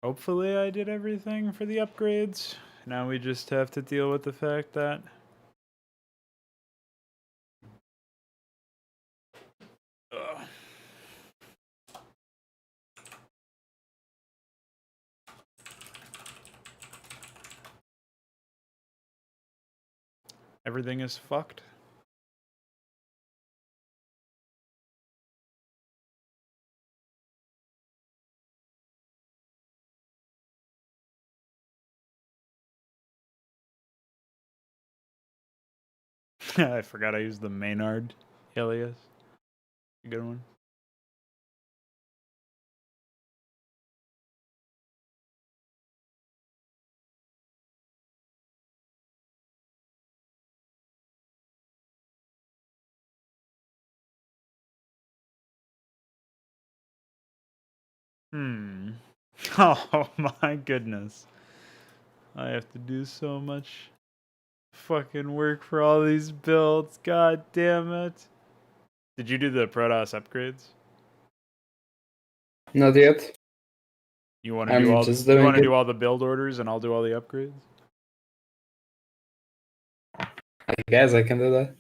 Hopefully I did everything for the upgrades. Now we just have to deal with the fact that Ugh. Everything is fucked. I forgot I used the Maynard alias. Good one. Oh my goodness. I have to do so much fucking work for all these builds. God damn it. Did you do the Protoss upgrades? Not yet. You want to do I'm all just you doing want to it. do all the build orders and I'll do all the upgrades? I guess I can do that.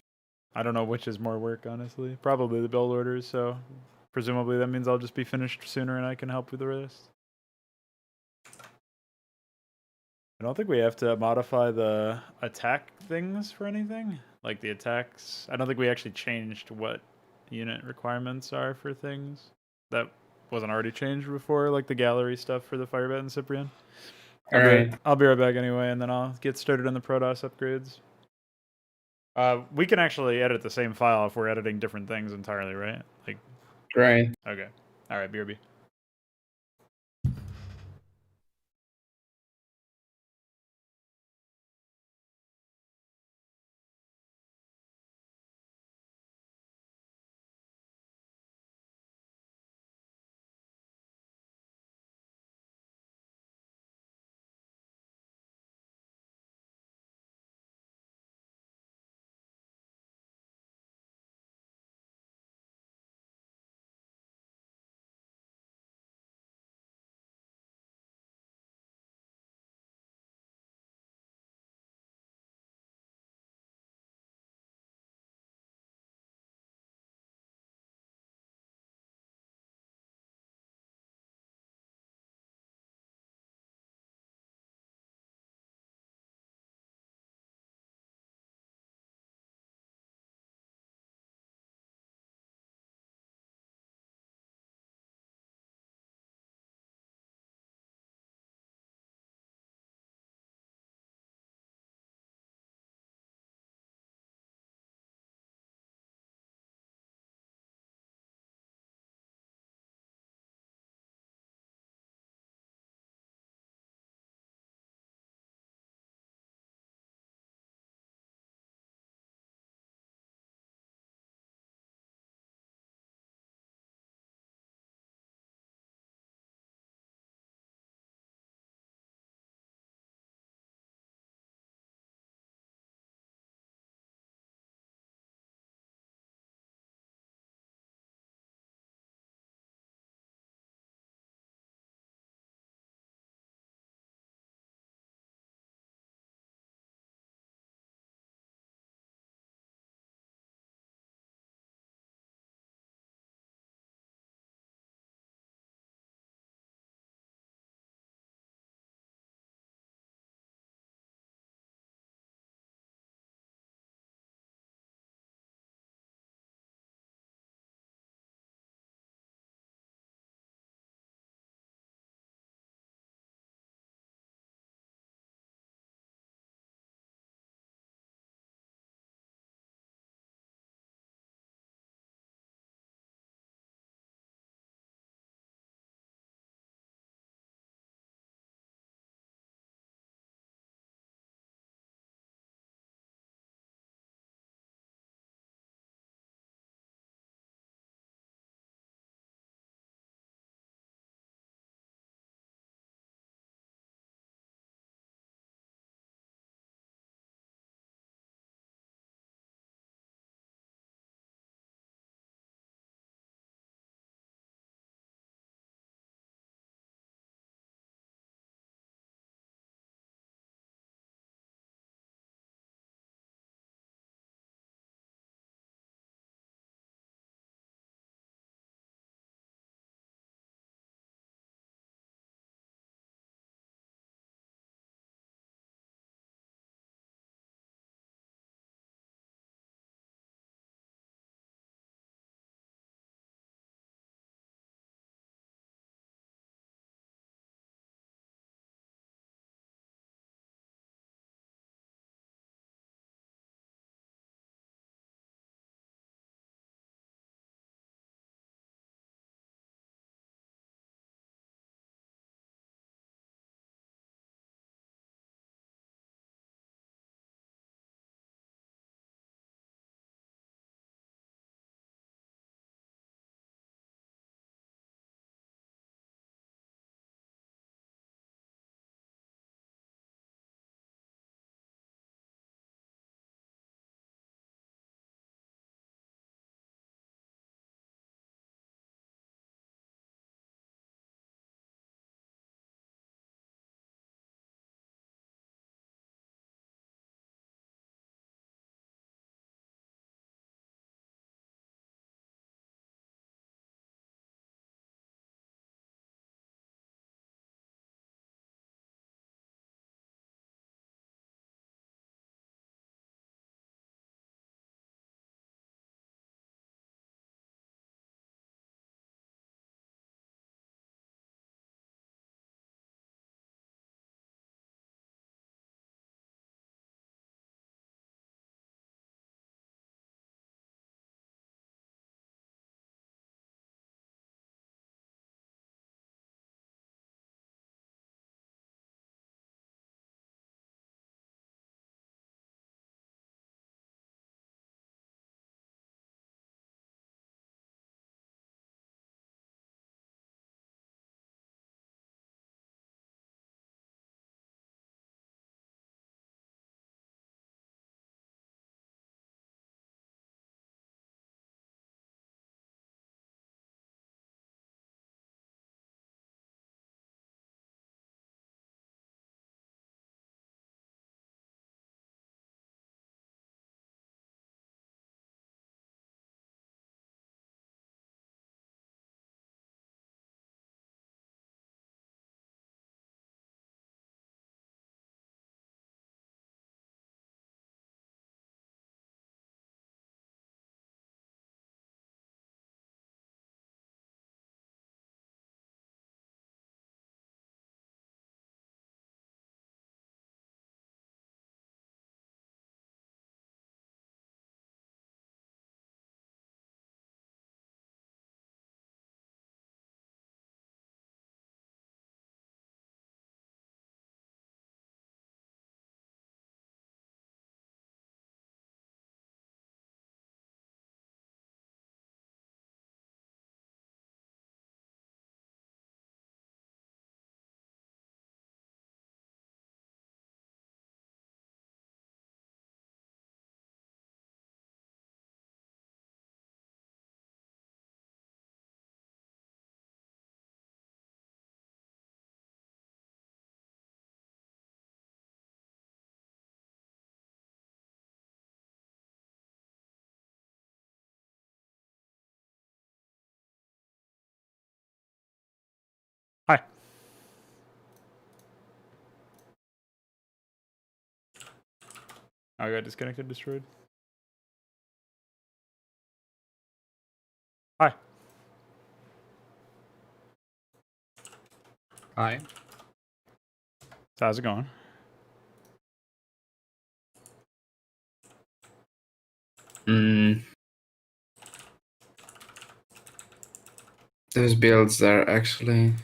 I don't know which is more work, honestly. Probably the build orders, so presumably that means I'll just be finished sooner and I can help with the rest. I don't think we have to modify the attack things for anything. Like the attacks. I don't think we actually changed what unit requirements are for things. That wasn't already changed before, like the gallery stuff for the Firebat and Cyprian. Alright. I'll be right back anyway, and then I'll get started on the Protoss upgrades. We can actually edit the same file if we're editing different things entirely, right? Like, Right. okay. All right, BRB. I got disconnected, destroyed. Hi. Hi. So how's it going? Those builds are actually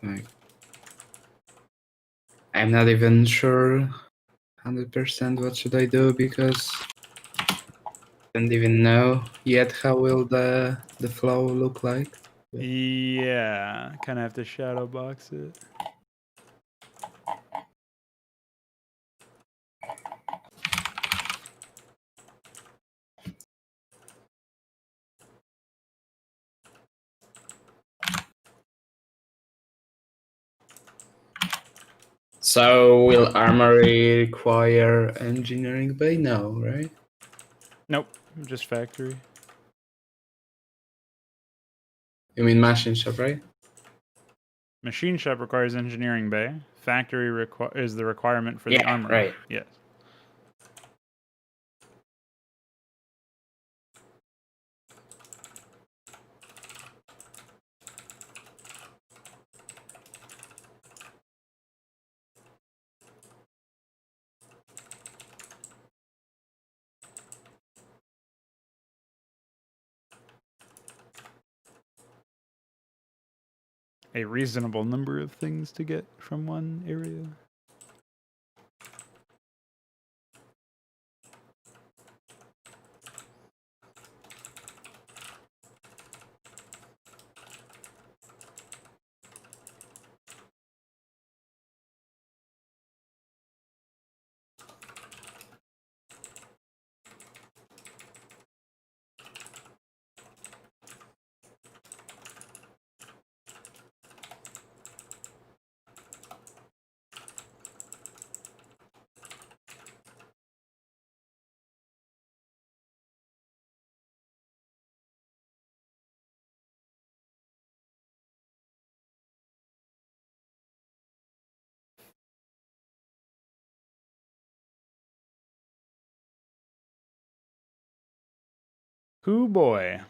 like I'm not even sure 100% what should I do because I don't even know yet how will the flow look like. Yeah, kind of have to shadow box it. So will armory require engineering bay? No, right? Nope, just factory. You mean machine shop, right? Machine shop requires engineering bay. Factory is the requirement for the armor. Right. Yes. A reasonable number of things to get from one area. Hoo boy.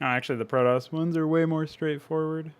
Oh, actually, the Protoss ones are way more straightforward.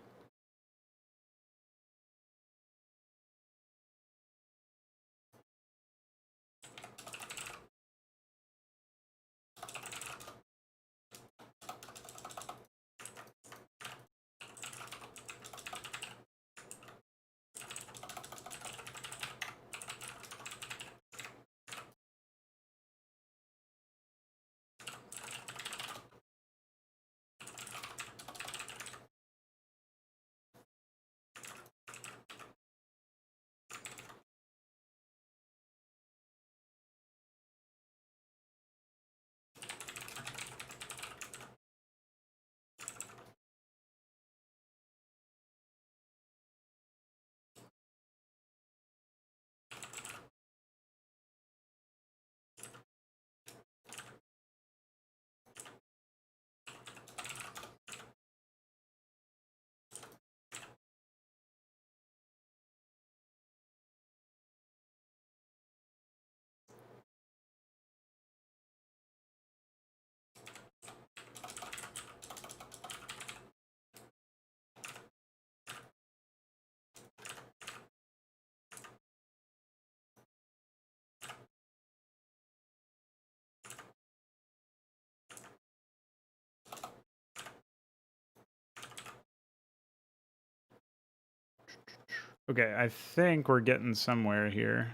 Okay, I think we're getting somewhere here.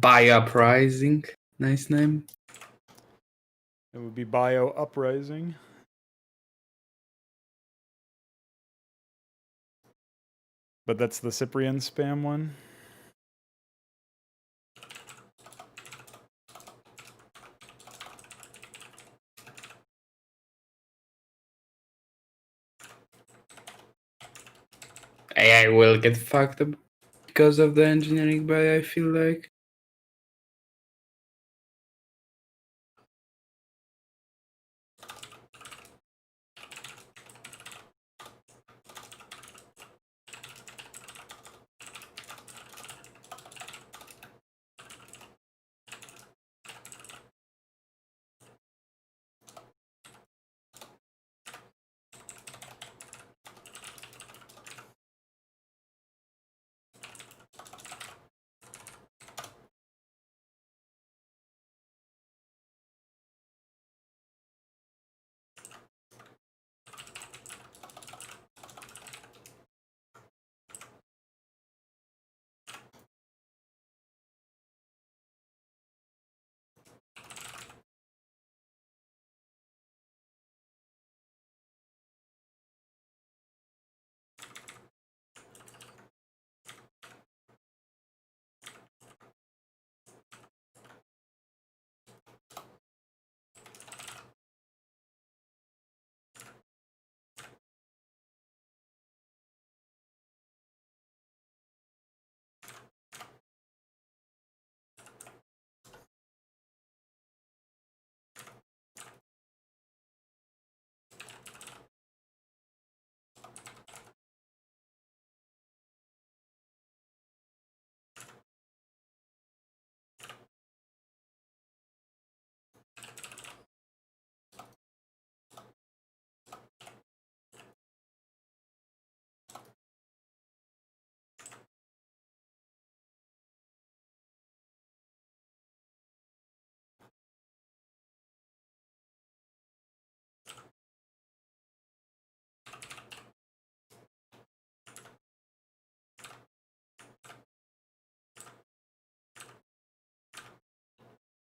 Uprising, nice name. It would be Bio Uprising. But that's the Cyprian spam one. AI will get fucked up because of the engineering buy, I feel like.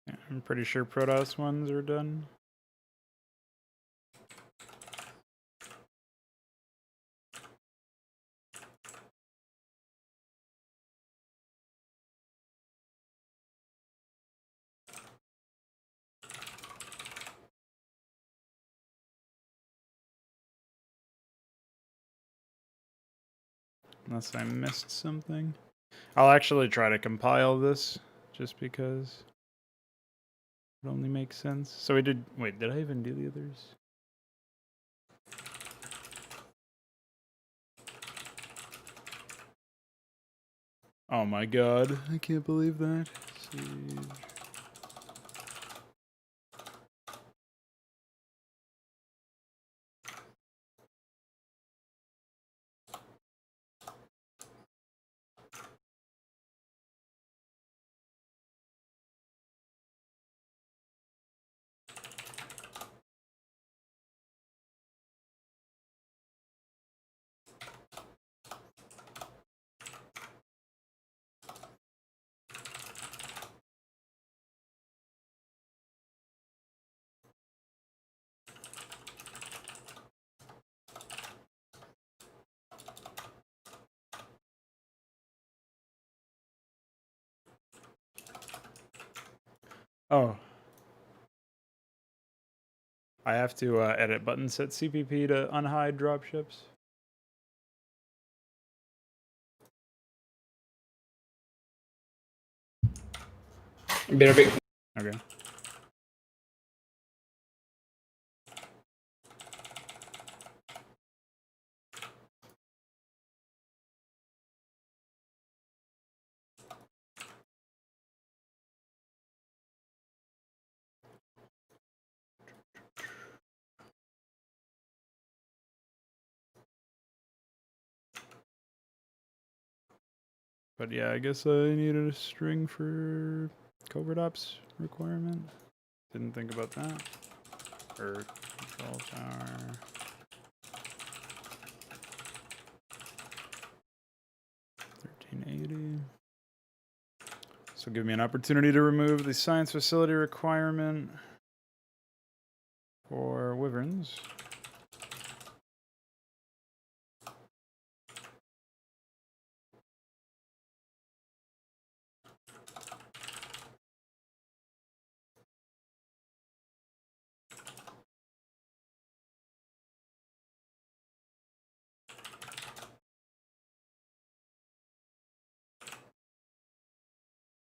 Yeah, I'm pretty sure Protoss ones are done. Unless I missed something. I'll actually try to compile this, just because it only makes sense. So we did... Wait, did I even do the others? Oh my god, I can't believe that. Siege. Oh. I have to edit button set CPP to unhide dropships. BRB. Okay. But yeah, I guess I needed a string for covert ops requirement. Didn't think about that. Or control tower. 1380. So give me an opportunity to remove the science facility requirement for wyverns.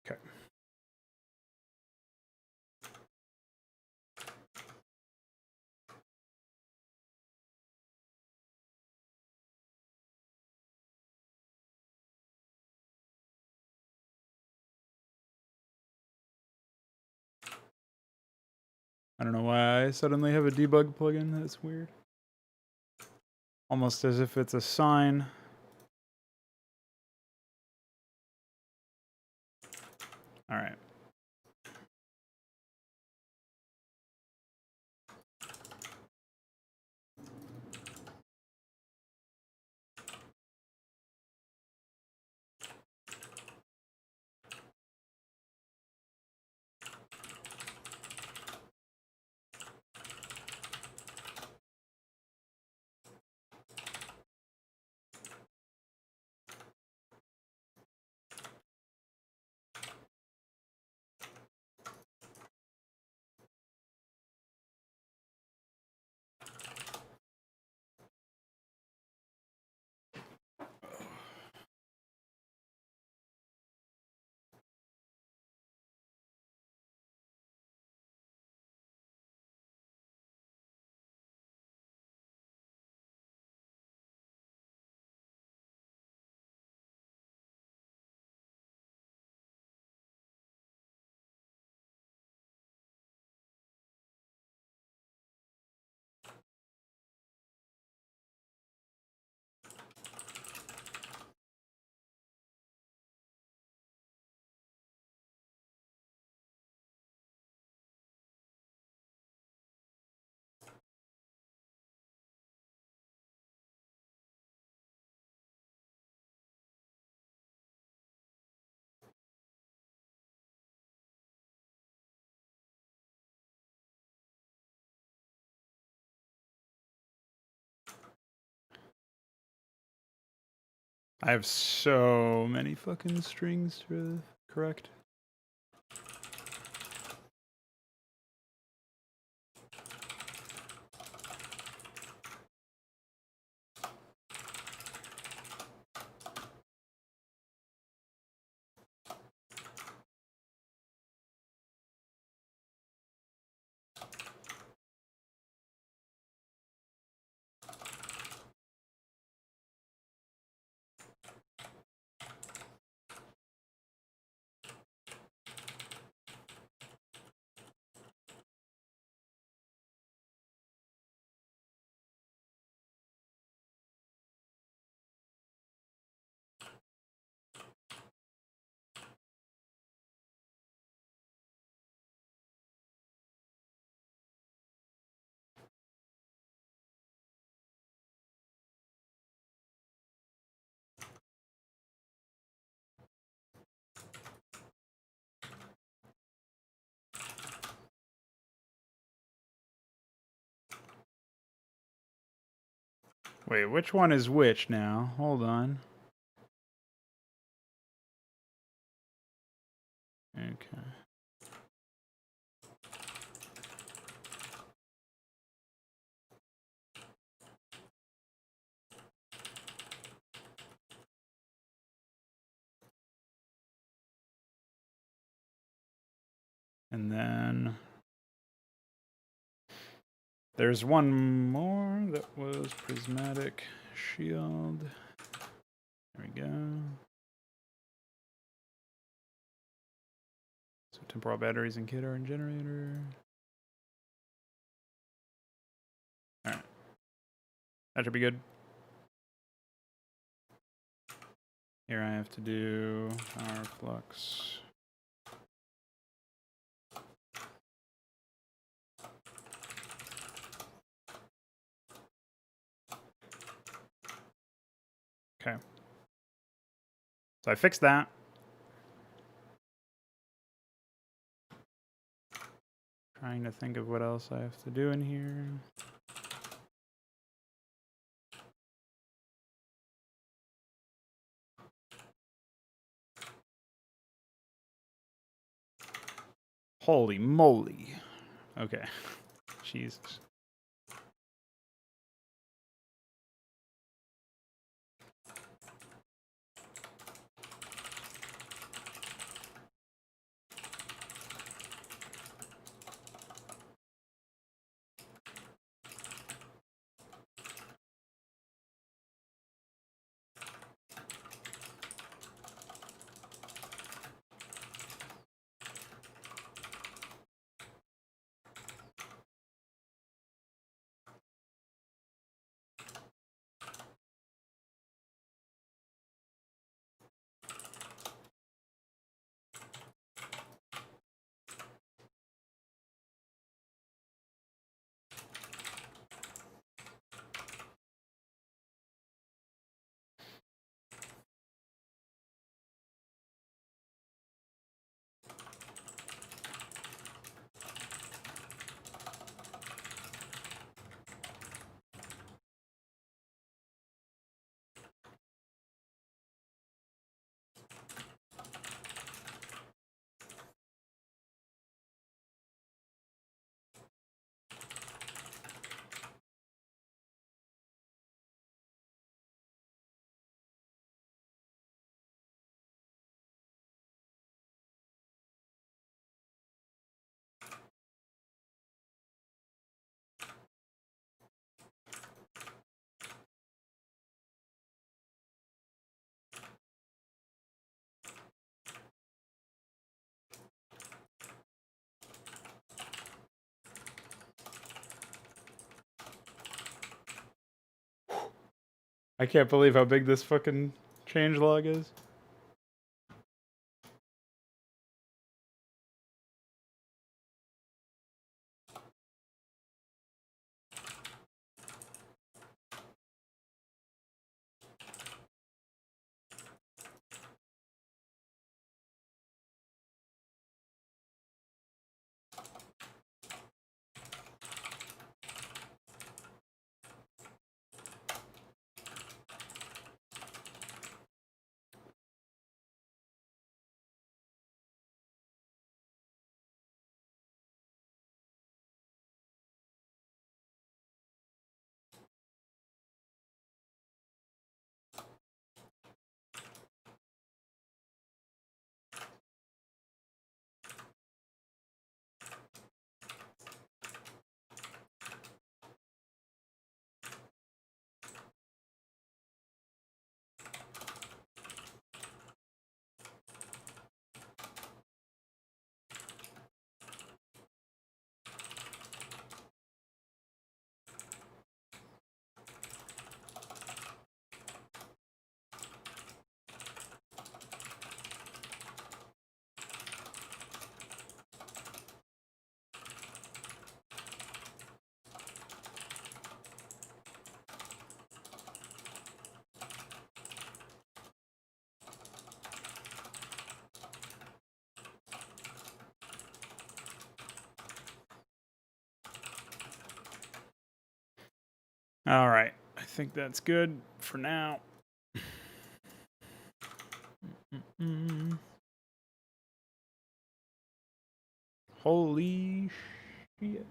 Okay. I don't know why I suddenly have a debug plugin. That's weird. Almost as if it's a sign. All right. I have so many fucking strings to correct. Wait, which one is which now? Hold on. Okay. And then there's one more that was prismatic shield. There we go. So temporal batteries and kit are in generator. Alright. That should be good. Here I have to do our flux. Okay. So I fixed that. Trying to think of what else I have to do in here. Holy moly. Okay. Jesus. I can't believe how big this fucking changelog is. All right. I think that's good for now. Holy shit.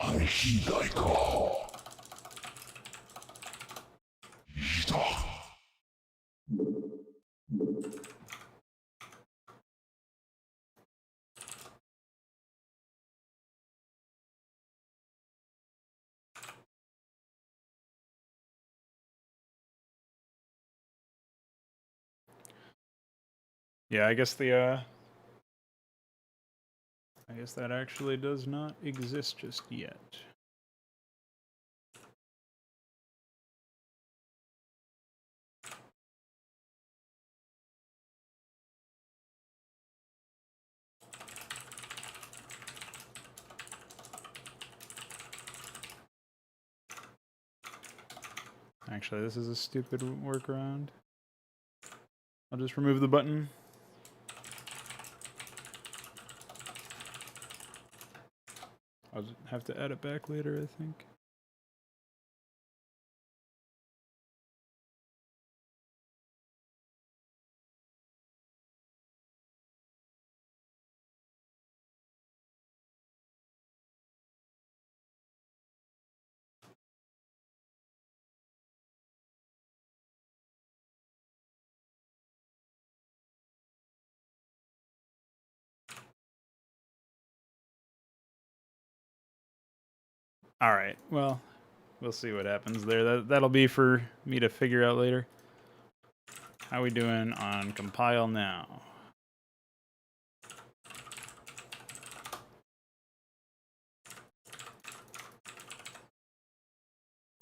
I heed thy call. Hydra. Yeah, I guess the I guess that actually does not exist just yet. Actually, this is a stupid workaround. I'll just remove the button. I'll just have to add it back later, I think. All right. Well, we'll see what happens there. That'll be for me to figure out later. How we doing on compile now?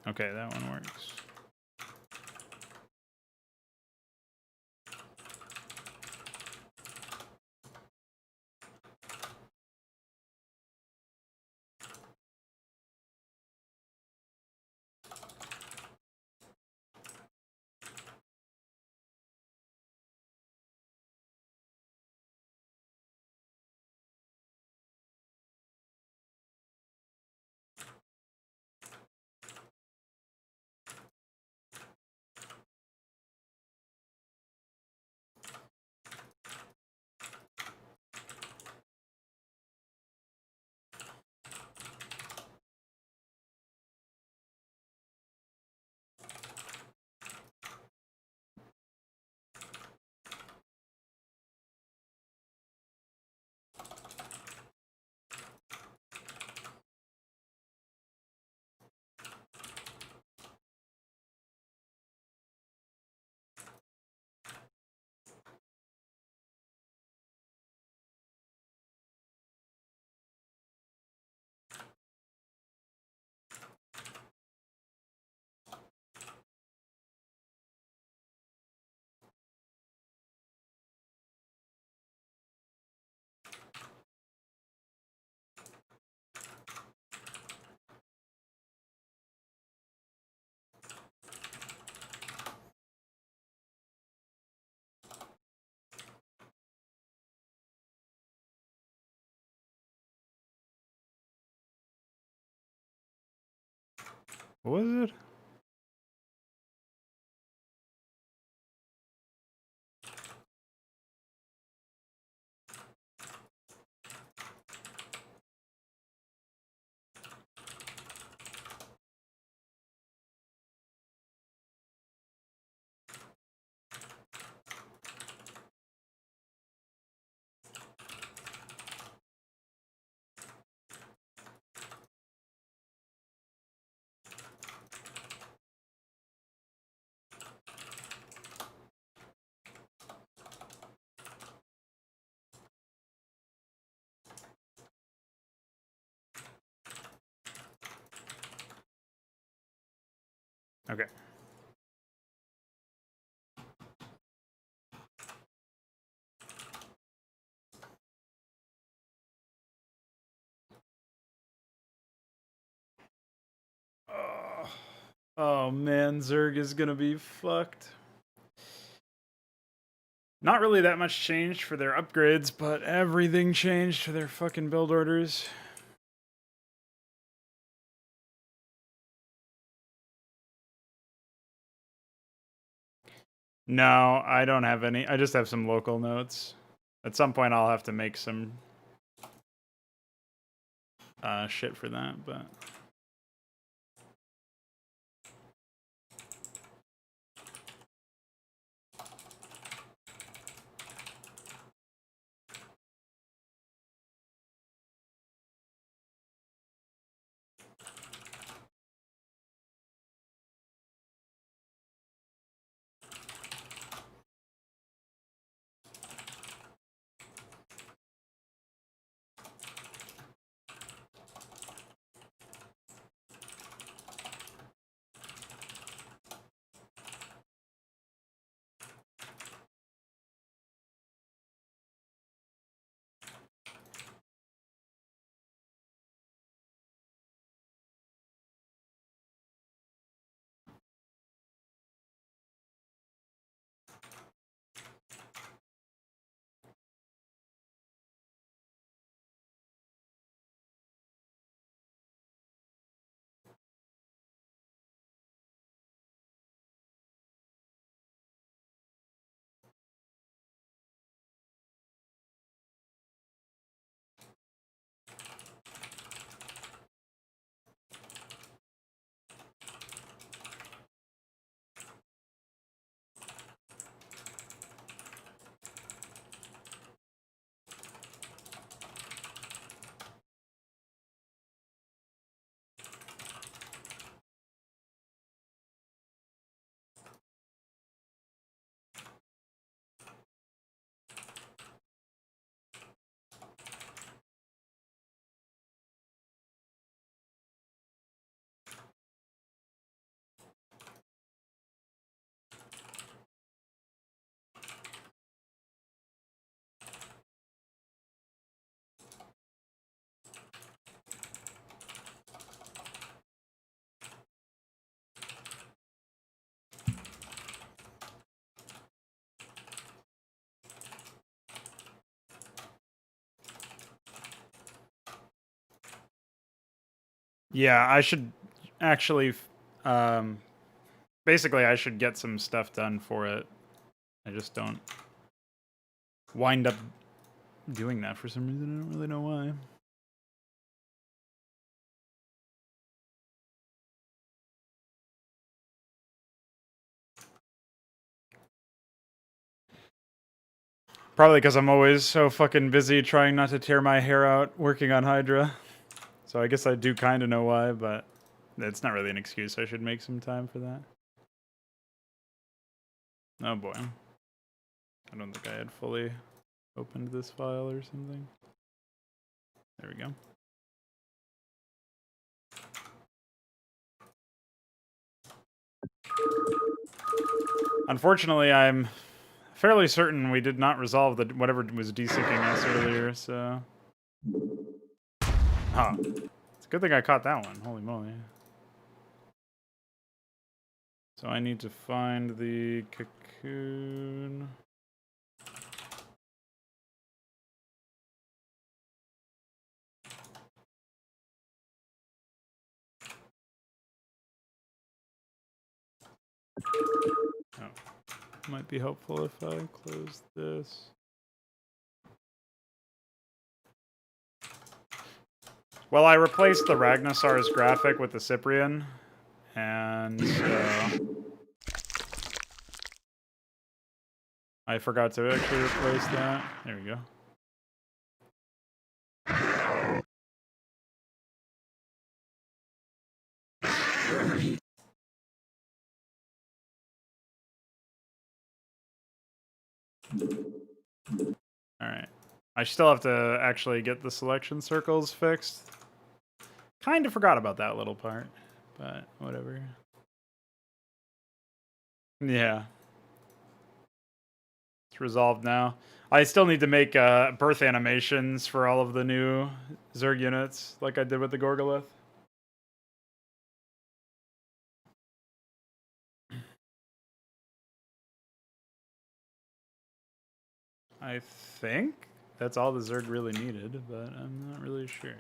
Okay, that one works. What was it? Okay. Oh man, Zerg is gonna be fucked. Not really that much changed for their upgrades, but everything changed for their fucking build orders. No, I don't have any. I just have some local notes. At some point, I'll have to make some shit for that, but... Yeah, I should actually... basically, I should get some stuff done for it. I just don't wind up doing that for some reason. I don't really know why. Probably because I'm always so fucking busy trying not to tear my hair out working on Hydra. So I guess I do kind of know why, but it's not really an excuse. I should make some time for that. Oh boy. I don't think I had fully opened this file or something. There we go. Unfortunately, I'm fairly certain we did not resolve the whatever was desyncing us earlier, so... Oh. It's a good thing I caught that one. Holy moly. So I need to find the cocoon... Oh. Might be helpful if I close this. Well, I replaced the Ragnarsar's graphic with the Cyprian, and I forgot to actually replace that. There we go. Alright. I still have to actually get the selection circles fixed. Kind of forgot about that little part, but whatever. Yeah. It's resolved now. I still need to make birth animations for all of the new Zerg units, like I did with the Gorgolith. I think that's all the Zerg really needed, but I'm not really sure.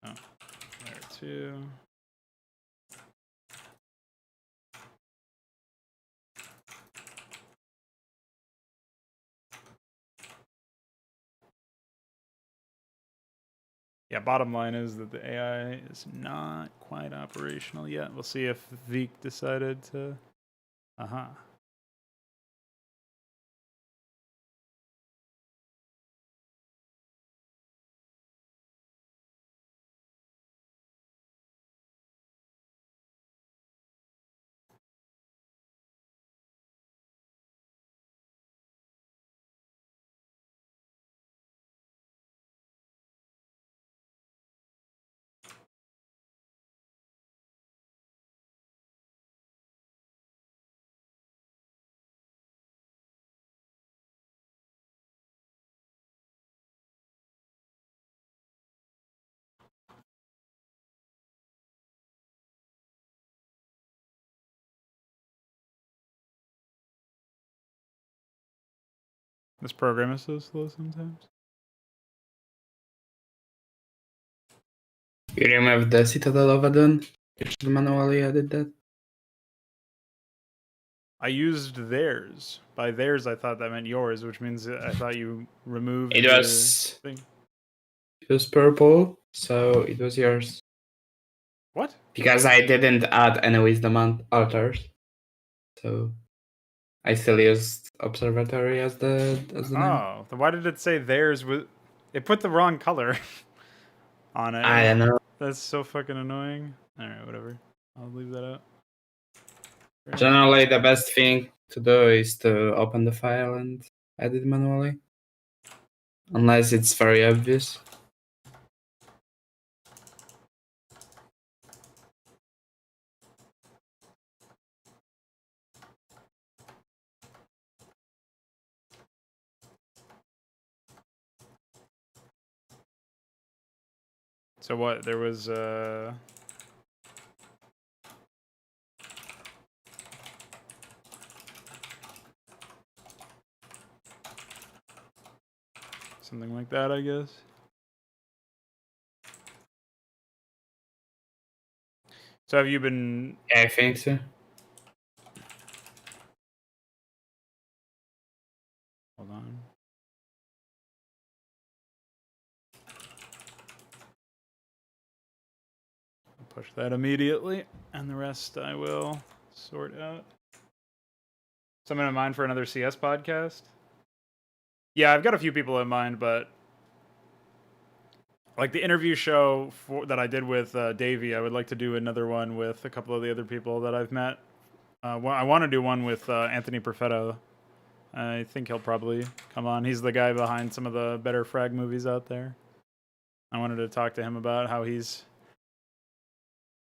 Oh, there too. Yeah, bottom line is that the AI is not quite operational yet. We'll see if Veeq decided to... This program is so slow sometimes. You remove the Citadel of Adon? You should manually edit that. I used theirs. By theirs, I thought that meant yours, which means I thought you removed It the was thing. it was purple, so it was yours. What? Because I didn't add any wisdom altars, so I still used observatory as the name. Oh, then why did it say theirs? It put the wrong color on it. I don't know. That's so fucking annoying. All right, whatever. I'll leave that out. Generally, the best thing to do is to open the file and edit manually, unless it's very obvious. So what? There was something like that, I guess. So have you been... Yeah, I think so. Hold on. I'll push that immediately, and the rest I will sort out. Someone in mind for another CS podcast? Yeah, I've got a few people in mind, but like the interview show that I did with Davey, I would like to do another one with a couple of the other people that I've met. I want to do one with Anthony Perfetto. I think he'll probably come on. He's the guy behind some of the better frag movies out there. I wanted to talk to him about how he's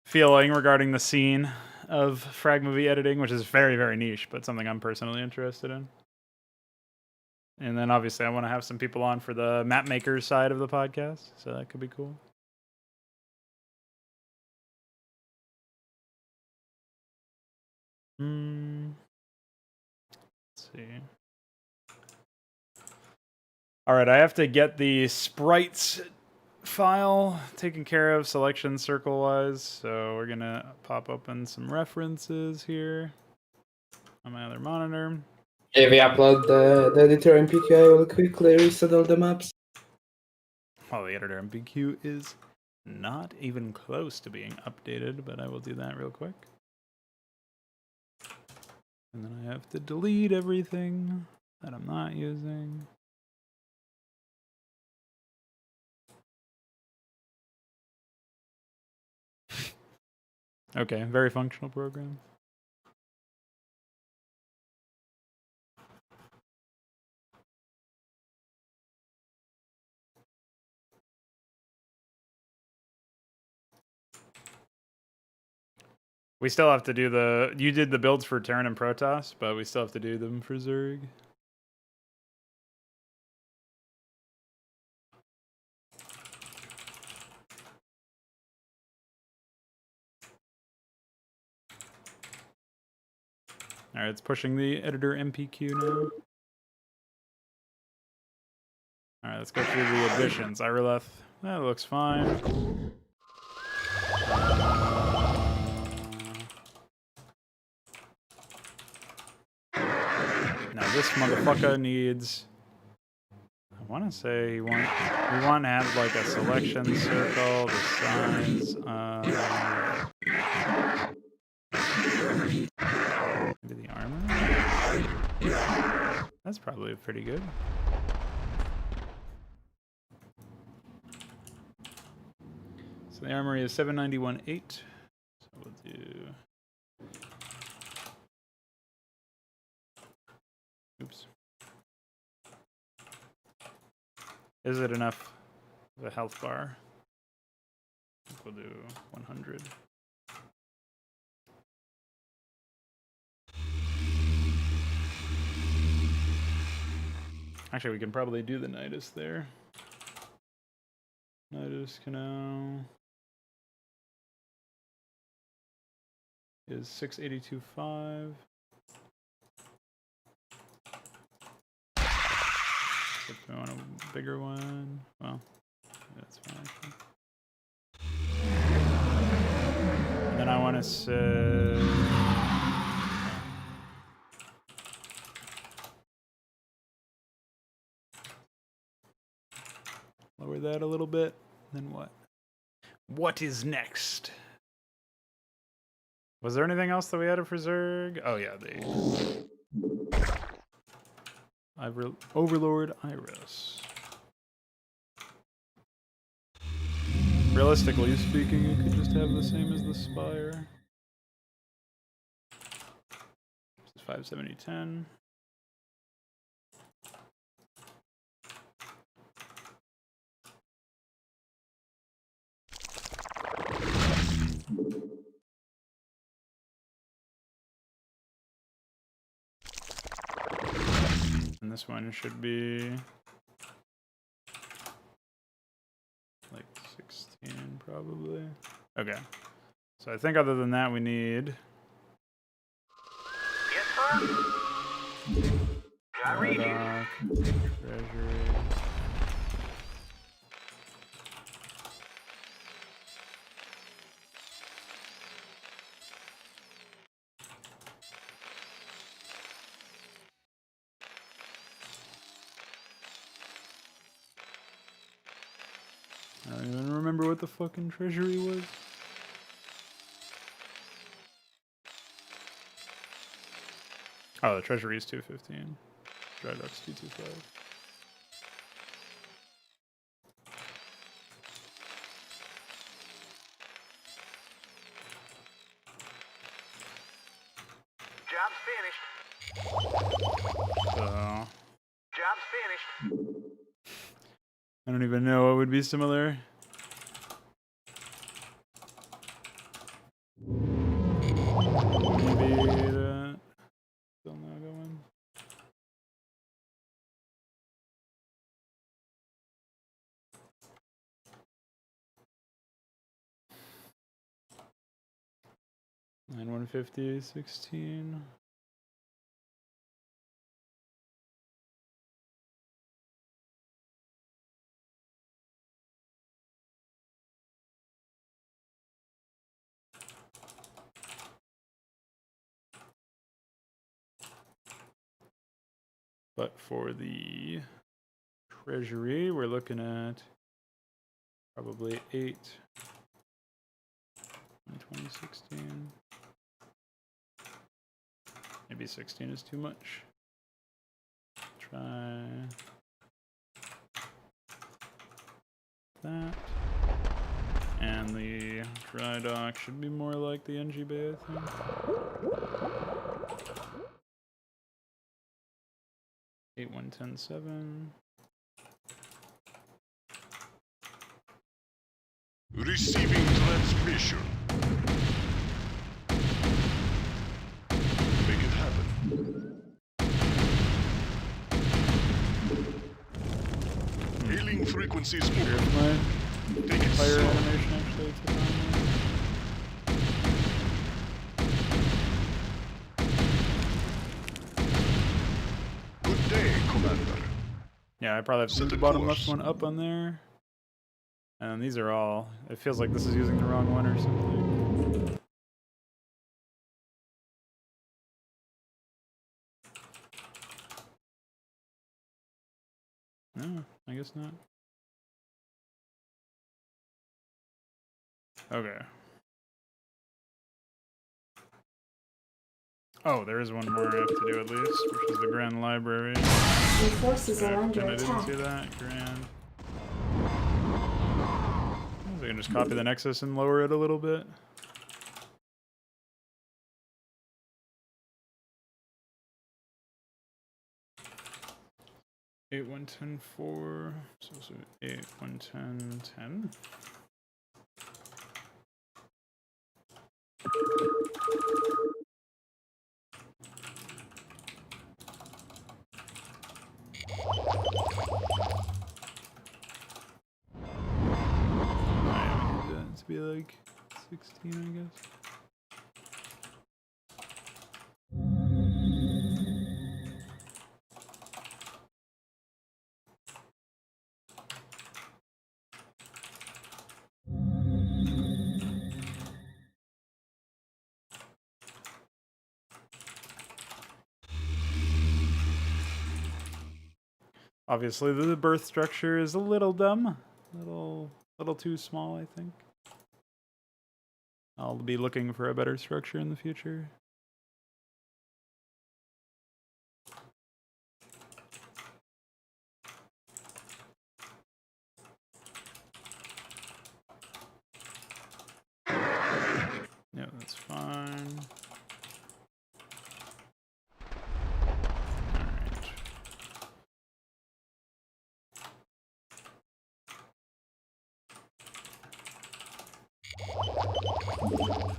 feeling regarding the scene of frag movie editing, which is very, very niche, but something I'm personally interested in. And then obviously I want to have some people on for the map makers side of the podcast, so that could be cool. Let's see. All right, I have to get the sprites file taken care of selection circle wise, so we're gonna pop open some references here on my other monitor. If we upload the editor MPQ, I will quickly reset all the maps. Well, the editor MPQ is not even close to being updated, but I will do that real quick. And then I have to delete everything that I'm not using. Okay, very functional program. We still have to do the... You did the builds for Terran and Protoss, but we still have to do them for Zerg. Alright, it's pushing the editor MPQ now. Alright, let's go through the additions. Ireleth, that looks fine. Now this motherfucker needs want to say we want to have like a selection circle the size of maybe the armor. That's probably pretty good. So the armory is 791.8. So we'll do. Oops. Is it enough? The health bar. I think we'll do 100. Actually, we can probably do the Nidus there. Nidus Canal is 682.5. If we want a bigger one, well, yeah, that's fine actually. And then I want to set. Lower that a little bit. Then what? What is next? Was there anything else that we had for Zerg? Oh yeah, the Overlord Iris. Realistically speaking, you could just have the same as the Spire. This is 570.10. And this one should be like 16 probably. Okay. So I think other than that we need Dock, Treasury. I don't even remember what the fucking treasury was. Oh, the treasury is 215. Dry dock's 225. Job's finished. So Job's finished. I don't even know what would be similar. Maybe that. Still not going. And 150, 16. But for the treasury, we're looking at probably 8 in 2016. Maybe 16 is too much. Try that. And the dry dock should be more like the NG Bay, I think. 81107. Receiving transmission. Make it happen. Hailing frequencies Here's moving. my Take it fire slow. animation actually took on there. Good day, Commander. Yeah, I probably have to Set move the a bottom course. left one up on there. And these are all, it feels like this is using the wrong one or something. No, I guess not. Okay. Oh, there is one more I have to do at least, which is the Grand Library. Your forces are under I didn't see attack. that. Grand. So I can just copy the Nexus and lower it a little bit. Eight, 110, 4. So 8, 110, 10. I need that to be like 16, I guess. Obviously, the birth structure is a little dumb, little too small, I think. I'll be looking for a better structure in the future. Yeah, that's fine. Alright.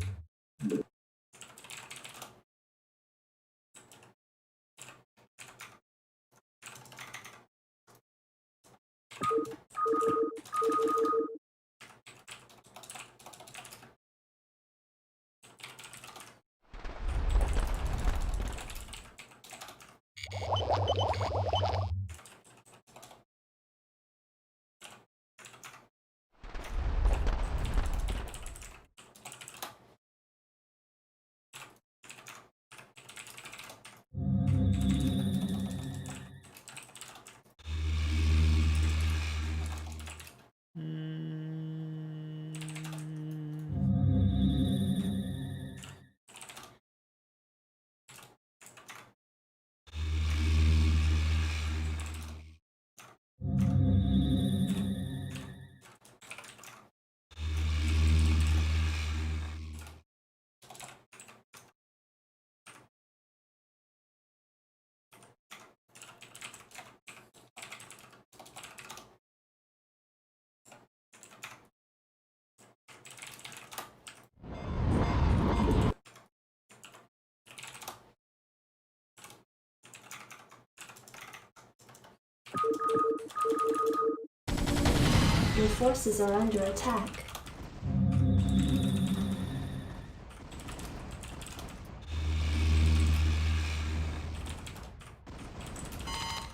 Your forces are under attack.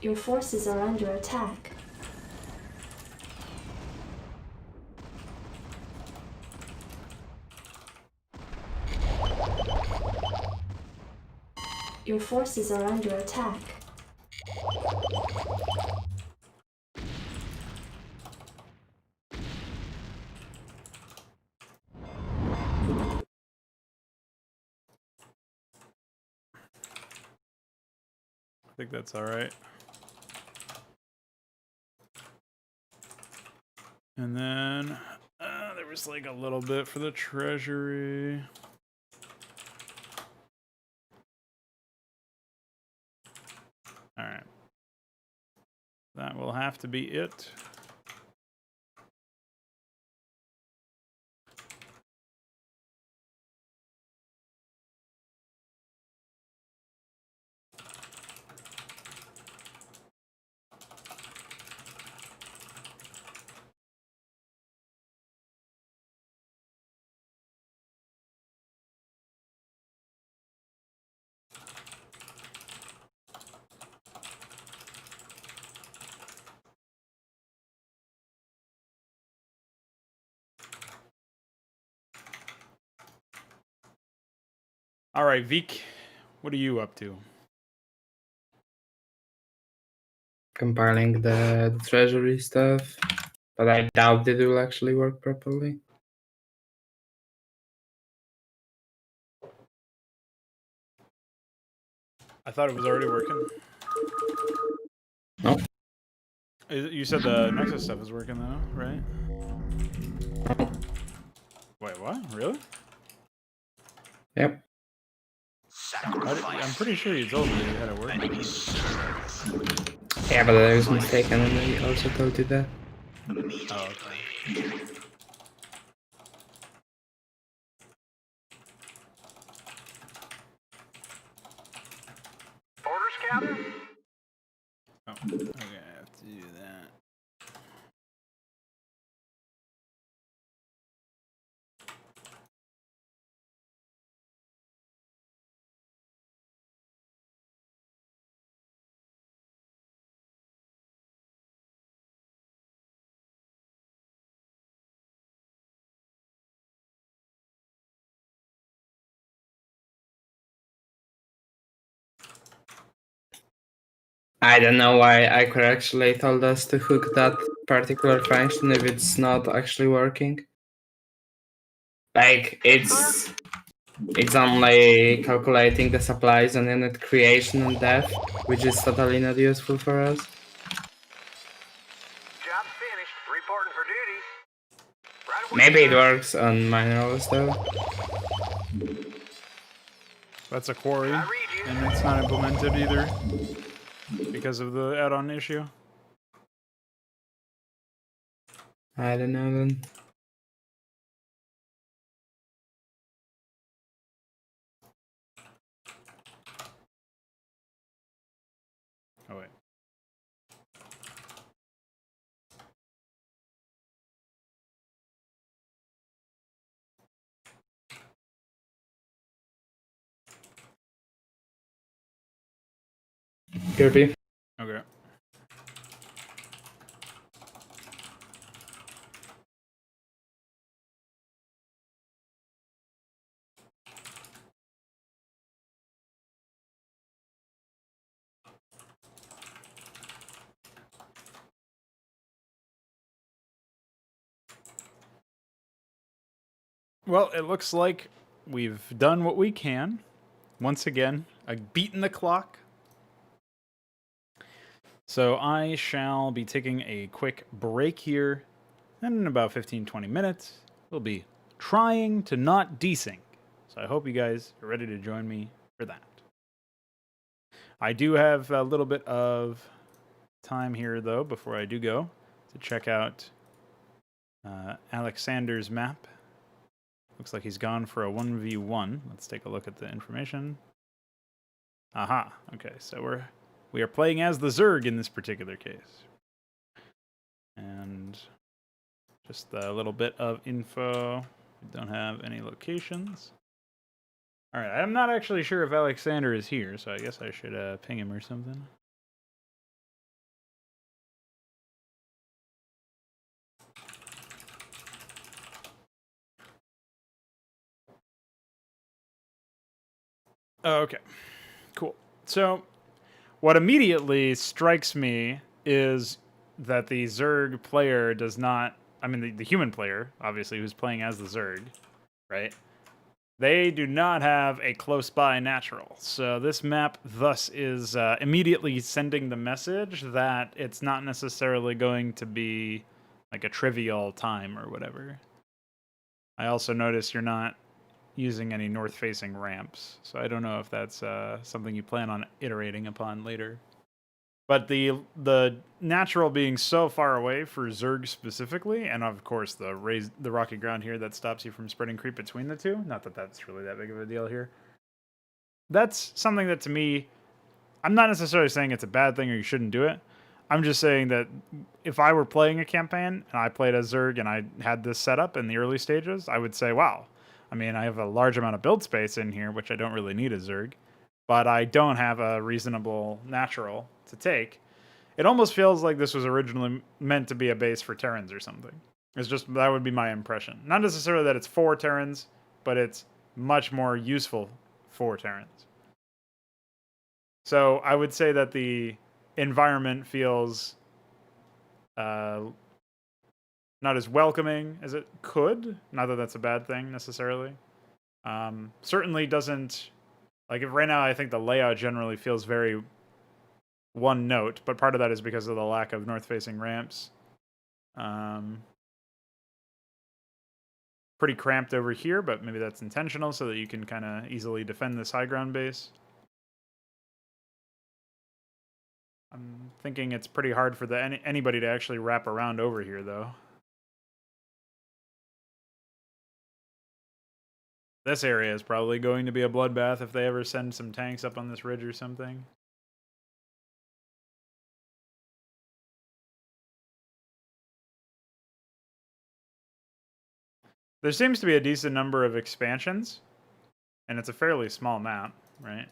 Your forces are under attack. Your forces are under attack. I think that's alright. And then there was like a little bit for the treasury. Alright. That will have to be it. All right, Veeq, what are you up to? compiling the treasury stuff, but I doubt it will actually work properly. I thought it was already working. No. You said the Nexus stuff is working though, right? Wait, what? Really? Yep. I'm pretty sure you told me you had it working. Yeah, but I was mistaken, and I also told you that. Oh, okay. Orders, Captain? Oh, okay, I have to do that. I don't know why Iker actually told us to hook that particular function if it's not actually working. Like, it's only calculating the supplies on unit creation and death, which is totally not useful for us. Job's finished. Reporting for duty. Right away, Maybe it sir. works on minerals though. That's a quarry, I read you. and it's not implemented either because of the add-on issue. I don't know then. Oh wait. Kirby. Okay. Well, it looks like we've done what we can. Once again, I've beaten the clock. So I shall be taking a quick break here. And in about 15-20 minutes, we'll be trying to not desync. So I hope you guys are ready to join me for that. I do have a little bit of time here, though, before I do go, to check out Alexander's map. Looks like he's gone for a 1v1. Let's take a look at the information. Aha. Okay, so we are playing as the Zerg in this particular case. And just a little bit of info. We don't have any locations. All right, I'm not actually sure if Alexander is here, so I guess I should ping him or something. Oh, okay, cool. So what immediately strikes me is that the Zerg player does not, I mean the human player, obviously, who's playing as the Zerg, right? They do not have a close by natural. So this map thus is immediately sending the message that it's not necessarily going to be like a trivial time or whatever. I also notice you're not using any north-facing ramps, so I don't know if that's something you plan on iterating upon later. But the natural being so far away for Zerg specifically, and of course the rocky ground here that stops you from spreading creep between the two, not that that's really that big of a deal here. That's something that to me, I'm not necessarily saying it's a bad thing or you shouldn't do it. I'm just saying that if I were playing a campaign and I played as Zerg and I had this set up in the early stages, I would say, wow, I mean, I have a large amount of build space in here, which I don't really need a Zerg, but I don't have a reasonable natural to take. It almost feels like this was originally meant to be a base for Terrans or something. It's just, that would be my impression. Not necessarily that it's for Terrans, but it's much more useful for Terrans. So I would say that the environment feels not as welcoming as it could. Not that that's a bad thing necessarily. Certainly doesn't, like, if right now I think the layout generally feels very one note, but part of that is because of the lack of north-facing ramps. Pretty cramped over here, but maybe that's intentional so that you can kind of easily defend this high ground base. I'm thinking it's pretty hard for anybody to actually wrap around over here, though. This area is probably going to be a bloodbath if they ever send some tanks up on this ridge or something. There seems to be a decent number of expansions, and it's a fairly small map, right?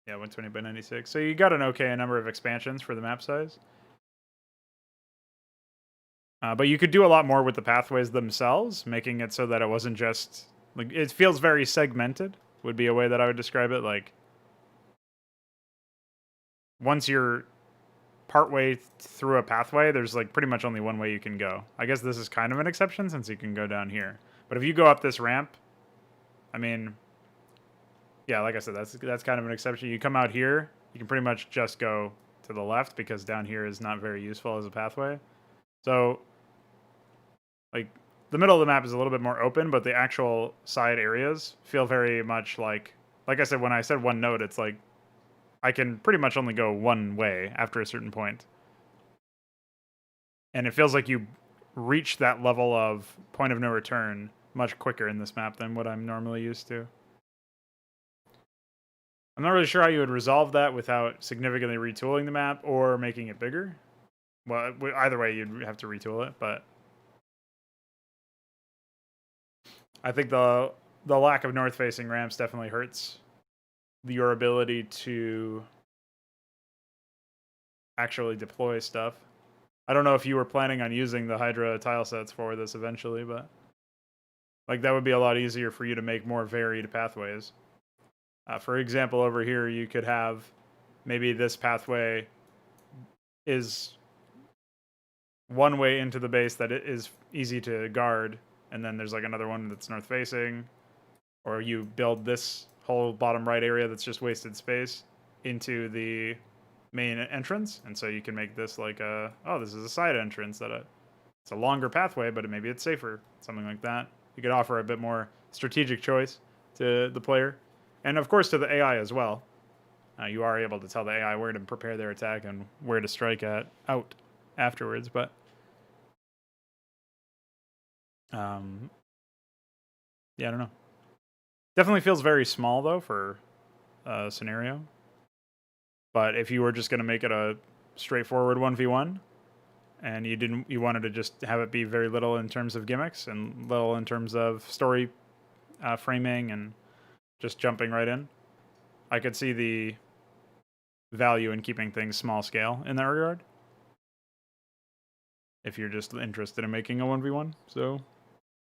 Yeah, 120 by 96. So you got an okay number of expansions for the map size. But you could do a lot more with the pathways themselves, making it so that it wasn't just... like, it feels very segmented, would be a way that I would describe it. Like, once you're partway through a pathway, there's like pretty much only one way you can go. I guess this is kind of an exception since you can go down here. But if you go up this ramp, I mean, yeah, like I said, that's kind of an exception. You come out here, you can pretty much just go to the left because down here is not very useful as a pathway. So, like, the middle of the map is a little bit more open, but the actual side areas feel very much like I said, when I said one note, it's like I can pretty much only go one way after a certain point. And it feels like you reach that level of point of no return much quicker in this map than what I'm normally used to. I'm not really sure how you would resolve that without significantly retooling the map or making it bigger. Well, either way, you'd have to retool it, but I think the lack of north-facing ramps definitely hurts your ability to actually deploy stuff. I don't know if you were planning on using the Hydra tile sets for this eventually, but like that would be a lot easier for you to make more varied pathways. For example, over here, you could have maybe this pathway is one way into the base that it is easy to guard, and then there's like another one that's north facing, or you build this whole bottom right area that's just wasted space into the main entrance, and so you can make this like a, oh, this is a side entrance that it's a longer pathway, but maybe it's safer, something like that. You could offer a bit more strategic choice to the player, and of course to the AI as well. You are able to tell the AI where to prepare their attack and where to strike out afterwards, but yeah, I don't know. Definitely feels very small though for a scenario. But if you were just going to make it a straightforward 1v1 and you wanted to just have it be very little in terms of gimmicks and little in terms of story framing and just jumping right in, I could see the value in keeping things small scale in that regard. If you're just interested in making a 1v1. So,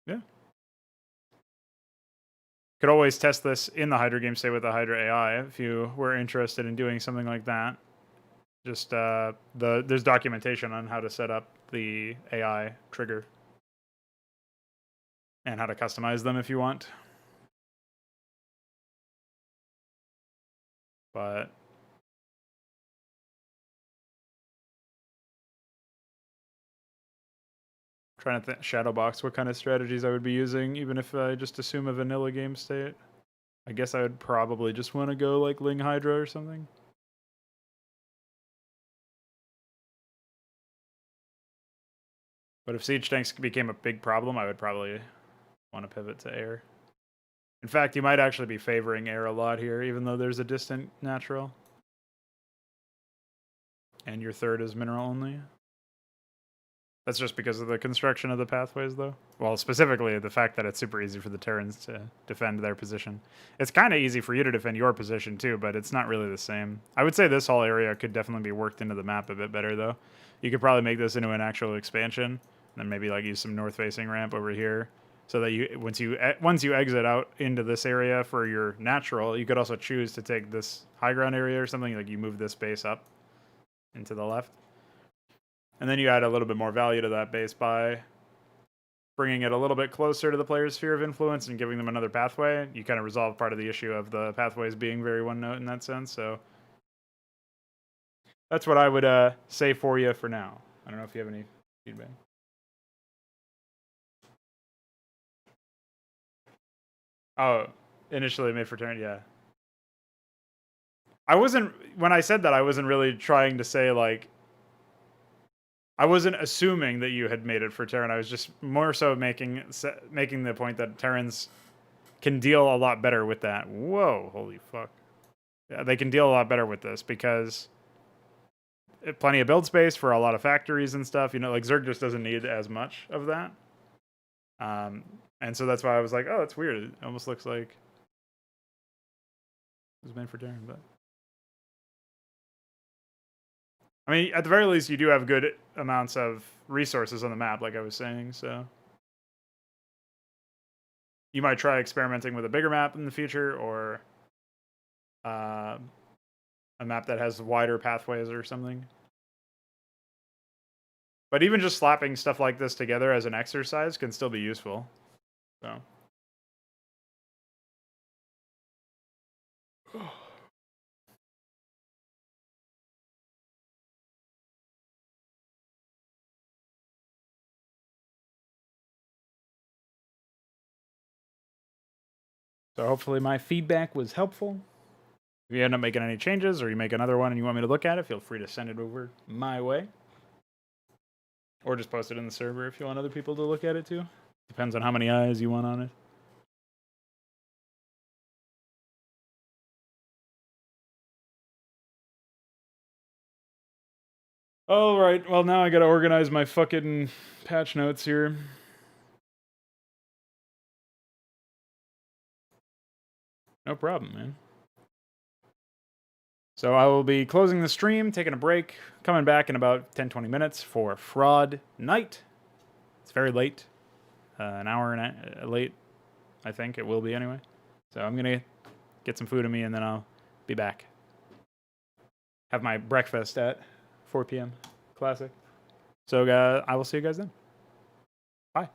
yeah. Could always test this in the Hydra game, say with the Hydra AI, if you were interested in doing something like that. Just there's documentation on how to set up the AI trigger and how to customize them if you want. But trying to shadowbox what kind of strategies I would be using, even if I just assume a vanilla game state. I guess I would probably just want to go like Ling Hydra or something. But if siege tanks became a big problem, I would probably want to pivot to air. In fact, you might actually be favoring air a lot here, even though there's a distant natural. And your third is mineral only. That's just because of the construction of the pathways, though. Well, specifically the fact that it's super easy for the Terrans to defend their position. It's kind of easy for you to defend your position, too, but it's not really the same. I would say this whole area could definitely be worked into the map a bit better, though. You could probably make this into an actual expansion, and then maybe like use some north-facing ramp over here, so that you once you exit out into this area for your natural, you could also choose to take this high ground area or something, like you move this base up into the left. And then you add a little bit more value to that base by bringing it a little bit closer to the player's sphere of influence and giving them another pathway. You kind of resolve part of the issue of the pathways being very one note in that sense. So that's what I would say for you for now. I don't know if you have any feedback. Oh, initially made for turn, yeah. When I said that, I wasn't really trying to say, like, I wasn't assuming that you had made it for Terran. I was just more so making the point that Terrans can deal a lot better with that. Whoa, holy fuck. Yeah, they can deal a lot better with this because plenty of build space for a lot of factories and stuff. You know, like Zerg just doesn't need as much of that. And so that's why I was like, oh, that's weird. It almost looks like it was made for Terran, but I mean, at the very least, you do have good amounts of resources on the map, like I was saying, so you might try experimenting with a bigger map in the future, or a map that has wider pathways or something. But even just slapping stuff like this together as an exercise can still be useful. So. So hopefully my feedback was helpful. If you end up making any changes or you make another one and you want me to look at it, feel free to send it over my way. Or just post it in the server if you want other people to look at it too. Depends on how many eyes you want on it. All right, well now I gotta organize my fucking patch notes here. No problem, man. So I will be closing the stream, taking a break, coming back in about 10-20 minutes for Fraud Night. It's very late. An hour and late, I think it will be anyway. So I'm going to get some food in me and then I'll be back. Have my breakfast at 4 p.m. Classic. So I will see you guys then. Bye.